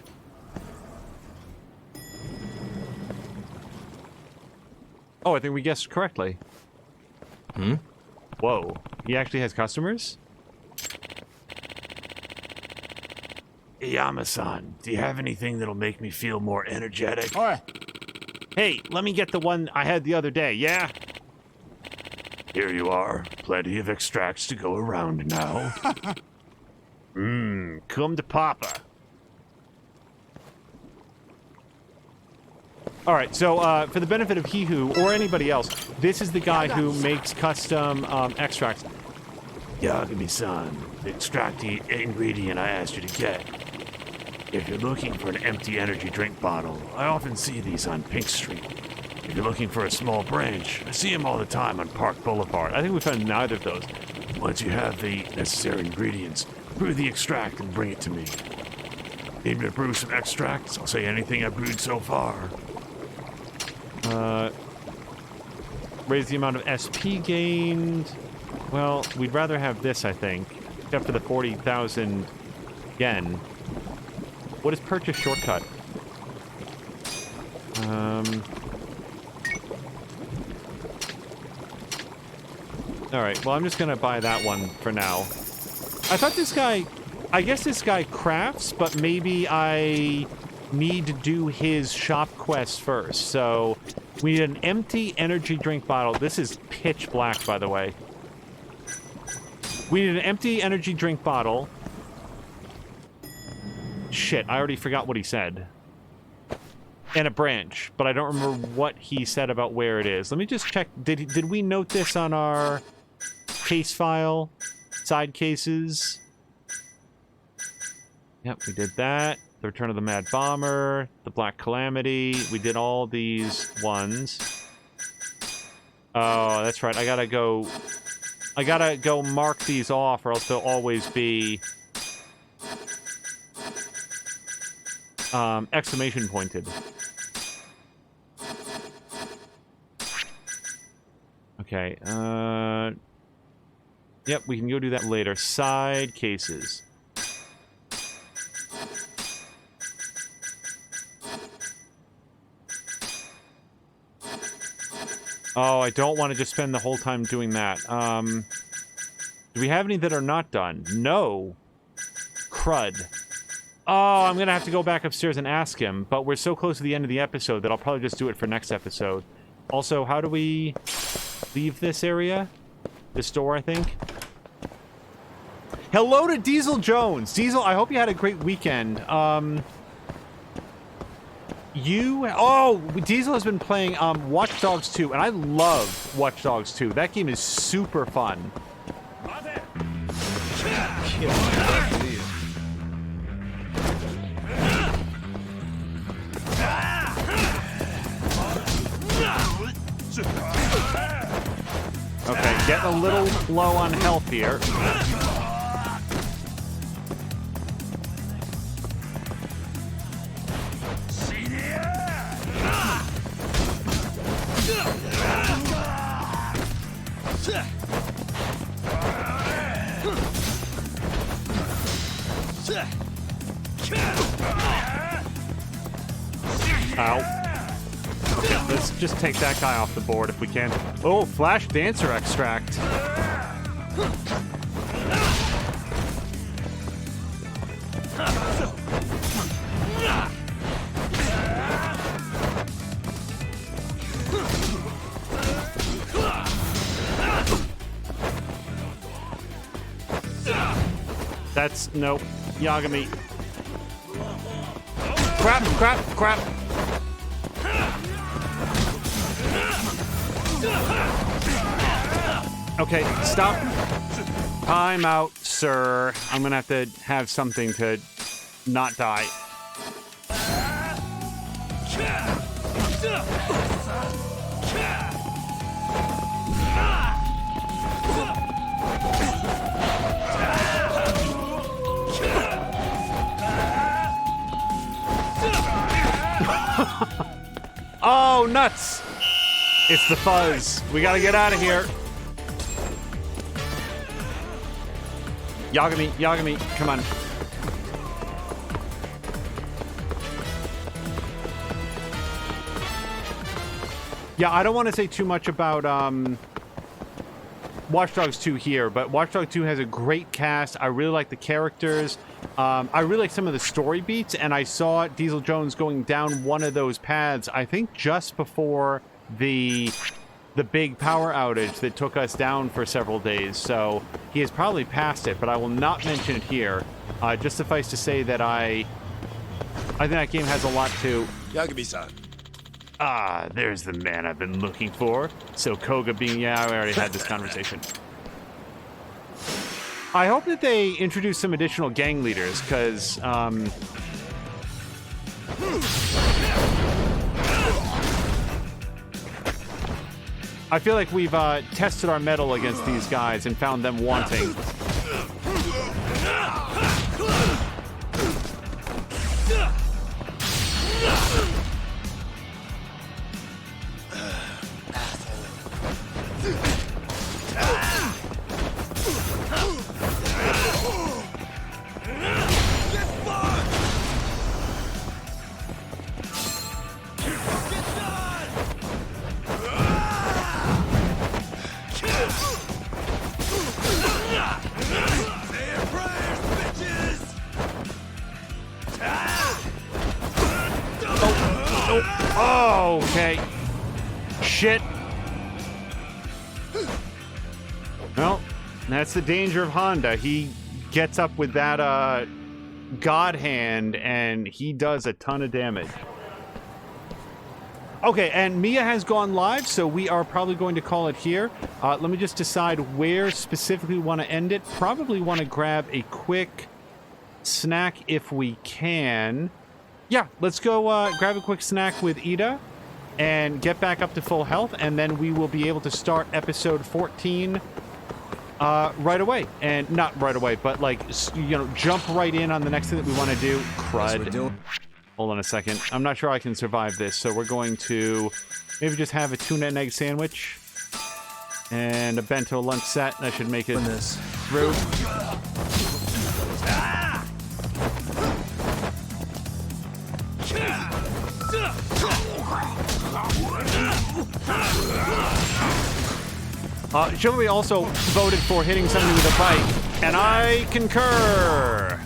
Oh, I think we guessed correctly. Hmm? Whoa. He actually has customers? Yama-san, do you have anything that'll make me feel more energetic? Oi. Hey, let me get the one I had the other day, yeah? Here you are. Plenty of extracts to go around now. Come to Papa. All right, so for the benefit of Hihu or anybody else, this is the guy who makes custom extracts. Yagami-san, extract the ingredient I asked you to get. If you're looking for an empty energy drink bottle, I often see these on Pink Street. If you're looking for a small branch, I see them all the time on Park Boulevard. I think we found neither of those. Once you have the necessary ingredients, brew the extract and bring it to me. Need me to brew some extracts? I'll say anything I've brewed so far. Raise the amount of SP gained. Well, we'd rather have this, I think. Except for the 40,000 yen. What is purchase shortcut? Alright, well, I'm just gonna buy that one for now. I thought this guy... I guess this guy crafts, but maybe I need to do his shop quest first. So, we need an empty energy drink bottle. This is pitch black, by the way. We need an empty energy drink bottle. Shit, I already forgot what he said. And a branch, but I don't remember what he said about where it is. Let me just check. Did we note this on our case file? Side cases? Yep, we did that. The Return of the Mad Bomber, the Black Calamity. We did all these ones. Oh, that's right. I gotta go mark these off, or else they'll always be exclamation pointed. Okay, yep, we can go do that later. Side cases. Oh, I don't want to just spend the whole time doing that. Do we have any that are not done? No. Crud. Oh, I'm going to have to go back upstairs and ask him, but we're so close to the end of the episode that I'll probably just do it for next episode. Also, how do we leave this area? This door, I think. Hello to Diesel Jones. Diesel, I hope you had a great weekend. Diesel has been playing Watch Dogs 2, and I love Watch Dogs 2. That game is super fun. Okay, getting a little low on health here. Ow. Let's just take that guy off the board if we can. Oh, Flash Dancer Extract. That's... nope. Yagami. Crap, crap, crap. Okay, stop. Time out, sir. I'm gonna have to have something to not die. Oh, nuts! It's the fuzz. We gotta get out of here. Yagami, Yagami, come on. Yeah, I don't want to say too much about Watch Dogs 2 here, but Watch Dogs 2 has a great cast. I really like the characters. I really like some of the story beats, and I saw Diesel Jones going down one of those paths, I think just before the big power outage that took us down for several days. So he has probably passed it, but I will not mention it here. Just suffice to say that I think that game has a lot to... Yagami-san, Ah, there's the man I've been looking for. So Koga being, yeah, we already had this conversation. I hope that they introduce some additional gang leaders, because, I feel like we've tested our mettle against these guys and found them wanting. Oh, okay. Shit. Well, that's the danger of Honda. He gets up with that God hand and he does a ton of damage. Okay, and Mia has gone live, so we are probably going to call it here. Let me just decide where specifically we want to end it. Probably want to grab a quick snack if we can. Yeah, let's go grab a quick snack with Ida and get back up to full health, and then we will be able to start episode 14 right away. And not right away, but like, you know, jump right in on the next thing that we want to do. Crud. Hold on a second. I'm not sure I can survive this, so we're going to maybe just have a tuna and egg sandwich and a bento lunch set. That should make it through. Chivalry also voted for hitting somebody with a bike, and I concur.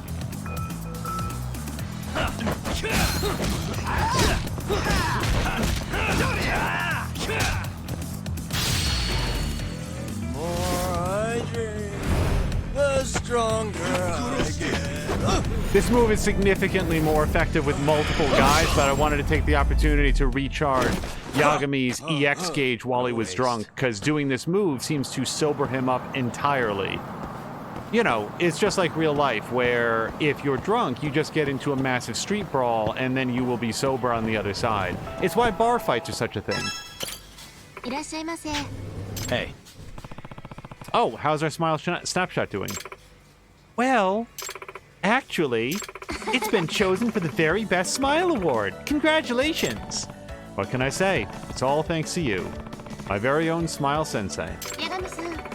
The stronger I get. This move is significantly more effective with multiple guys, but I wanted to take the opportunity to recharge Yagami's EX gauge while he was drunk, because doing this move seems to sober him up entirely. You know, it's just like real life, where if you're drunk, you just get into a massive street brawl, and then you will be sober on the other side. It's why bar fights are such a thing. Hey. Oh, how's our Smile Snapshot doing? Well, actually, it's been chosen for the very best Smile Award. Congratulations! What can I say? It's all thanks to you, my very own Smile Sensei.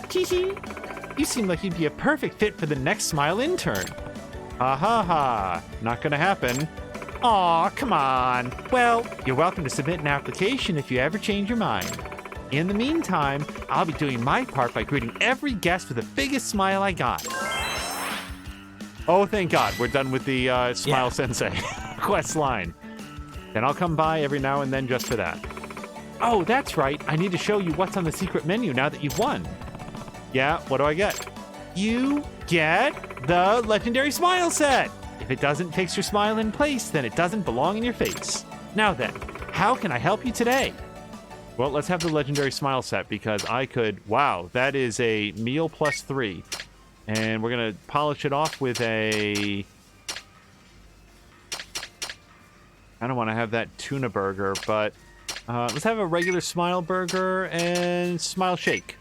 Teehee, you seem like you'd be a perfect fit for the next Smile intern. Ha ha ha, not gonna happen. Aw, come on. Well, you're welcome to submit an application if you ever change your mind. In the meantime, I'll be doing my part by greeting every guest with the biggest smile I got. Oh, thank God, we're done with the Smile Sensei quest line. And I'll come by every now and then just for that. Oh, that's right, I need to show you what's on the secret menu now that you've won. Yeah, what do I get? You get the Legendary Smile Set. If it doesn't fix your smile in place, then it doesn't belong in your face. Now then, how can I help you today? Well, let's have the Legendary Smile Set, because I could... Wow, that is a meal plus 3. And we're going to polish it off with a... I don't want to have that tuna burger, but let's have a regular Smile Burger and Smile Shake.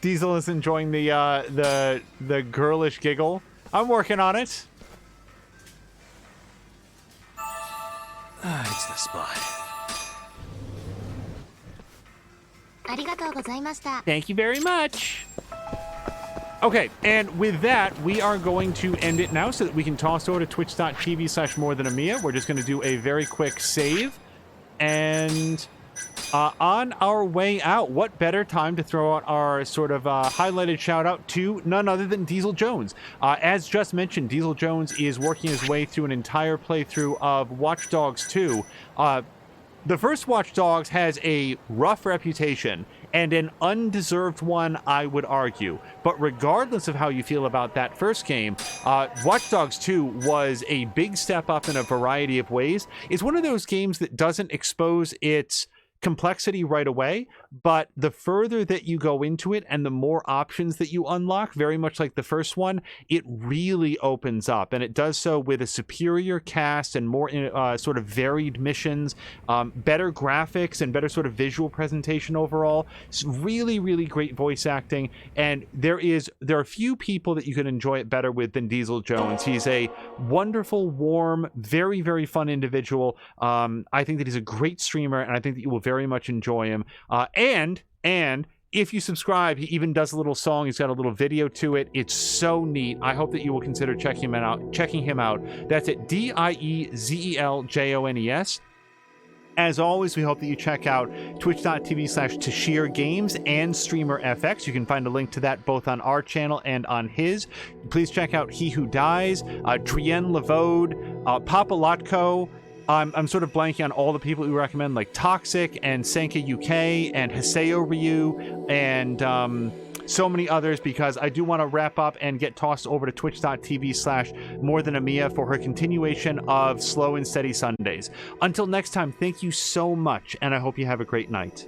Diesel is enjoying the girlish giggle. I'm working on it. It's the spot. Thank you very much. Okay, and with that, we are going to end it now so that we can toss over to twitch.tv/morethanamia. We're just going to do a very quick save. And on our way out, what better time to throw out our sort of highlighted shout out to none other than Diesel Jones. As just mentioned, Diesel Jones is working his way through an entire playthrough of Watch Dogs 2. The first Watch Dogs has a rough reputation, and an undeserved one, I would argue. But regardless of how you feel about that first game, Watch Dogs 2 was a big step up in a variety of ways. It's one of those games that doesn't expose its complexity right away, but the further that you go into it and the more options that you unlock, very much like the first one, it really opens up, and it does so with a superior cast and more sort of varied missions, better graphics and better sort of visual presentation overall. It's really, really great voice acting, and there are few people that you can enjoy it better with than Diesel Jones. He's a wonderful, warm, very, very fun individual. I think that he's a great streamer, and I think that you will very much enjoy him. And if you subscribe, he even does a little song. He's got a little video to it. It's so neat. I hope that you will consider checking him out. That's at DIEZELJONES. As always, we hope that you check out twitch.tv/Tashir Games and StreamerFX. You can find a link to that both on our channel and on his. Please check out He Who Dies, Trien Levode, Papa Lotko. I'm sort of blanking on all the people we recommend, like Toxic and Senka UK and Haseo Ryu and so many others, because I do want to wrap up and get tossed over to twitch.tv/MoreThanAMia for her continuation of Slow and Steady Sundays. Until next time, thank you so much, and I hope you have a great night.